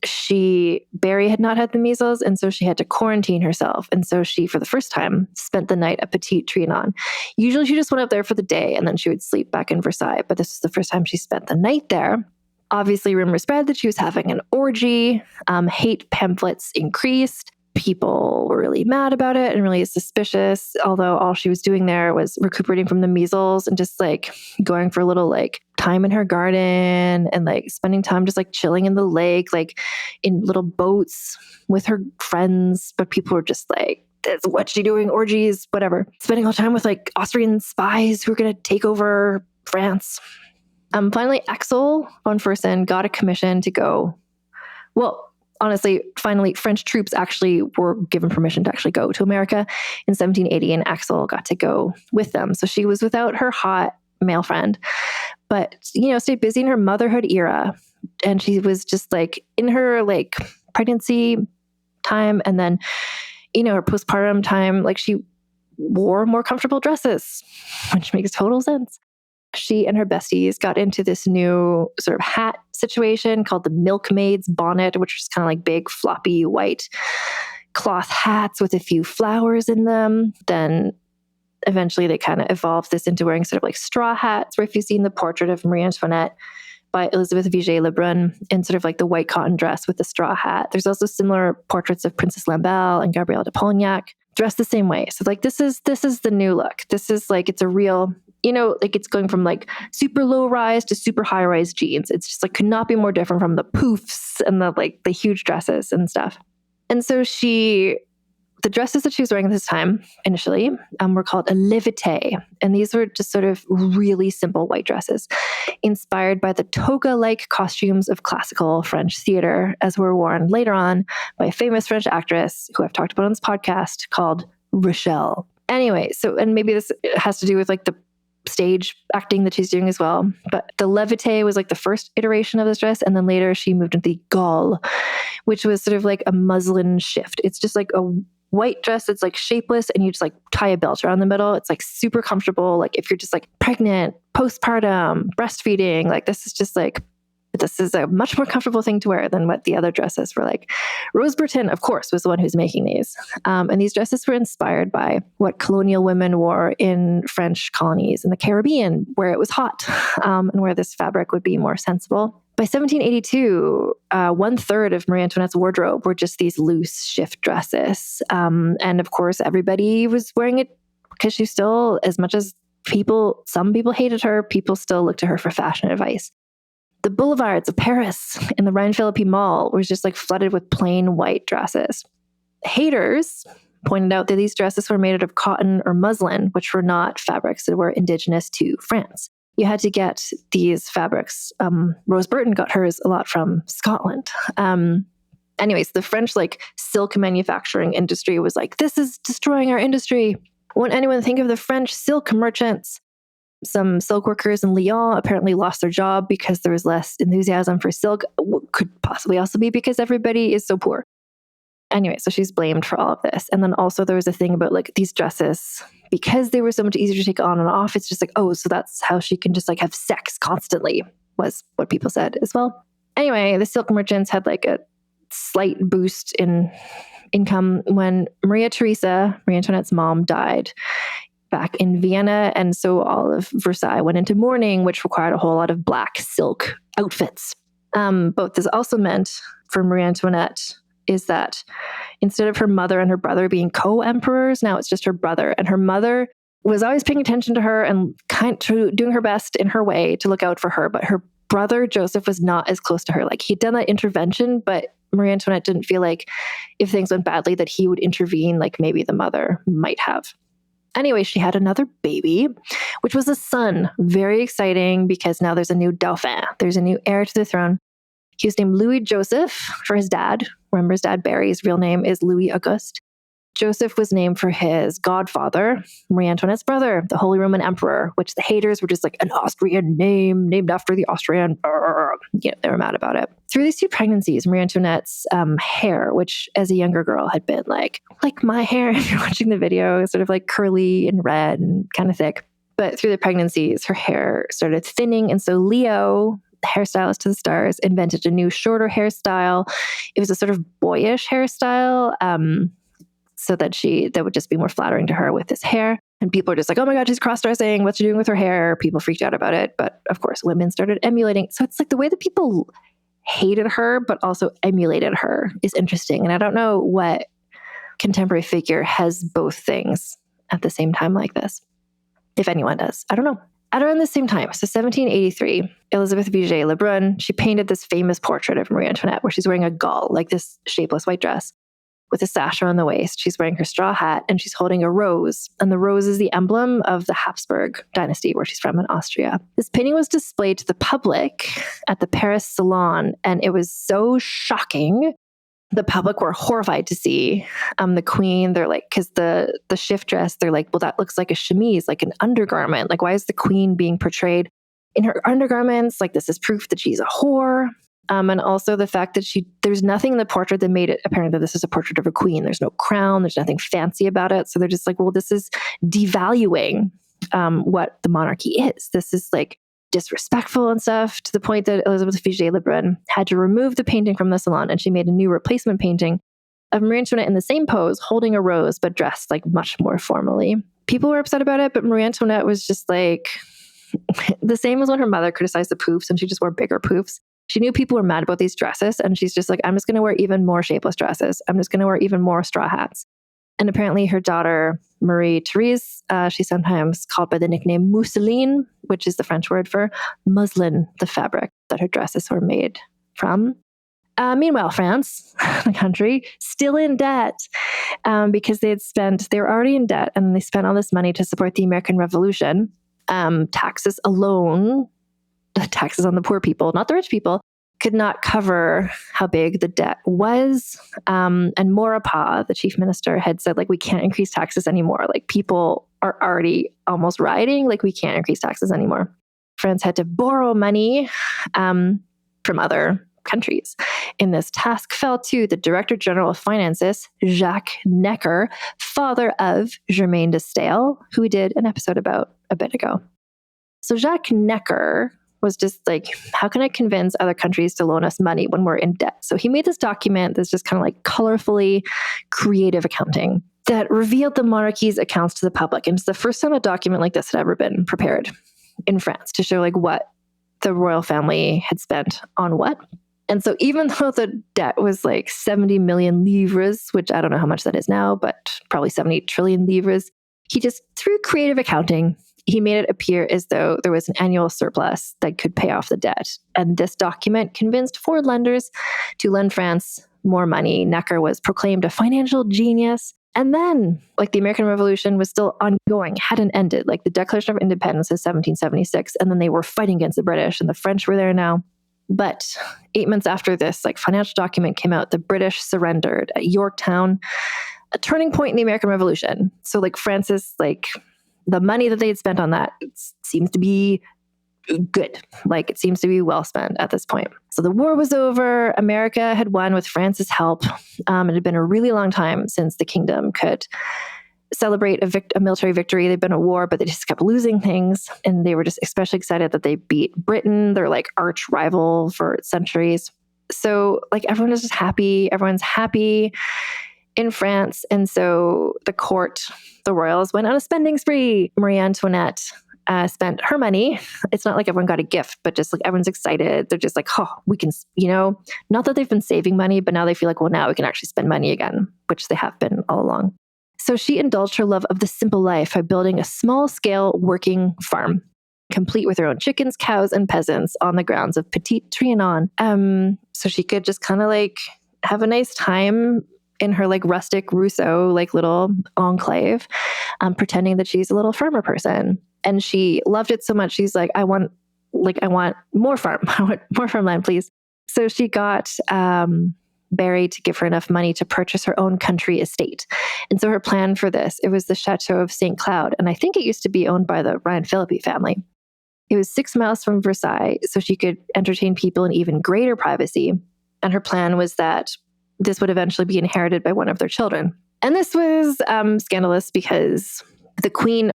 Barry had not had the measles, and so she had to quarantine herself. And so she, for the first time, spent the night at Petit Trianon. Usually she just went up there for the day and then she would sleep back in Versailles, but this was the first time she spent the night there. Obviously, rumors spread that she was having an orgy. Hate pamphlets increased. People were really mad about it and really suspicious, although all she was doing there was recuperating from the measles and just like going for a little like time in her garden and like spending time just like chilling in the lake, like in little boats with her friends. But people were just like, what's she doing? Orgies, whatever. Spending all the time with like Austrian spies who were going to take over France. Finally, Axel von Fersen got a commission to go. Well, honestly, finally, French troops actually were given permission to actually go to America in 1780, and Axel got to go with them. So she was without her hot male friend, but, stayed busy in her motherhood era. And she was just like in her like pregnancy time and then, her postpartum time, like she wore more comfortable dresses, which makes total sense. She and her besties got into this new sort of hat situation called the milkmaid's bonnet, which is kind of like big, floppy, white cloth hats with a few flowers in them. Then eventually they kind of evolved this into wearing sort of like straw hats, where if you've seen the portrait of Marie Antoinette by Elizabeth Vigée-Lebrun in sort of like the white cotton dress with the straw hat. There's also similar portraits of Princess Lamballe and Gabrielle de Polignac dressed the same way. So like this is the new look. This is like, it's a real, like it's going from like super low rise to super high rise jeans. It's just like could not be more different from the poofs and the huge dresses and stuff. And so the dresses that she was wearing at this time initially were called a levité. And these were just sort of really simple white dresses inspired by the toga-like costumes of classical French theater, as were worn later on by a famous French actress who I've talked about on this podcast called Rochelle. Anyway, and maybe this has to do with like the stage acting that she's doing as well. But the levité was like the first iteration of this dress. And then later she moved into the gaulle, which was sort of like a muslin shift. It's just like a white dress that's like shapeless and you just like tie a belt around the middle. It's like super comfortable. Like if you're just like pregnant, postpartum, breastfeeding, like this is a much more comfortable thing to wear than what the other dresses were like. Rose Bertin, of course, was the one who's making these. And these dresses were inspired by what colonial women wore in French colonies in the Caribbean, where it was hot and where this fabric would be more sensible. By 1782, 1/3 of Marie Antoinette's wardrobe were just these loose shift dresses. And of course, everybody was wearing it because she still, as much as some people hated her, people still looked to her for fashion advice. The boulevards of Paris in the Rhine-Philippi Mall was just like flooded with plain white dresses. Haters pointed out that these dresses were made out of cotton or muslin, which were not fabrics that were indigenous to France. You had to get these fabrics. Rose Bertin got hers a lot from Scotland. Anyways, the French like silk manufacturing industry was like, this is destroying our industry. Won't anyone think of the French silk merchants? Some silk workers in Lyon apparently lost their job because there was less enthusiasm for silk. Could possibly also be because everybody is so poor. Anyway, so she's blamed for all of this. And then also there was a thing about like these dresses, because they were so much easier to take on and off, it's just like, oh, so that's how she can just like have sex constantly, was what people said as well. Anyway, the silk merchants had like a slight boost in income when Maria Theresa, Marie Antoinette's mom, died back in Vienna. And so all of Versailles went into mourning, which required a whole lot of black silk outfits. But this also meant for Marie Antoinette is that instead of her mother and her brother being co-emperors, now it's just her brother. And her mother was always paying attention to her and kind of doing her best in her way to look out for her. But her brother, Joseph, was not as close to her. Like he'd done that intervention, but Marie Antoinette didn't feel like if things went badly that he would intervene like maybe the mother might have. Anyway, she had another baby, which was a son. Very exciting because now there's a new dauphin. There's a new heir to the throne. He was named Louis Joseph for his dad. Remember his dad, Barry. His real name is Louis Auguste. Joseph was named for his godfather, Marie Antoinette's brother, the Holy Roman Emperor, which the haters were just like an Austrian name named after the Austrian. They were mad about it. Through these two pregnancies, Marie Antoinette's hair, which as a younger girl had been like my hair, if you're watching the video, sort of like curly and red and kind of thick. But through the pregnancies, her hair started thinning. And so Leo, the hairstylist to the stars, invented a new shorter hairstyle. It was a sort of boyish hairstyle. So that would just be more flattering to her with this hair. And people are just like, oh my God, she's cross-dressing. What's she doing with her hair? People freaked out about it. But of course, women started emulating. So it's like the way that people hated her, but also emulated her is interesting. And I don't know what contemporary figure has both things at the same time like this. If anyone does, I don't know. At around the same time, so 1783, Elizabeth Vigée Lebrun, she painted this famous portrait of Marie Antoinette where she's wearing a gaulle, like this shapeless white dress, with a sash around the waist. She's wearing her straw hat and she's holding a rose. And the rose is the emblem of the Habsburg dynasty where she's from in Austria. This painting was displayed to the public at the Paris Salon. And it was so shocking. The public were horrified to see the queen. They're like, because the shift dress, they're like, well, that looks like a chemise, like an undergarment. Like, why is the queen being portrayed in her undergarments? Like, this is proof that she's a whore. And also the fact that there's nothing in the portrait that made it apparent that this is a portrait of a queen. There's no crown. There's nothing fancy about it. So they're just like, well, this is devaluing what the monarchy is. This is like disrespectful and stuff, to the point that Elizabeth Vigée Lebrun had to remove the painting from the salon, and she made a new replacement painting of Marie Antoinette in the same pose, holding a rose, but dressed like much more formally. People were upset about it, but Marie Antoinette was just like the same as when her mother criticized the poofs and she just wore bigger poofs. She knew people were mad about these dresses, and she's just like, I'm just going to wear even more shapeless dresses. I'm just going to wear even more straw hats. And apparently her daughter, Marie Therese, she's sometimes called by the nickname mousseline, which is the French word for muslin, the fabric that her dresses were made from. Meanwhile, France, the country, still in debt because they were already in debt, and they spent all this money to support the American Revolution. Taxes alone, taxes on the poor people, not the rich people, could not cover how big the debt was. And Maurepas, the chief minister, had said, like, we can't increase taxes anymore. Like, people are already almost rioting. Like, we can't increase taxes anymore. France had to borrow money from other countries. And this task fell to the Director General of Finances, Jacques Necker, father of Germaine de Stael, who we did an episode about a bit ago. So Jacques Necker was just like, how can I convince other countries to loan us money when we're in debt? So he made this document that's just kind of like colorfully creative accounting that revealed the monarchy's accounts to the public. And it's the first time a document like this had ever been prepared in France to show like what the royal family had spent on what. And so even though the debt was like 70 million livres, which I don't know how much that is now, but probably 70 trillion livres, he just, through creative accounting, he made it appear as though there was an annual surplus that could pay off the debt. And this document convinced foreign lenders to lend France more money. Necker was proclaimed a financial genius. And then, like, the American Revolution was still ongoing, hadn't ended. Like, the Declaration of Independence is 1776, and then they were fighting against the British, and the French were there now. But 8 months after this, like, financial document came out, the British surrendered at Yorktown, a turning point in the American Revolution. So, like, France's, like, the money that they had spent on that seems to be good. Like, it seems to be well spent at this point. So the war was over. America had won with France's help. It had been a really long time since the kingdom could celebrate a military victory. They'd been at war, but they just kept losing things. And they were just especially excited that they beat Britain, their like arch rival for centuries. So like everyone is just happy. Everyone's happy in France. And so the court, the royals, went on a spending spree. Marie Antoinette spent her money. It's not like everyone got a gift, but just like everyone's excited. They're just like, oh, we can, not that they've been saving money, but now they feel like, well, now we can actually spend money again, which they have been all along. So she indulged her love of the simple life by building a small-scale working farm, complete with her own chickens, cows, and peasants on the grounds of Petit Trianon. So she could just kind of like have a nice time in her like rustic Rousseau, like little enclave, pretending that she's a little farmer person. And she loved it so much. She's like, I want more farm. I want more farmland, please. So she got Barry to give her enough money to purchase her own country estate. And so her plan for this, it was the Chateau of St. Cloud. And I think it used to be owned by the Ryan Philippi family. It was 6 miles from Versailles, so she could entertain people in even greater privacy. And her plan was that this would eventually be inherited by one of their children. And this was scandalous because the queen,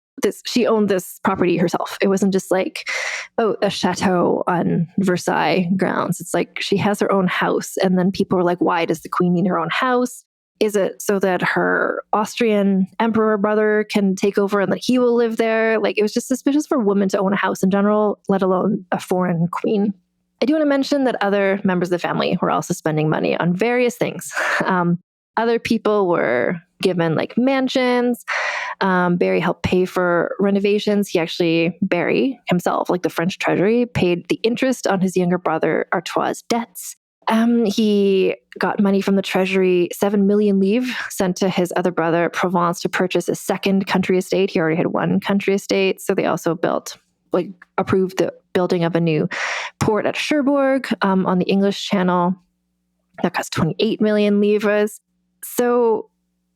she owned this property herself. It wasn't just like, a chateau on Versailles grounds. It's like she has her own house. And then people were like, why does the queen need her own house? Is it so that her Austrian emperor brother can take over and that he will live there? Like, it was just suspicious for women to own a house in general, let alone a foreign queen. I do want to mention that other members of the family were also spending money on various things. Other people were given like mansions. Barry helped pay for renovations. Barry himself, like the French treasury, paid the interest on his younger brother Artois' debts. He got money from the treasury, 7 million livres, sent to his other brother Provence to purchase a second country estate. He already had one country estate. So they also approved the building of a new port at Cherbourg on the English Channel. That cost 28 million livres. So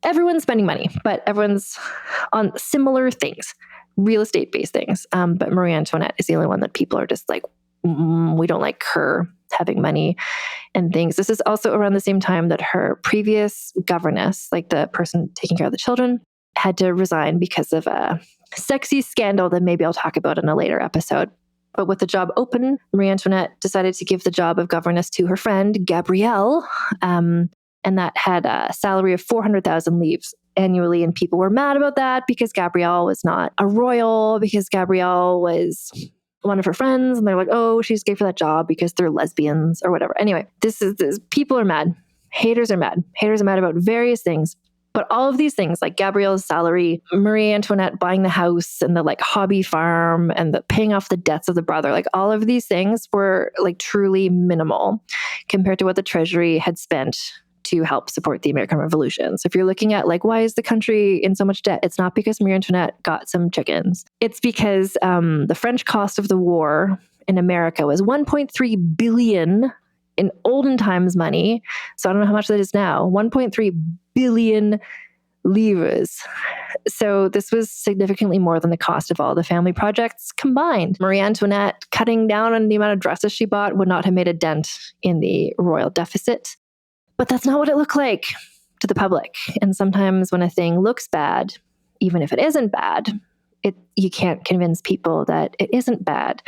everyone's spending money, but everyone's on similar things, real estate-based things. But Marie Antoinette is the only one that people are just like, we don't like her having money and things. This is also around the same time that her previous governess, like the person taking care of the children, had to resign because of a sexy scandal that maybe I'll talk about in a later episode. But with the job open, Marie Antoinette decided to give the job of governess to her friend, Gabrielle, and that had a salary of 400,000 livres annually. And people were mad about that because Gabrielle was not a royal, because Gabrielle was one of her friends. And they're like, oh, she's gay for that job because they're lesbians or whatever. Anyway, people are mad. Haters are mad. Haters are mad about various things. But all of these things, like Gabrielle's salary, Marie Antoinette buying the house and the like hobby farm and the paying off the debts of the brother, like all of these things were like truly minimal compared to what the treasury had spent to help support the American Revolution. So if you're looking at like, why is the country in so much debt? It's not because Marie Antoinette got some chickens. It's because the French cost of the war in America was 1.3 billion in olden times money. So I don't know how much that is now. 1.3 billion livres. So this was significantly more than the cost of all the family projects combined. Marie Antoinette cutting down on the amount of dresses she bought would not have made a dent in the royal deficit. But that's not what it looked like to the public. And sometimes when a thing looks bad, even if it isn't bad, you can't convince people that it isn't bad.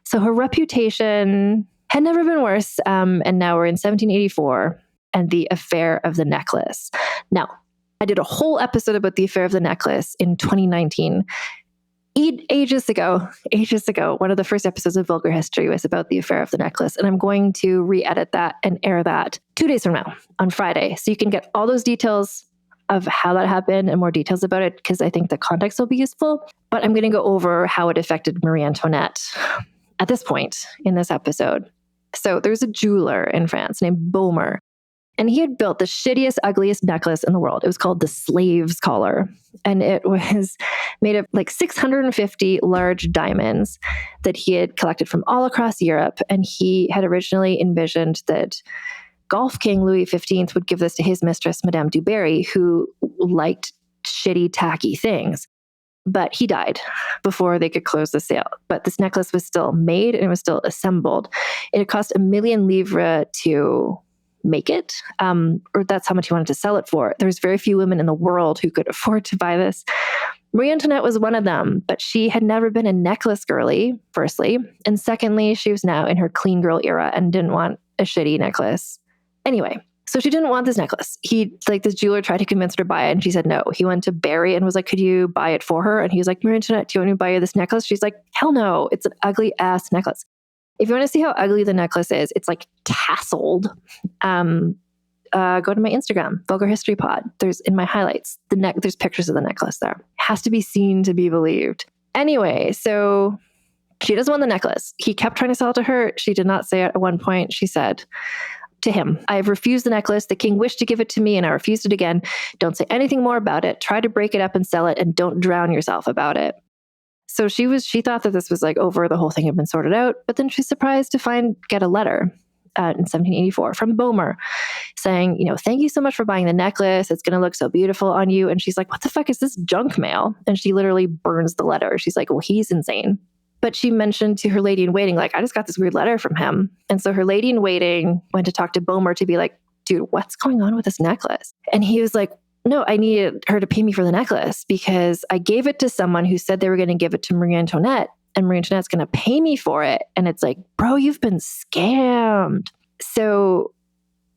So her reputation had never been worse. And now we're in 1784 and the affair of the necklace. Now, I did a whole episode about the affair of the necklace in 2019. Ages ago, one of the first episodes of Vulgar History was about the affair of the necklace. And I'm going to re-edit that and air that 2 days from now on Friday. So you can get all those details of how that happened and more details about it, because I think the context will be useful. But I'm going to go over how it affected Marie Antoinette at this point in this episode. So there's a jeweler in France named Baumer, and he had built the shittiest, ugliest necklace in the world. It was called the slave's collar. And it was made of like 650 large diamonds that he had collected from all across Europe. And he had originally envisioned that Golf King Louis XV would give this to his mistress, Madame du Barry, who liked shitty, tacky things. But he died before they could close the sale. But this necklace was still made and it was still assembled. It had cost 1 million livres to make it, or that's how much he wanted to sell it for. There's very few women in the world who could afford to buy this. Marie Antoinette was one of them, but she had never been a necklace girly, firstly. And secondly, she was now in her clean girl era and didn't want a shitty necklace. Anyway, so she didn't want this necklace. This jeweler tried to convince her to buy it and she said no. He went to Barry and was like, could you buy it for her? And he was like, Marie Antoinette, do you want me to buy you this necklace? She's like, hell no, it's an ugly ass necklace. If you want to see how ugly the necklace is, it's like tasseled. Go to my Instagram, Vulgar History Pod. There's in my highlights, there's pictures of the necklace there. It has to be seen to be believed. Anyway, so she doesn't want the necklace. He kept trying to sell it to her. She did not say it at one point. She said to him, I have refused the necklace. The king wished to give it to me and I refused it again. Don't say anything more about it. Try to break it up and sell it and don't drown yourself about it. So she thought that this was like over, the whole thing had been sorted out, but then she's surprised to get a letter in 1784 from Boehmer saying, thank you so much for buying the necklace. It's going to look so beautiful on you. And she's like, what the fuck is this junk mail? And she literally burns the letter. She's like, well, he's insane. But she mentioned to her lady in waiting, like, I just got this weird letter from him. And so her lady in waiting went to talk to Boehmer to be like, dude, what's going on with this necklace? And he was like, no, I needed her to pay me for the necklace because I gave it to someone who said they were going to give it to Marie Antoinette, and Marie Antoinette's going to pay me for it. And it's like, bro, you've been scammed. So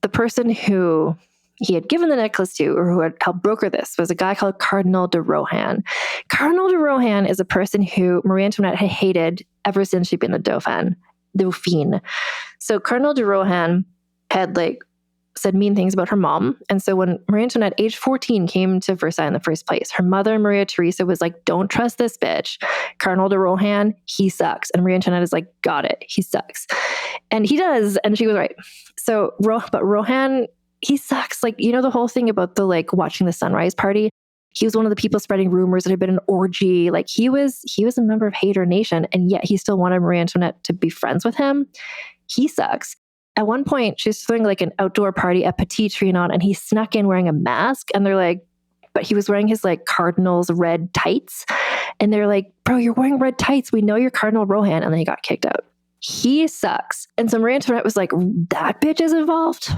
the person who he had given the necklace to, or who had helped broker this, was a guy called Cardinal de Rohan. Cardinal de Rohan is a person who Marie Antoinette had hated ever since she'd been the Dauphine. So Cardinal de Rohan had said mean things about her mom. And so when Marie Antoinette, age 14, came to Versailles in the first place, her mother, Maria Theresa, was like, don't trust this bitch. Cardinal de Rohan, he sucks. And Marie Antoinette is like, got it, he sucks. And he does. And she was right. So, but Rohan, he sucks. The whole thing about the watching the sunrise party, he was one of the people spreading rumors that had been an orgy. He was a member of Hater Nation, and yet he still wanted Marie Antoinette to be friends with him. He sucks. At one point, she's throwing an outdoor party at Petit Trianon, and he snuck in wearing a mask. And they're like, but he was wearing his Cardinal's red tights. And they're like, bro, you're wearing red tights. We know you're Cardinal Rohan. And then he got kicked out. He sucks. And so Marie Antoinette was like, that bitch is involved.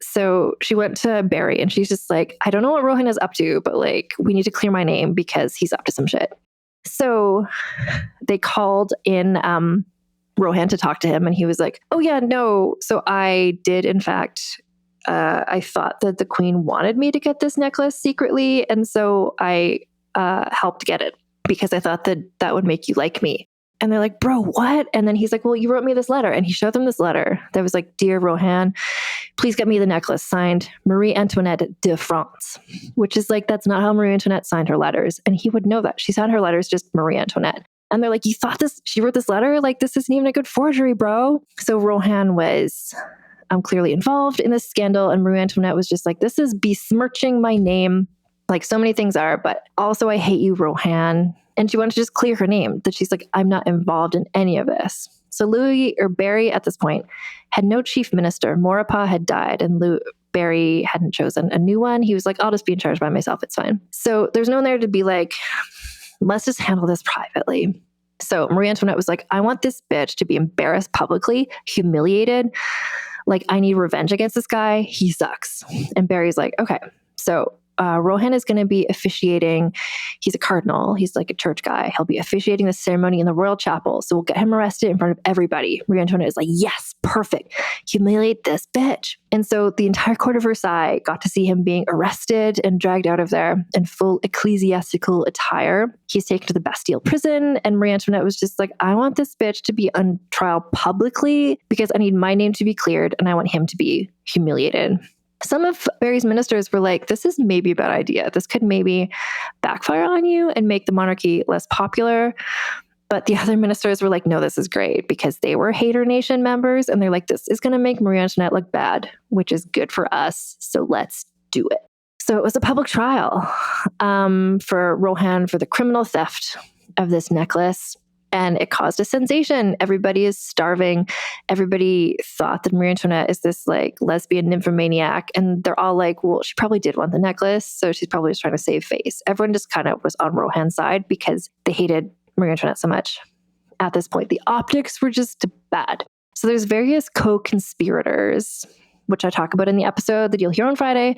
So she went to Barry, and she's just like, I don't know what Rohan is up to, but we need to clear my name because he's up to some shit. So they called in Rohan to talk to him, and he was like, oh yeah, no. So I did, in fact, I thought that the queen wanted me to get this necklace secretly. And so I helped get it because I thought that would make you like me. And they're like, bro, what? And then he's like, well, you wrote me this letter. And he showed them this letter that was like, dear Rohan, please get me the necklace, signed Marie Antoinette de France, which is that's not how Marie Antoinette signed her letters. And he would know that. She signed her letters just Marie Antoinette. And they're like, you thought she wrote this letter? This isn't even a good forgery, bro. So Rohan was clearly involved in this scandal. And Marie Antoinette was just like, this is besmirching my name, like so many things are, but also I hate you, Rohan. And she wanted to just clear her name, that she's like, I'm not involved in any of this. So Barry at this point had no chief minister. Maurepas had died, and Barry hadn't chosen a new one. He was like, I'll just be in charge by myself. It's fine. So there's no one there to be like, let's just handle this privately. So Marie Antoinette was like, I want this bitch to be embarrassed publicly, humiliated. I need revenge against this guy. He sucks. And Barry's like, okay. So Rohan is going to be officiating. He's a cardinal. He's a church guy. He'll be officiating the ceremony in the royal chapel. So we'll get him arrested in front of everybody. Marie Antoinette is like, yes, perfect. Humiliate this bitch. And so the entire court of Versailles got to see him being arrested and dragged out of there in full ecclesiastical attire. He's taken to the Bastille prison. And Marie Antoinette was just like, I want this bitch to be on trial publicly because I need my name to be cleared and I want him to be humiliated. Some of Barry's ministers were like, this is maybe a bad idea. This could maybe backfire on you and make the monarchy less popular. But the other ministers were like, no, this is great, because they were Hater Nation members. And they're like, this is going to make Marie Antoinette look bad, which is good for us. So let's do it. So it was a public trial for Rohan for the criminal theft of this necklace. And it caused a sensation. Everybody is starving. Everybody thought that Marie Antoinette is this lesbian nymphomaniac. And they're all like, well, she probably did want the necklace, so she's probably just trying to save face. Everyone just kind of was on Rohan's side because they hated Marie Antoinette so much. At this point, the optics were just bad. So there's various co-conspirators, which I talk about in the episode that you'll hear on Friday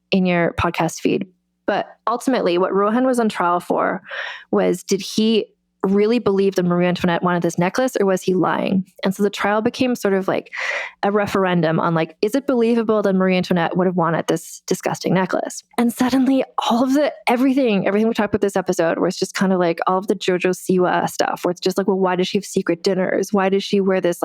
in your podcast feed. But ultimately, what Rohan was on trial for was, did he really believe that Marie Antoinette wanted this necklace, or was he lying? And so the trial became sort of like a referendum on is it believable that Marie Antoinette would have wanted this disgusting necklace? And suddenly all of everything we talked about this episode, where it's just kind of all of the Jojo Siwa stuff, where it's just well, why does she have secret dinners? Why does she wear this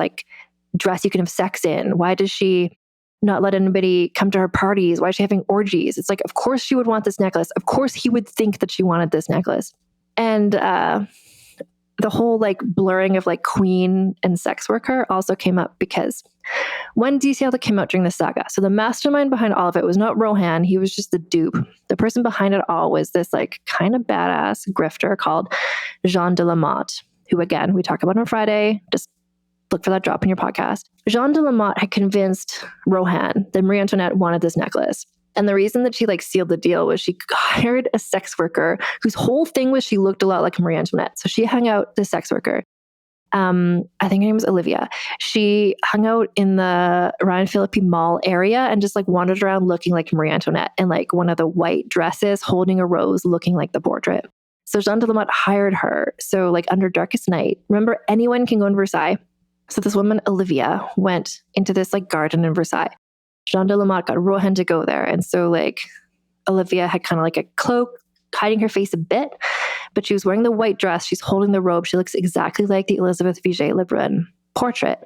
dress you can have sex in? Why does she not let anybody come to her parties? Why is she having orgies? It's of course she would want this necklace. Of course he would think that she wanted this necklace. And the whole blurring of queen and sex worker also came up because one detail that came out during the saga. So the mastermind behind all of it was not Rohan. He was just the dupe. The person behind it all was this kind of badass grifter called Jean de la Motte, who again, we talk about on Friday. Just look for that drop in your podcast. Jeanne de la Motte had convinced Rohan that Marie Antoinette wanted this necklace. And the reason that she sealed the deal was she hired a sex worker whose whole thing was she looked a lot like Marie Antoinette. So she hung out the sex worker. I think her name was Olivia. She hung out in the Ryan Philippi Mall area and just wandered around looking like Marie Antoinette in one of the white dresses, holding a rose, looking like the portrait. So Jeanne de la Motte hired her. So under Darkest Night, remember, anyone can go in Versailles. So this woman, Olivia, went into this garden in Versailles. Jeanne de la Motte got Rohan to go there. And so Olivia had kind of a cloak hiding her face a bit, but she was wearing the white dress. She's holding the robe. She looks exactly like the Elizabeth Vigée-Lebrun portrait.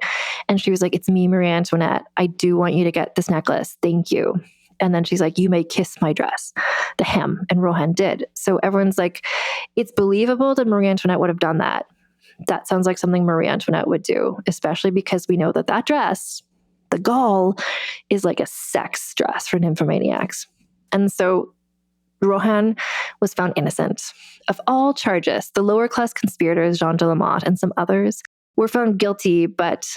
And she was like, "It's me, Marie Antoinette. I do want you to get this necklace. Thank you." And then she's like, "You may kiss my dress, the hem." And Rohan did. So everyone's like, it's believable that Marie Antoinette would have done that. That sounds like something Marie Antoinette would do, especially because we know that dress, the gall, is a sex dress for nymphomaniacs. And so Rohan was found innocent of all charges. The lower class conspirators, Jeanne de la Motte and some others, were found guilty, but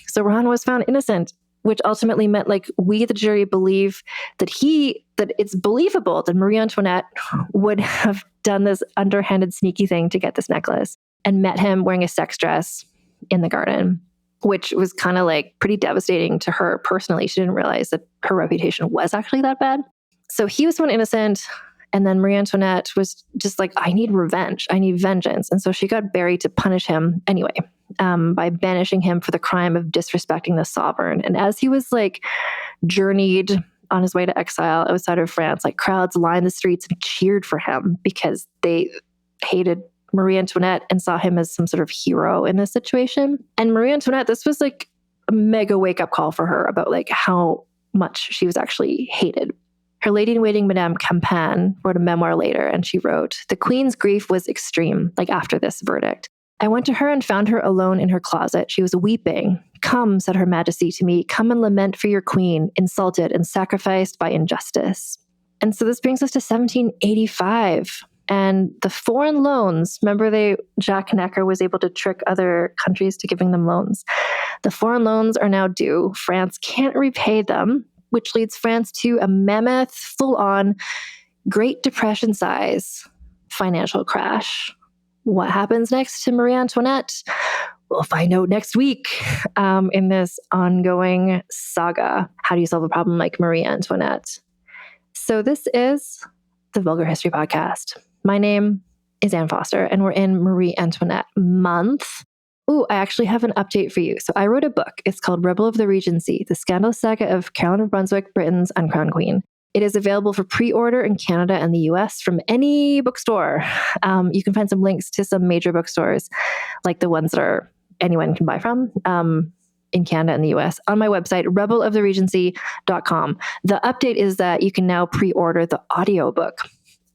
so Rohan was found innocent, which ultimately meant we, the jury, believe that it's believable that Marie Antoinette would have done this underhanded, sneaky thing to get this necklace and met him wearing a sex dress in the garden, which was kind of pretty devastating to her personally. She didn't realize that her reputation was actually that bad. So he was found innocent. And then Marie Antoinette was just I need revenge. I need vengeance. And so she got Barry to punish him anyway, by banishing him for the crime of disrespecting the sovereign. And as he was journeyed on his way to exile outside of France, crowds lined the streets and cheered for him because they hated Marie Antoinette and saw him as some sort of hero in this situation. And Marie Antoinette, this was a mega wake-up call for her about how much she was actually hated. Her lady-in-waiting, Madame Campan, wrote a memoir later, and she wrote, "The Queen's grief was extreme, after this verdict. I went to her and found her alone in her closet. She was weeping. 'Come,' said Her Majesty to me, 'come and lament for your queen, insulted and sacrificed by injustice.'" And so this brings us to 1785. And the foreign loans, remember Jack Necker was able to trick other countries to giving them loans. The foreign loans are now due. France can't repay them, which leads France to a mammoth, full-on, Great Depression-size financial crash. What happens next to Marie Antoinette? We'll find out next week in this ongoing saga. How do you solve a problem like Marie Antoinette? So this is the Vulgar History Podcast. My name is Anne Foster, and we're in Marie Antoinette month. Ooh, I actually have an update for you. So I wrote a book. It's called Rebel of the Regency, The Scandalous Saga of Caroline of Brunswick, Britain's Uncrowned Queen. It is available for pre-order in Canada and the US from any bookstore. You can find some links to some major bookstores, like the ones that anyone can buy from in Canada and the US, on my website, rebeloftheregency.com. The update is that you can now pre-order the audiobook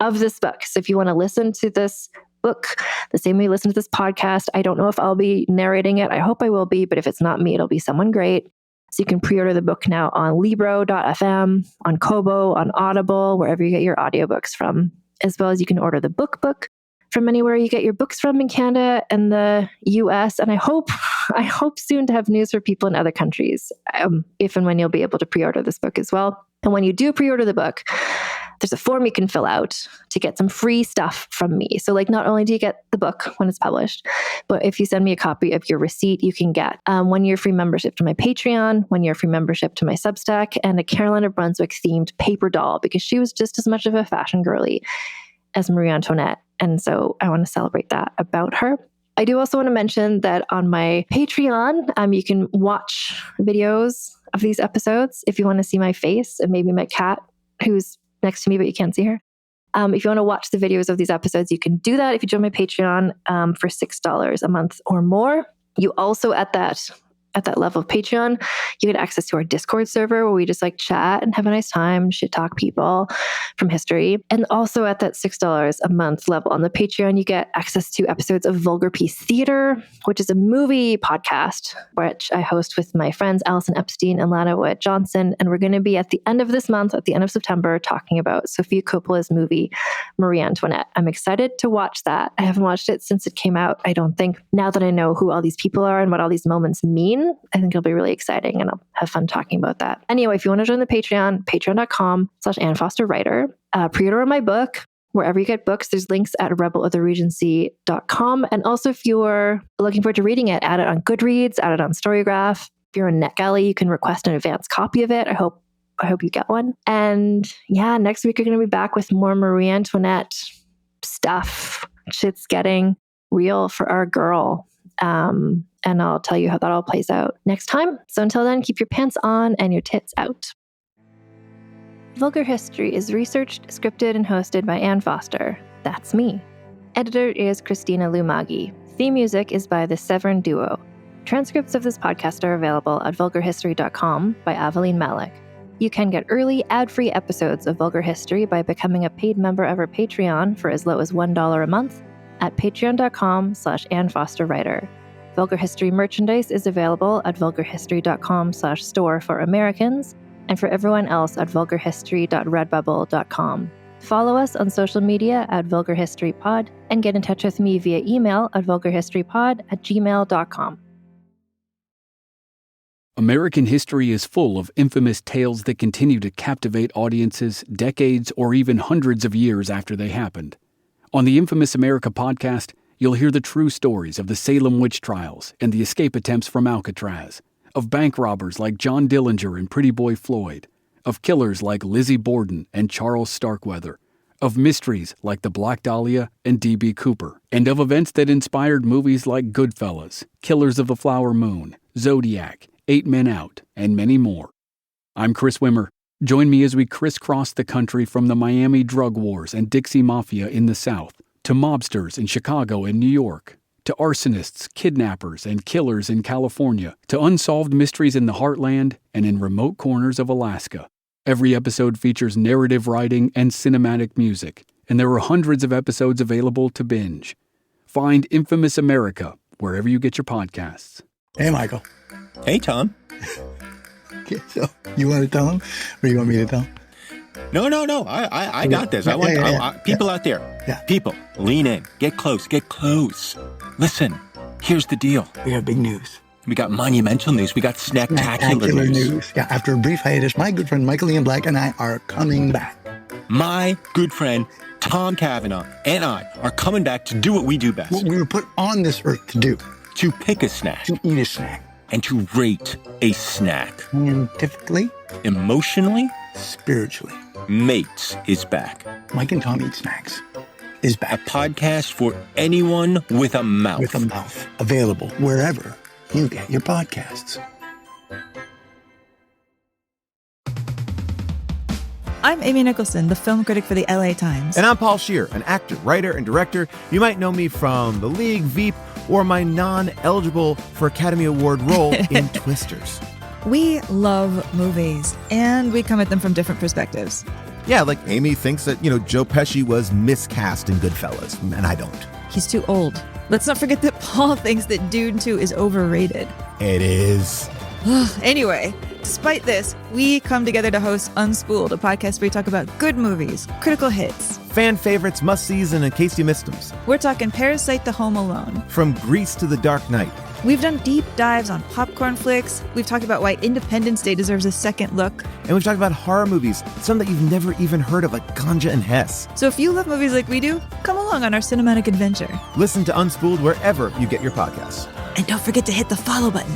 of this book. So if you want to listen to this book the same way you listen to this podcast, I don't know if I'll be narrating it. I hope I will be, but if it's not me, it'll be someone great. So you can pre-order the book now on Libro.fm, on Kobo, on Audible, wherever you get your audiobooks from, as well as you can order the book from anywhere you get your books from in Canada and the US. And I hope soon to have news for people in other countries, if and when you'll be able to pre-order this book as well. And when you do pre-order the book, there's a form you can fill out to get some free stuff from me. So not only do you get the book when it's published, but if you send me a copy of your receipt, you can get 1 year free membership to my Patreon, 1 year free membership to my Substack, and a Caroline of Brunswick themed paper doll, because she was just as much of a fashion girly as Marie Antoinette. And so I want to celebrate that about her. I do also want to mention that on my Patreon, you can watch videos of these episodes if you want to see my face and maybe my cat, who's next to me, but you can't see her. If you want to watch the videos of these episodes, you can do that if you join my Patreon for $6 a month or more. You also, at that level of Patreon, you get access to our Discord server where we just chat and have a nice time, shit talk people from history. And also at that $6 a month level on the Patreon, you get access to episodes of Vulgar Piece Theater, which is a movie podcast, which I host with my friends Allison Epstein and Lana Witt Johnson. And we're going to be at the end of this month, at the end of September, talking about Sofia Coppola's movie, Marie Antoinette. I'm excited to watch that. I haven't watched it since it came out, I don't think. Now that I know who all these people are and what all these moments mean, I think it'll be really exciting and I'll have fun talking about that. Anyway, if you want to join the Patreon, patreon.com/AnneFosterWriter. Pre-order my book. Wherever you get books, there's links at rebeloftheregency.com. And also, if you're looking forward to reading it, add it on Goodreads, add it on Storygraph. If you're in NetGalley, you can request an advance copy of it. I hope you get one. And yeah, next week we're going to be back with more Marie Antoinette stuff. Shit's getting real for our girl. And I'll tell you how that all plays out next time. So until then, keep your pants on and your tits out. Vulgar History is researched, scripted, and hosted by Anne Foster. That's me. Editor is Christina Lumagi. Theme music is by the Severin Duo. Transcripts of this podcast are available at vulgarhistory.com by Aveline Malik. You can get early, ad-free episodes of Vulgar History by becoming a paid member of our Patreon for as low as $1 a month at patreon.com/AnneFosterWriter. Vulgar History merchandise is available at vulgarhistory.com/store for Americans, and for everyone else at vulgarhistory.redbubble.com. Follow us on social media at Vulgar History Pod and get in touch with me via email at vulgarhistorypod@gmail.com. American history is full of infamous tales that continue to captivate audiences decades or even hundreds of years after they happened. On the Infamous America podcast, you'll hear the true stories of the Salem witch trials and the escape attempts from Alcatraz, of bank robbers like John Dillinger and Pretty Boy Floyd, of killers like Lizzie Borden and Charles Starkweather, of mysteries like the Black Dahlia and D.B. Cooper, and of events that inspired movies like Goodfellas, Killers of the Flower Moon, Zodiac, 8 Men Out, and many more. I'm Chris Wimmer. Join me as we crisscross the country from the Miami drug wars and Dixie Mafia in the South, to mobsters in Chicago and New York, to arsonists, kidnappers, and killers in California, to unsolved mysteries in the heartland and in remote corners of Alaska. Every episode features narrative writing and cinematic music, and there are hundreds of episodes available to binge. Find Infamous America wherever you get your podcasts. Hey, Michael. Hey, Tom. Okay, so you want to tell him, or you want me to tell him? No. I got this. People out there. Yeah. People, lean in. Get close. Listen, here's the deal. We got big news. We got monumental news. We got snacktacular news. Yeah, after a brief hiatus, my good friend Michael Ian Black and I are coming back. My good friend Tom Cavanaugh and I are coming back to do what we do best. What we were put on this earth to do. To pick a snack. To eat a snack. And to rate a snack. Scientifically. Emotionally. Spiritually. Mates is back. Mike and Tom Eat Snacks is back. A podcast for anyone with a mouth. With a mouth. Available wherever you get your podcasts. I'm Amy Nicholson, the film critic for the LA Times. And I'm Paul Scheer, an actor, writer, and director. You might know me from The League, Veep, or my non-eligible for Academy Award role in Twisters. We love movies, and we come at them from different perspectives. Yeah, like Amy thinks that, Joe Pesci was miscast in Goodfellas, and I don't. He's too old. Let's not forget that Paul thinks that Dune 2 is overrated. It is. Anyway, despite this, we come together to host Unspooled, a podcast where we talk about good movies, critical hits, fan favorites, must-sees, and in case you missed them. We're talking Parasite to Home Alone. From Grease to The Dark Knight. We've done deep dives on popcorn flicks. We've talked about why Independence Day deserves a second look. And we've talked about horror movies, some that you've never even heard of, like Ganja and Hess. So if you love movies like we do, come along on our cinematic adventure. Listen to Unspooled wherever you get your podcasts. And don't forget to hit the follow button.